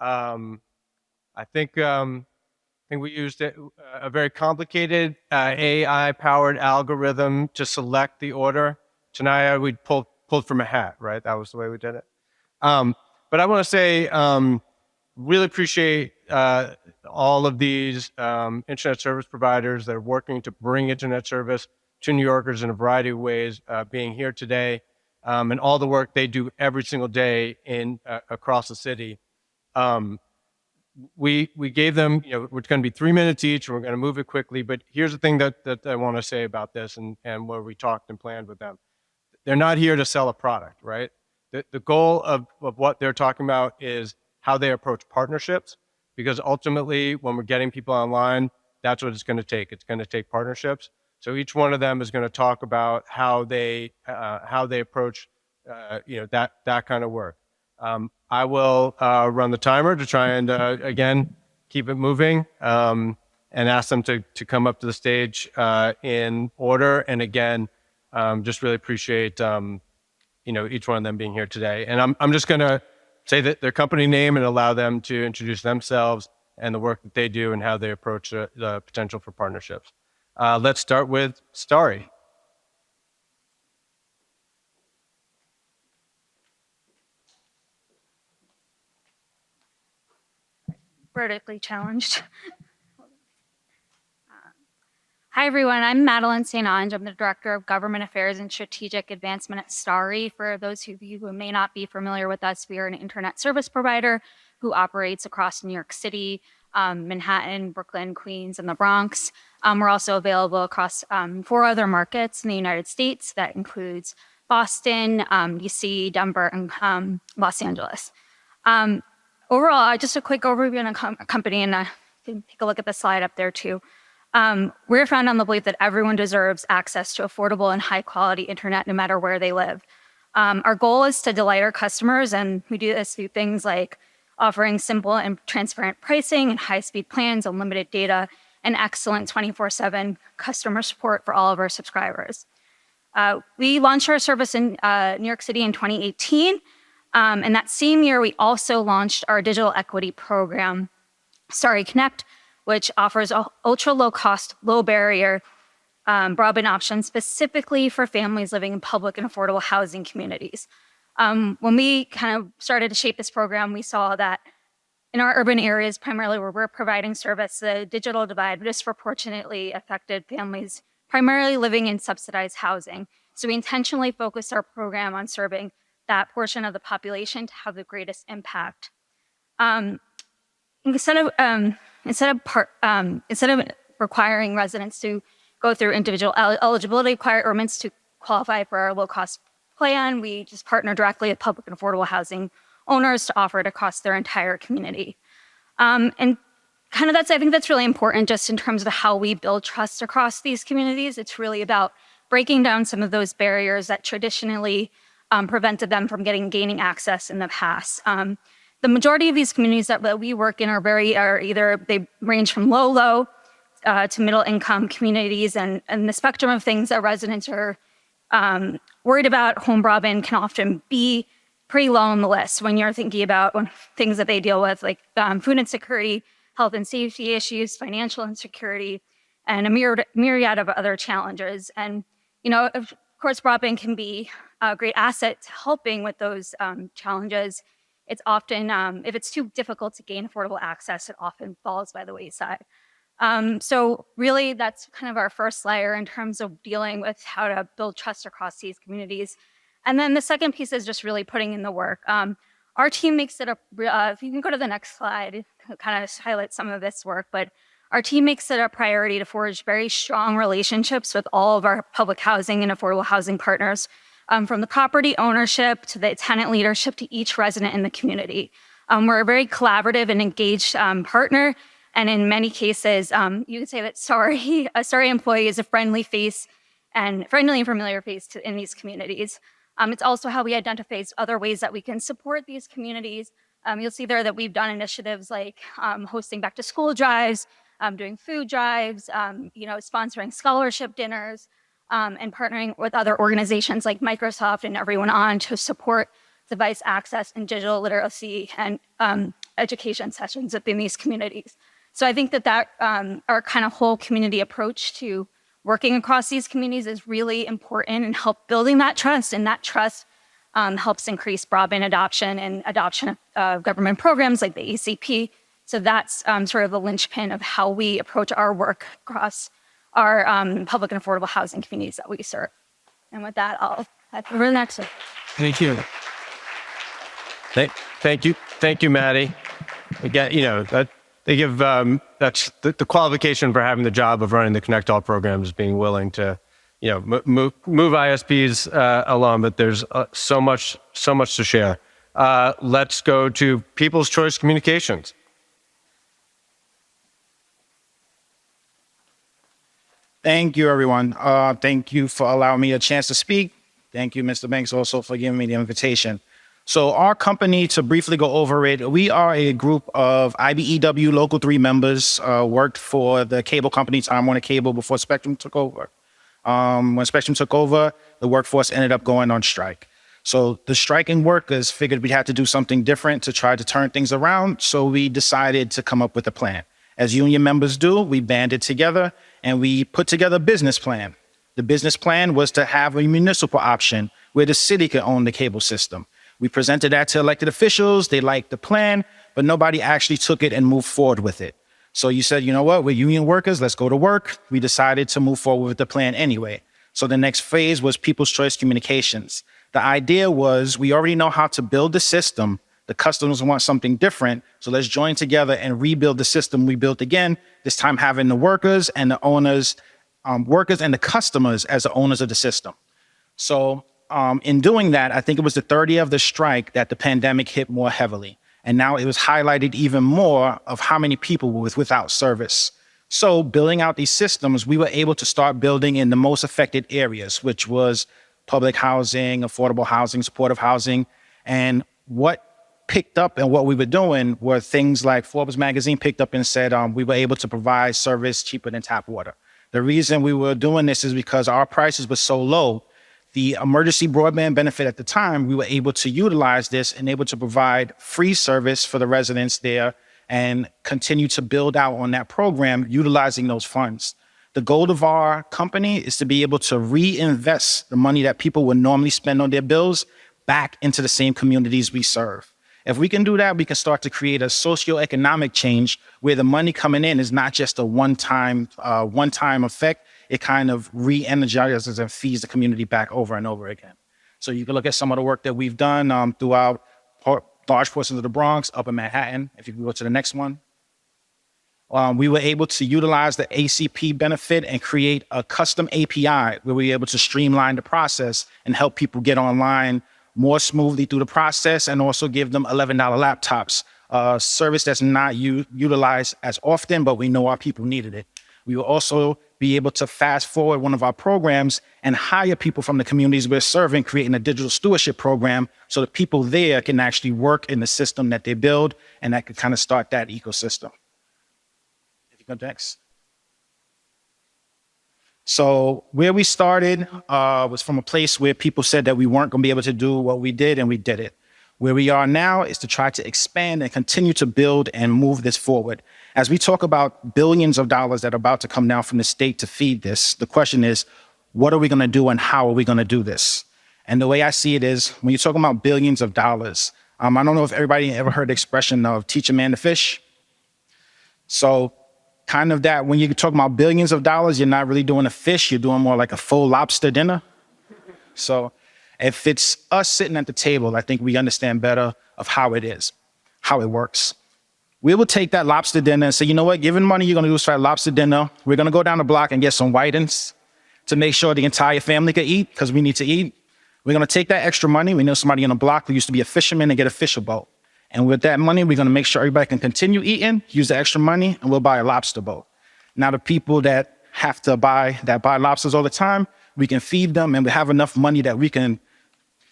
I think we used a very complicated AI-powered algorithm to select the order. Tanaya, we pulled from a hat, right? That was the way we did it. But I want to say, really appreciate all of these internet service providers that are working to bring internet service to New Yorkers in a variety of ways, being here today, and all the work they do every single day across the city. We gave them, it's going to be 3 minutes each, and we're going to move it quickly. But here's the thing that I want to say about this, and where we talked and planned with them. They're not here to sell a product, right? the goal of what they're talking about is how they approach partnerships, because ultimately when we're getting people online, that's what it's going to take. It's going to take partnerships. So each one of them is going to talk about how they approach that kind of work. I will run the timer to try and again keep it moving, and ask them to come up to the stage in order. And again, just really appreciate each one of them being here today. And I'm just going to say that their company name and allow them to introduce themselves and the work that they do and how they approach the potential for partnerships. Let's start with Starry. Vertically challenged. Hi, everyone. I'm Madelaine St. Onge. I'm the Director of Government Affairs and Strategic Advancement at Starry. For those of you who may not be familiar with us, we are an internet service provider who operates across New York City, Manhattan, Brooklyn, Queens, and the Bronx. We're also available across 4 other markets in the United States. That includes Boston, DC, Denver, and Los Angeles. Overall, just a quick overview on a company, and you can take a look at the slide up there too. We're founded on the belief that everyone deserves access to affordable and high quality internet no matter where they live. Our goal is to delight our customers, and we do this through things like offering simple and transparent pricing and high-speed plans, unlimited data, and excellent 24/7 customer support for all of our subscribers. We launched our service in New York City in 2018, and that same year we also launched our digital equity program, Starry Connect, which offers ultra low cost, low barrier broadband options specifically for families living in public and affordable housing communities. When we kind of started to shape this program, we saw that in our urban areas, primarily where we're providing service, the digital divide disproportionately affected families primarily living in subsidized housing. So we intentionally focused our program on serving that portion of the population to have the greatest impact. Instead of requiring residents to go through individual eligibility requirements to qualify for our low-cost plan, we just partner directly with public and affordable housing owners to offer it across their entire community. And kind of I think that's really important just in terms of how we build trust across these communities. It's really about breaking down some of those barriers that traditionally prevented them from gaining access in the past. The majority of these communities that we work in they range from low to middle income communities, and the spectrum of things that residents are worried about home broadband can often be pretty low on the list when you're thinking about things that they deal with, like food insecurity, health and safety issues, financial insecurity, and a myriad of other challenges. And, of course, broadband can be a great asset to helping with those challenges. It's often, if it's too difficult to gain affordable access, it often falls by the wayside. So really, that's kind of our first layer in terms of dealing with how to build trust across these communities. And then the second piece is just really putting in the work. Our team makes it if you can go to the next slide, kind of highlight some of this work, but our team makes it a priority to forge very strong relationships with all of our public housing and affordable housing partners, from the property ownership to the tenant leadership to each resident in the community. We're a very collaborative and engaged partner. And in many cases, you can say that a Starry employee is a friendly and familiar face in these communities. It's also how we identify other ways that we can support these communities. You'll see there that we've done initiatives like hosting back to school drives, doing food drives, sponsoring scholarship dinners, and partnering with other organizations like Microsoft and everyone on to support device access and digital literacy and education sessions within these communities. So I think that our kind of whole community approach to working across these communities is really important and help building that trust, and that trust helps increase broadband adoption and adoption of government programs like the ACP. So that's sort of the linchpin of how we approach our work across our public and affordable housing communities that we serve. And with that, I'll head over to the next one. Thank you. Thank you, Maddie. Again, they give that's the qualification for having the job of running the ConnectALL program is being willing to move ISPs along, but there's so much to share. Let's go to People's Choice Communications. Thank you, everyone. Thank you for allowing me a chance to speak. Thank you, Mr. Banks, also for giving me the invitation. So our company, to briefly go over it, we are a group of IBEW Local 3 members, worked for the cable company Time Warner Cable before Spectrum took over. When Spectrum took over, the workforce ended up going on strike. So the striking workers figured we had to do something different to try to turn things around. So we decided to come up with a plan. As union members do, we banded together and we put together a business plan. The business plan was to have a municipal option where the city could own the cable system. We presented that to elected officials. They liked the plan, but nobody actually took it and moved forward with it. So you said, you know what, we're union workers, let's go to work. We decided to move forward with the plan anyway. So the next phase was People's Choice Communications. The idea was we already know how to build the system. The customers want something different. So let's join together and rebuild the system we built again, this time having the workers and the owners, workers and the customers as the owners of the system. So in doing that, I think it was the 30th of the strike that the pandemic hit more heavily. And now it was highlighted even more of how many people were without service. So building out these systems, we were able to start building in the most affected areas, which was public housing, affordable housing, supportive housing. And what picked up and what we were doing were things like Forbes magazine picked up and said we were able to provide service cheaper than tap water. The reason we were doing this is because our prices were so low. The emergency broadband benefit at the time, we were able to utilize this and able to provide free service for the residents there and continue to build out on that program utilizing those funds. The goal of our company is to be able to reinvest the money that people would normally spend on their bills back into the same communities we serve. If we can do that, we can start to create a socioeconomic change where the money coming in is not just a one-time effect. It kind of re-energizes and feeds the community back over and over again. So you can look at some of the work that we've done throughout large portions of the Bronx, Upper Manhattan. If you can go to the next one. We were able to utilize the ACP benefit and create a custom API where we were able to streamline the process and help people get online more smoothly through the process and also give them $11 laptops, a service that's not utilized as often, but we know our people needed it. We will also be able to fast forward one of our programs and hire people from the communities we're serving, creating a digital stewardship program so that people there can actually work in the system that they build, and that could kind of start that ecosystem. If you go next. So where we started was from a place where people said that we weren't going to be able to do what we did, and we did it. Where we are now is to try to expand and continue to build and move this forward. As we talk about billions of dollars that are about to come down from the state to feed this, the question is, what are we going to do and how are we going to do this? And the way I see it is, when you're talking about billions of dollars, I don't know if everybody ever heard the expression of teach a man to fish. So kind of that, when you're talking about billions of dollars, you're not really doing a fish, you're doing more like a full lobster dinner. So if it's us sitting at the table, I think we understand better of how it is, how it works. We will take that lobster dinner and say, you know what, given money you're gonna do for that lobster dinner, we're gonna go down the block and get some whitings to make sure the entire family can eat, because we need to eat. We're gonna take that extra money. We know somebody on the block who used to be a fisherman and get a fisher boat. And with that money, we're gonna make sure everybody can continue eating, use the extra money, and we'll buy a lobster boat. Now the people that have to buy lobsters all the time, we can feed them and we have enough money that we can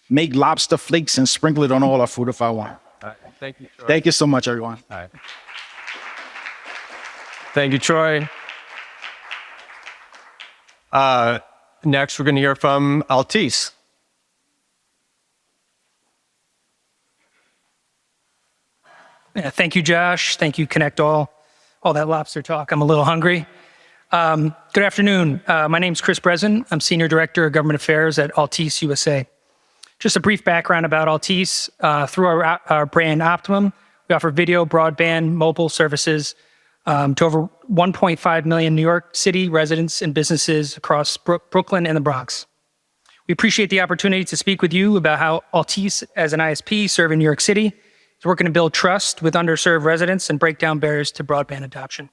make lobster flakes and sprinkle it on all our food if I want. All right. Thank you, Troy. Thank you so much, everyone. All right. Thank you, Troy. Next, we're going to hear from Altice. Yeah, thank you, Josh. Thank you, ConnectALL. All that lobster talk. I'm a little hungry. Good afternoon. My name's Chris Bresnan. I'm Senior Director of Government Affairs at Altice USA. Just a brief background about Altice. Through our brand Optimum, we offer video, broadband, mobile services to over 1.5 million New York City residents and businesses across Brooklyn and the Bronx. We appreciate the opportunity to speak with you about how Altice, as an ISP serving New York City, is working to build trust with underserved residents and break down barriers to broadband adoption.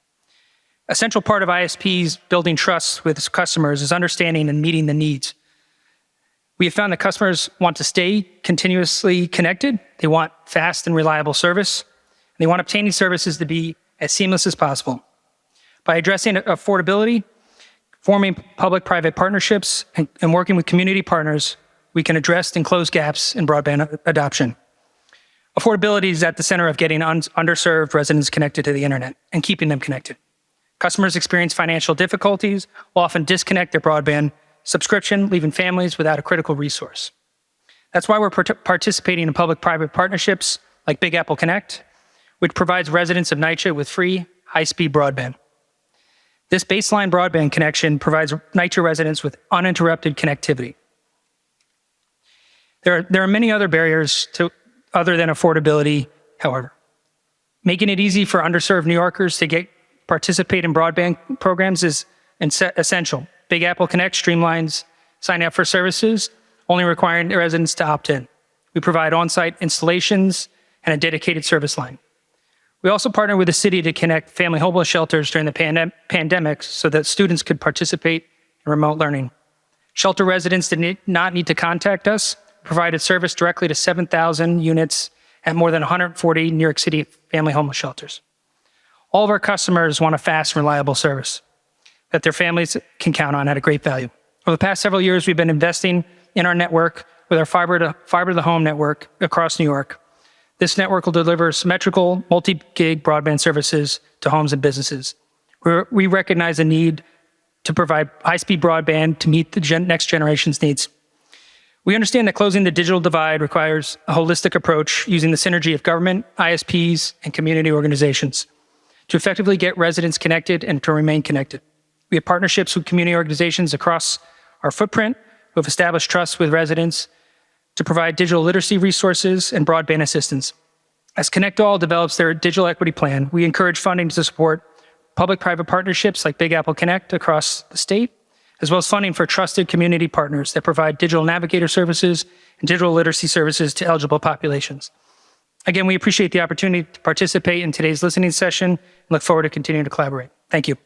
A central part of ISPs building trust with customers is understanding and meeting the needs. We have found that customers want to stay continuously connected. They want fast and reliable service. And they want obtaining services to be as seamless as possible. By addressing affordability, forming public-private partnerships, and working with community partners, we can address and close gaps in broadband adoption. Affordability is at the center of getting underserved residents connected to the internet and keeping them connected. Customers experience financial difficulties, will often disconnect their broadband subscription, leaving families without a critical resource. That's why we're participating in public-private partnerships like Big Apple Connect, which provides residents of NYCHA with free, high-speed broadband. This baseline broadband connection provides NYCHA residents with uninterrupted connectivity. There are many other barriers other than affordability, however. Making it easy for underserved New Yorkers to participate in broadband programs is essential. Big Apple Connect streamlines sign up for services, only requiring residents to opt in. We provide on-site installations and a dedicated service line. We also partner with the city to connect family homeless shelters during the pandemic so that students could participate in remote learning. Shelter residents did not need to contact us, provided service directly to 7,000 units at more than 140 New York City family homeless shelters. All of our customers want a fast and reliable service that their families can count on at a great value. Over the past several years, we've been investing in our network with our fiber to the home network across New York. This network will deliver symmetrical, multi-gig broadband services to homes and businesses. We recognize the need to provide high-speed broadband to meet the next generation's needs. We understand that closing the digital divide requires a holistic approach using the synergy of government, ISPs, and community organizations to effectively get residents connected and to remain connected. We have partnerships with community organizations across our footprint who have established trust with residents to provide digital literacy resources and broadband assistance. As ConnectALL develops their digital equity plan, we encourage funding to support public-private partnerships like Big Apple Connect across the state, as well as funding for trusted community partners that provide digital navigator services and digital literacy services to eligible populations. Again, we appreciate the opportunity to participate in today's listening session and look forward to continuing to collaborate. Thank you.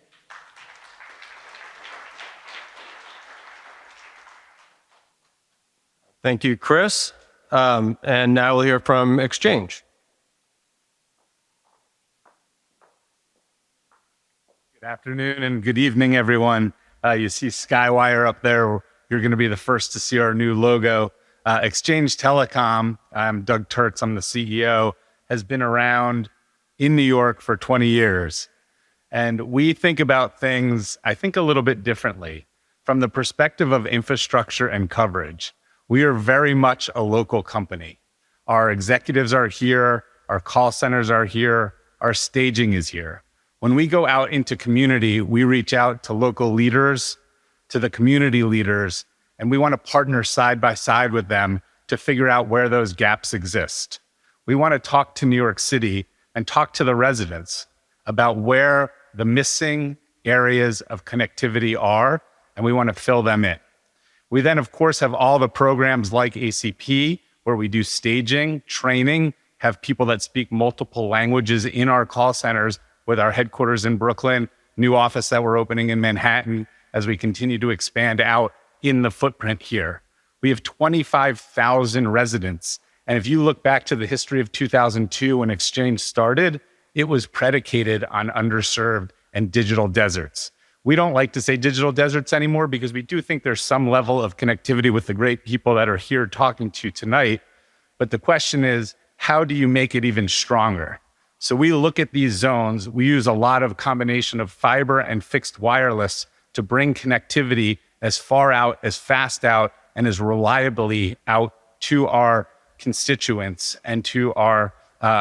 Thank you, Chris. And now we'll hear from Exchange. Good afternoon and good evening, everyone. You see Skywire up there. You're going to be the first to see our new logo. Exchange Telecom, I'm Doug Turtz, I'm the CEO, has been around in New York for 20 years. And we think about things, I think, a little bit differently from the perspective of infrastructure and coverage. We are very much a local company. Our executives are here, our call centers are here, our staging is here. When we go out into community, we reach out to local leaders, to the community leaders, and we want to partner side by side with them to figure out where those gaps exist. We want to talk to New York City and talk to the residents about where the missing areas of connectivity are, and we want to fill them in. We then, of course, have all the programs like ACP, where we do staging, training, have people that speak multiple languages in our call centers with our headquarters in Brooklyn, new office that we're opening in Manhattan as we continue to expand out in the footprint here. We have 25,000 residents. And if you look back to the history of 2002 when Exchange started, it was predicated on underserved and digital deserts. We don't like to say digital deserts anymore because we do think there's some level of connectivity with the great people that are here talking to you tonight. But the question is, how do you make it even stronger? So we look at these zones, we use a lot of combination of fiber and fixed wireless to bring connectivity as far out, as fast out, and as reliably out to our constituents and to our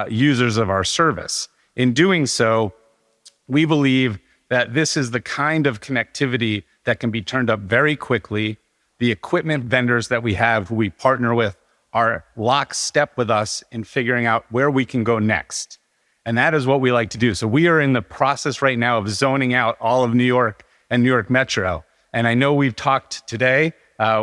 users of our service. In doing so, we believe that this is the kind of connectivity that can be turned up very quickly. The equipment vendors that we have, who we partner with, are lockstep with us in figuring out where we can go next. And that is what we like to do. So we are in the process right now of zoning out all of New York and New York Metro. And I know we've talked today.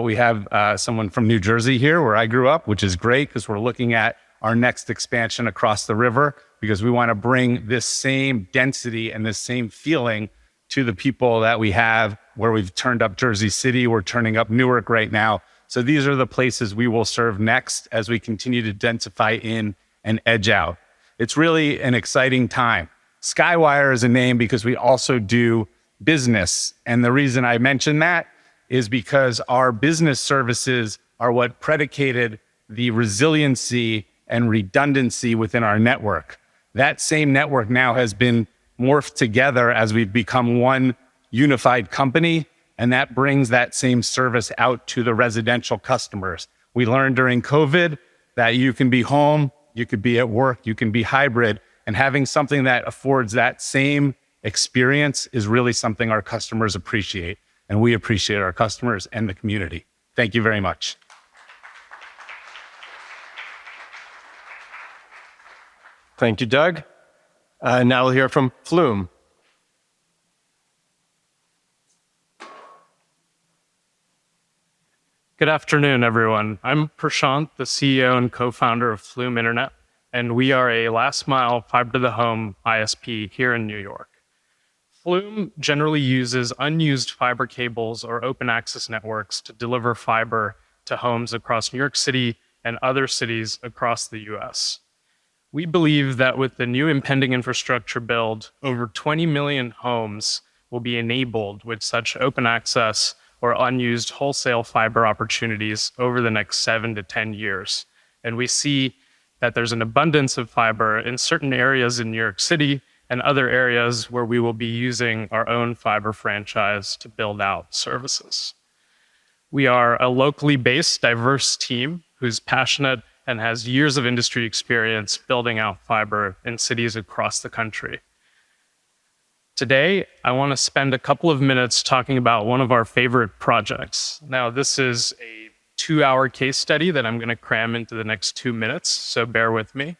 We have someone from New Jersey here where I grew up, which is great because we're looking at our next expansion across the river because we want to bring this same density and this same feeling to the people that we have, where we've turned up Jersey City, we're turning up Newark right now. So these are the places we will serve next as we continue to densify in and edge out. It's really an exciting time. Skywire is a name because we also do business. And the reason I mention that is because our business services are what predicated the resiliency and redundancy within our network. That same network now has been morphed together as we've become one unified company, and that brings that same service out to the residential customers. We learned during COVID that you can be home, you could be at work, you can be hybrid, and having something that affords that same experience is really something our customers appreciate, and we appreciate our customers and the community. Thank you very much. Thank you, Doug. Now we'll hear from Flume. Good afternoon, everyone. I'm Prashant, the CEO and co-founder of Flume Internet, and we are a last-mile fiber-to-the-home ISP here in New York. Flume generally uses unused fiber cables or open access networks to deliver fiber to homes across New York City and other cities across the US. We believe that with the new impending infrastructure build, over 20 million homes will be enabled with such open access or unused wholesale fiber opportunities over the next 7 to 10 years. And we see that there's an abundance of fiber in certain areas in New York City and other areas where we will be using our own fiber franchise to build out services. We are a locally based, diverse team who's passionate and has years of industry experience building out fiber in cities across the country. Today, I want to spend a couple of minutes talking about one of our favorite projects. Now, this is a 2-hour case study that I'm going to cram into the next 2 minutes, so bear with me.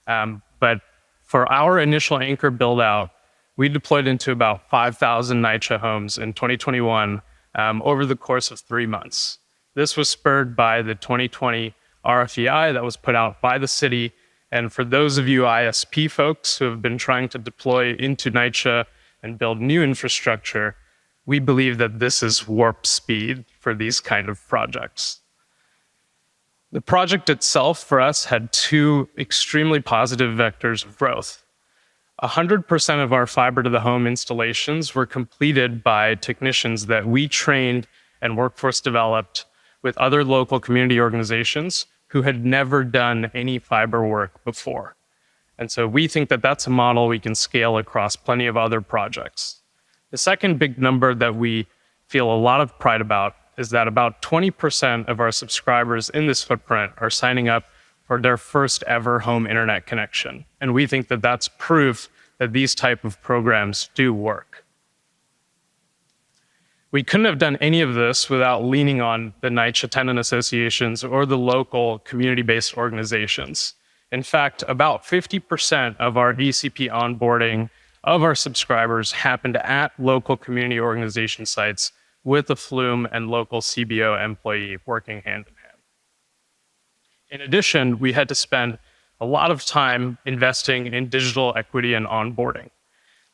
But for our initial anchor build out, we deployed into about 5,000 NYCHA homes in 2021 over the course of 3 months. This was spurred by the 2020 RFEI that was put out by the city. And for those of you ISP folks who have been trying to deploy into NYCHA and build new infrastructure, we believe that this is warp speed for these kind of projects. The project itself for us had 2 extremely positive vectors of growth. 100% of our fiber to the home installations were completed by technicians that we trained and workforce developed with other local community organizations who had never done any fiber work before. And so we think that that's a model we can scale across plenty of other projects. The second big number that we feel a lot of pride about is that about 20% of our subscribers in this footprint are signing up for their first ever home internet connection. And we think that that's proof that these type of programs do work. We couldn't have done any of this without leaning on the NYCHA tenant associations or the local community-based organizations. In fact, about 50% of our ACP onboarding of our subscribers happened at local community organization sites with a Flume and local CBO employee working hand in hand. In addition, we had to spend a lot of time investing in digital equity and onboarding.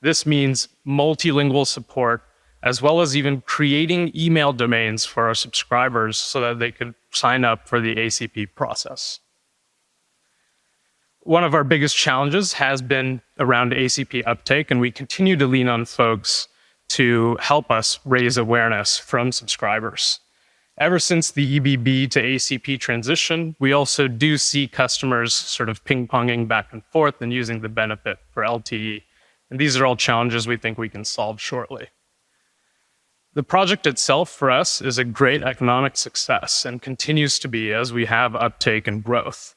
This means multilingual support, as well as even creating email domains for our subscribers so that they could sign up for the ACP process. One of our biggest challenges has been around ACP uptake, and we continue to lean on folks to help us raise awareness from subscribers. Ever since the EBB to ACP transition, we also do see customers sort of ping-ponging back and forth and using the benefit for LTE. And these are all challenges we think we can solve shortly. The project itself for us is a great economic success and continues to be as we have uptake and growth.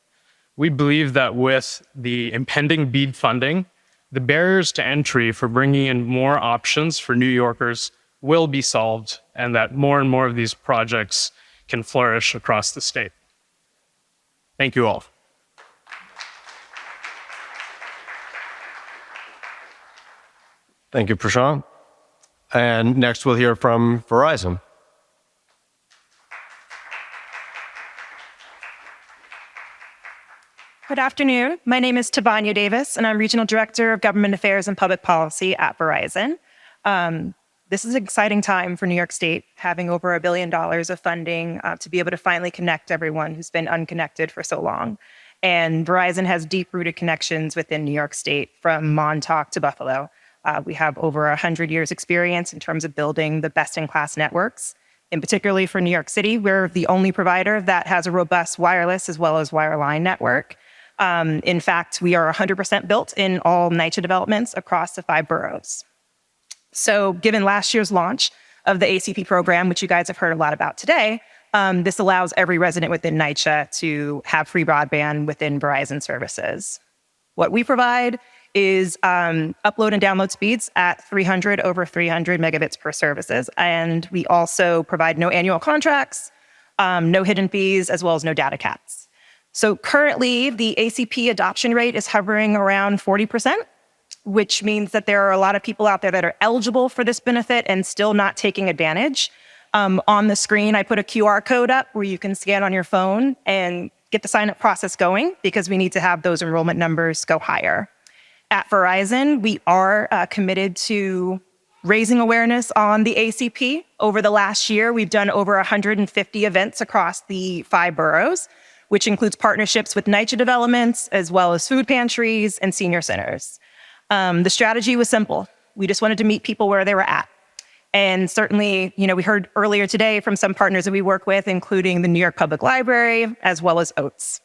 We believe that with the impending BEAD funding, the barriers to entry for bringing in more options for New Yorkers will be solved, and that more and more of these projects can flourish across the state. Thank you all. Thank you, Prashant. And next we'll hear from Verizon. Good afternoon. My name is Tabanya Davis, and I'm Regional Director of Government Affairs and Public Policy at Verizon. This is an exciting time for New York State, having over $1 billion of funding to be able to finally connect everyone who's been unconnected for so long. And Verizon has deep-rooted connections within New York State, from Montauk to Buffalo. We have over 100 years experience in terms of building the best-in-class networks. And particularly for New York City, we're the only provider that has a robust wireless as well as wireline network. In fact, we are 100% built in all NYCHA developments across the 5 boroughs. So given last year's launch of the ACP program, which you guys have heard a lot about today, this allows every resident within NYCHA to have free broadband within Verizon services. What we provide is upload and download speeds at 300 over 300 megabits per services. And we also provide no annual contracts, no hidden fees, as well as no data caps. So currently, the ACP adoption rate is hovering around 40%, which means that there are a lot of people out there that are eligible for this benefit and still not taking advantage. On the screen, I put a QR code up where you can scan on your phone and get the sign-up process going, because we need to have those enrollment numbers go higher. At Verizon, we are committed to raising awareness on the ACP. Over the last year, we've done over 150 events across the 5 boroughs, which includes partnerships with NYCHA developments, as well as food pantries and senior centers. The strategy was simple. We just wanted to meet people where they were at. And certainly, we heard earlier today from some partners that we work with, including the New York Public Library, as well as OATS.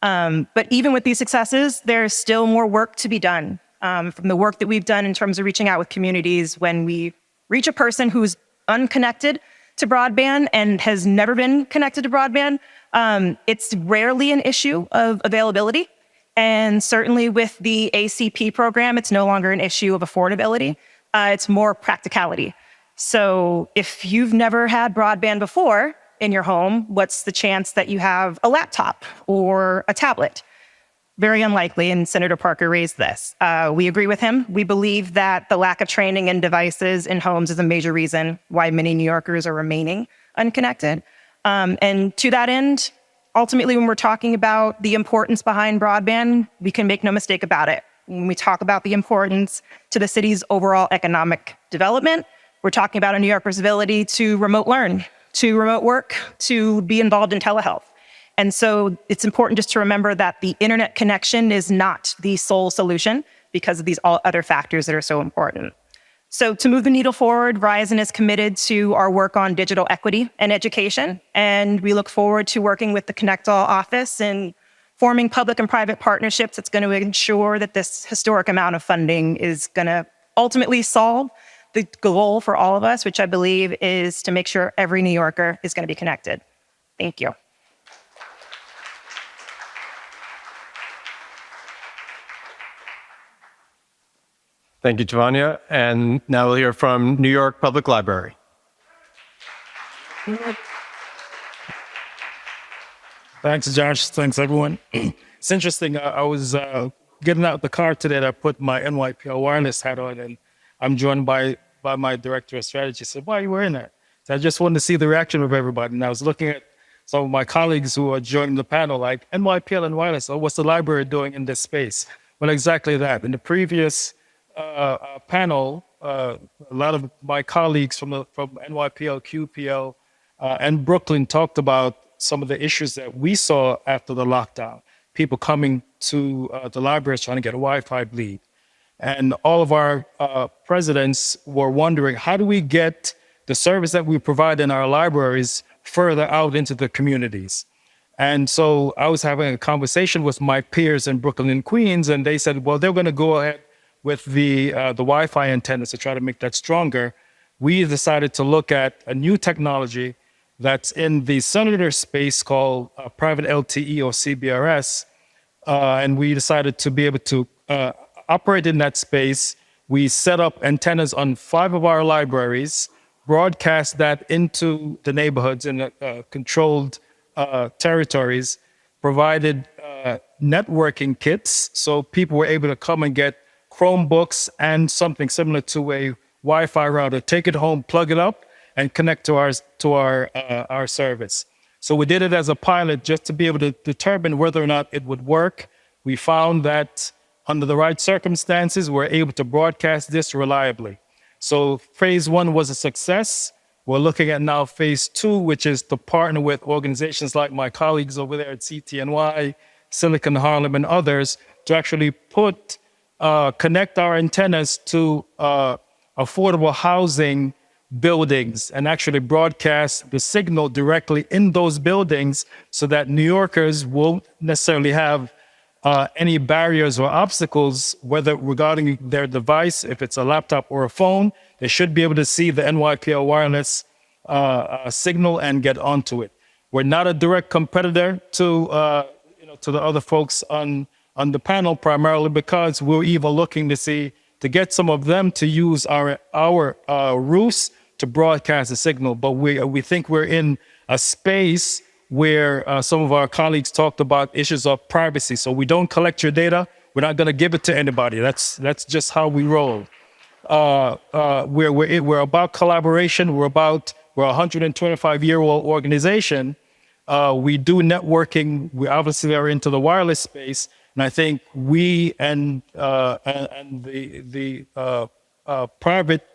But even with these successes, there's still more work to be done. From the work that we've done in terms of reaching out with communities, when we reach a person who's unconnected to broadband and has never been connected to broadband, it's rarely an issue of availability. And certainly with the ACP program, it's no longer an issue of affordability. It's more practicality. So if you've never had broadband before in your home, what's the chance that you have a laptop or a tablet? Very unlikely, and Senator Parker raised this. We agree with him. We believe that the lack of training in devices in homes is a major reason why many New Yorkers are remaining unconnected. And to that end, ultimately, when we're talking about the importance behind broadband, we can make no mistake about it. When we talk about the importance to the city's overall economic development, we're talking about a New Yorker's ability to remote learn, to remote work, to be involved in telehealth. And so it's important just to remember that the internet connection is not the sole solution, because of these all other factors that are so important. So to move the needle forward, Verizon is committed to our work on digital equity and education, and we look forward to working with the ConnectALL office and forming public and private partnerships that's going to ensure that this historic amount of funding is going to ultimately solve the goal for all of us, which I believe is to make sure every New Yorker is going to be connected. Thank you. Thank you, Tavania. And now we'll hear from New York Public Library. Thanks, Josh. Thanks, everyone. It's interesting. I was getting out the car today, and I put my NYPL wireless hat on, and I'm joined by my director of strategy. I said, "Why are you wearing that?" So I just wanted to see the reaction of everybody. And I was looking at some of my colleagues who are joining the panel, like, NYPL and wireless, what's the library doing in this space? Well, exactly that. In the previous panel, a lot of my colleagues from NYPL, QPL, and Brooklyn talked about some of the issues that we saw after the lockdown. People coming to the libraries trying to get a Wi-Fi bleed. And all of our presidents were wondering, how do we get the service that we provide in our libraries further out into the communities? And so I was having a conversation with my peers in Brooklyn and Queens, and they said, well, they're going to go ahead with the Wi-Fi antennas to try to make that stronger. We decided to look at a new technology that's in the cellular space called private LTE or CBRS. And we decided to be able to operate in that space. We set up antennas on 5 of our libraries, broadcast that into the neighborhoods in controlled territories, provided networking kits so people were able to come and get Chromebooks and something similar to a Wi-Fi router, take it home, plug it up, and connect to our service. So we did it as a pilot just to be able to determine whether or not it would work. We found that under the right circumstances, we're able to broadcast this reliably. So phase one was a success. We're looking at now phase two, which is to partner with organizations like my colleagues over there at CTNY, Silicon Harlem, and others to actually connect our antennas to affordable housing buildings and actually broadcast the signal directly in those buildings so that New Yorkers won't necessarily have any barriers or obstacles, whether regarding their device, if it's a laptop or a phone. They should be able to see the NYPL wireless signal and get onto it. We're not a direct competitor to the other folks on the panel, primarily because we're even looking to get some of them to use our roofs to broadcast the signal. But we think we're in a space where some of our colleagues talked about issues of privacy. So we don't collect your data. We're not going to give it to anybody. That's just how we roll. We're about collaboration. We're a 125-year-old organization. We do networking. We obviously are into the wireless space, and I think we and the private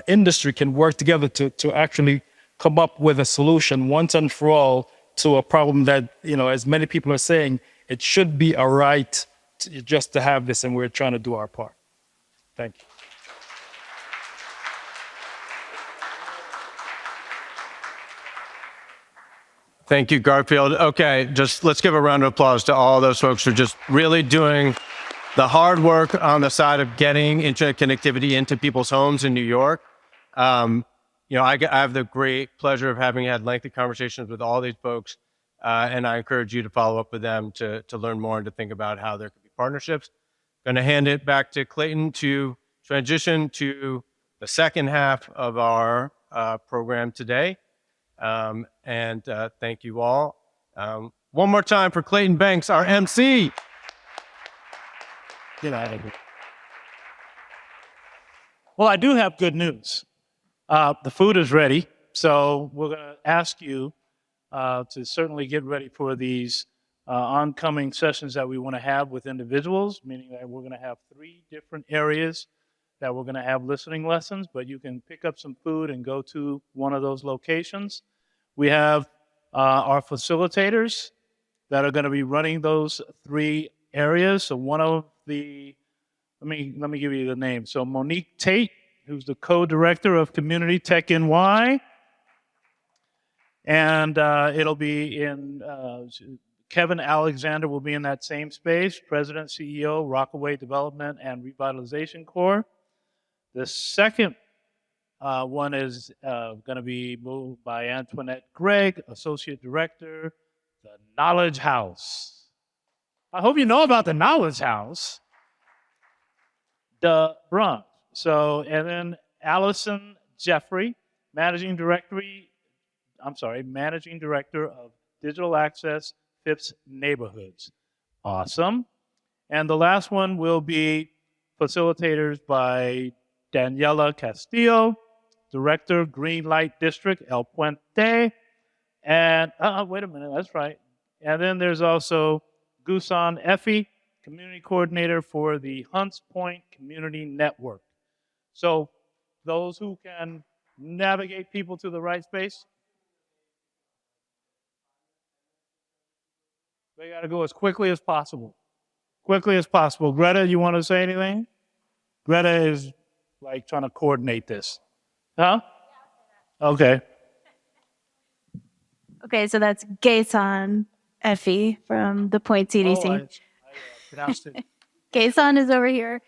industry can work together to actually come up with a solution once and for all to a problem that, as many people are saying, it should be a right just to have this, and we're trying to do our part. Thank you. Thank you, Garfield. Okay, let's give a round of applause to all those folks who are just really doing the hard work on the side of getting internet connectivity into people's homes in New York. I have the great pleasure of having had lengthy conversations with all these folks, and I encourage you to follow up with them to learn more and to think about how there could be partnerships. Going to hand it back to Clayton to transition to the second half of our program today. Thank you all. One more time for Clayton Banks, our MC. Get out of here. Well, I do have good news. The food is ready, so we're going to ask you to certainly get ready for these oncoming sessions that we want to have with individuals, meaning that we're going to have 3 different areas that we're going to have listening lessons, but you can pick up some food and go to one of those locations. We have our facilitators that are going to be running those 3 areas. So one of the, let me give you the name. So Monique Tate, who's the co-director of Community Tech NY, and it'll be in, Kevin Alexander will be in that same space, President, CEO, Rockaway Development and Revitalization Corps. The second one is going to be moved by Antoinette Gregg, Associate Director, the Knowledge House. I hope you know about the Knowledge House. The Bronx. So, and then Allison Jeffrey, Managing Director of Digital Access Phipps Neighborhoods. Awesome. And the last one will be facilitators by Daniela Castillo, Director, Green Light District, El Puente. And, wait a minute, that's right. And then there's also Gusan Effie, Community Coordinator for the Hunts Point Community Network. So those who can navigate people to the right space, they got to go as quickly as possible. Quickly as possible. Greta, you want to say anything? Greta is like trying to coordinate this. Huh? Okay. Okay, so that's Gason Effie from the Point CDC. I pronounced it. Gason is over here.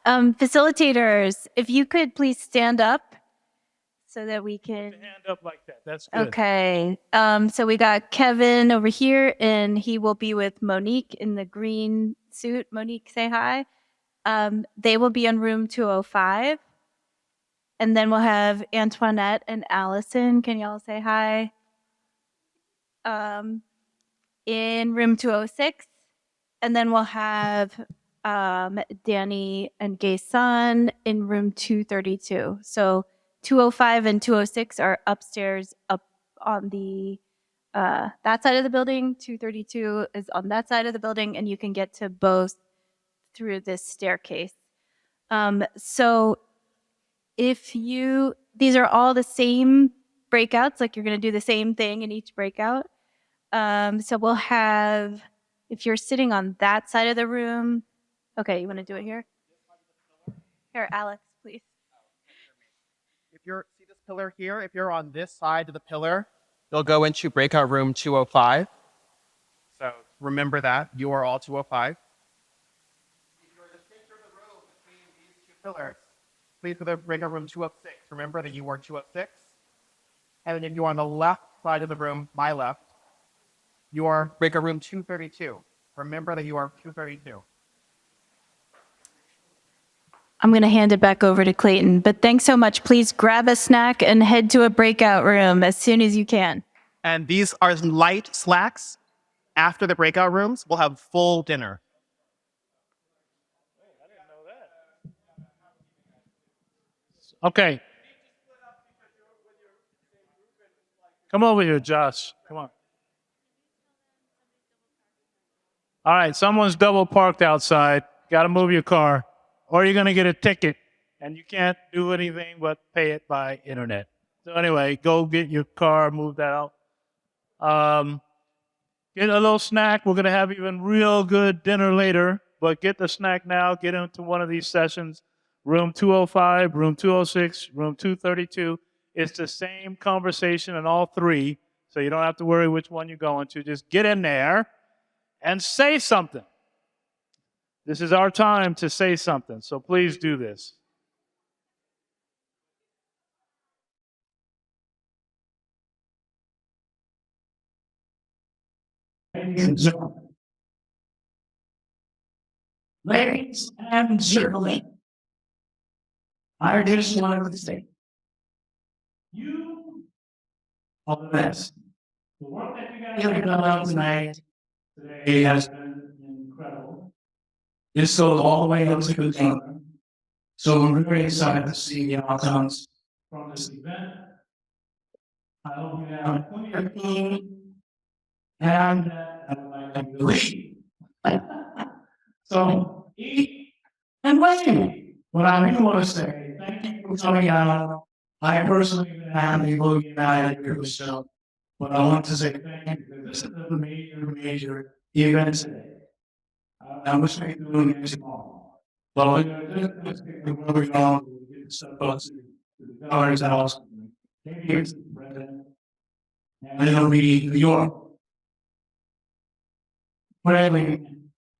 Facilitators, if you could please stand up so that we can. Hand up like that. That's good. Okay. So we got Kevin over here, and he will be with Monique in the green suit. Monique, say hi. They will be in room 205. And then we'll have Antoinette and Allison. Can y'all say hi? In room 206. And then we'll have Danny and Gason in room 232. So 205 and 206 are upstairs up on the that side of the building. 232 is on that side of the building, and you can get to both through this staircase. So these are all the same breakouts, like you're going to do the same thing in each breakout. So we'll have, if you're sitting on that side of the room, okay, you want to do it here? Here, Alex, please. If you're, see this pillar here? If you're on this side of the pillar, you'll go into breakout room 205. So remember that. You are all 205. If you're in the center of the room between these two pillars, please go to breakout room 206. Remember that you are 206. And then if you're on the left side of the room, my left, you are breakout room 232. Remember that you are 232. I'm going to hand it back over to Clayton, but thanks so much. Please grab a snack and head to a breakout room as soon as you can. And these are light slacks. After the breakout rooms, we'll have full dinner. Okay. Come over here, Josh. Come on. All right, someone's double parked outside. Got to move your car, or you're going to get a ticket, and you can't do anything but pay it by internet. So anyway, go get your car, move that out. Get a little snack. We're going to have even real good dinner later, but get the snack now. Get into one of these sessions. Room 205, room 206, room 232. It's the same conversation in all three, so you don't have to worry which one you're going to. Just get in there and say something. This is our time to say something, so please do this. Ladies and gentlemen, I just wanted to say, you are the best. The work that you guys have done today has been incredible. This goes all the way up to the top. So I'm very excited to see the outcomes from this event. I hope you have plenty of food, and I would like to leave. So eat and wait. But I do want to say thank you for coming out. I personally been happy to be united with yourself, but I want to say thank you because this is a major event today. I wish I could do it next tomorrow. But we're going to take the word on to get stuff up to the governor's house. Maybe it's the president. And it'll be New York. Friendly,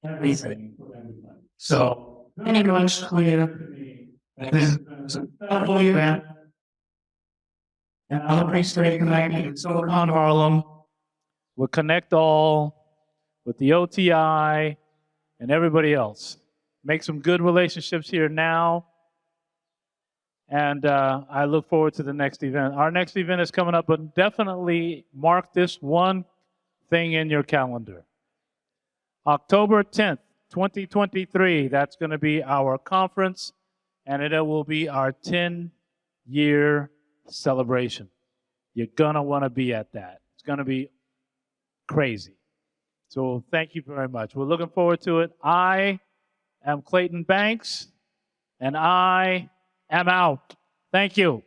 everything for everybody. So, very much clear to me that this is a federal event. And I'm appreciating connecting with Silicon Harlem, with ConnectALL, with the OTI, and everybody else. Make some good relationships here now. And I look forward to the next event. Our next event is coming up, but definitely mark this one thing in your calendar. October 10th, 2023, that's going to be our conference, and it will be our 10-year celebration. You're going to want to be at that. It's going to be crazy. So thank you very much. We're looking forward to it. I am Clayton Banks, and I am out. Thank you.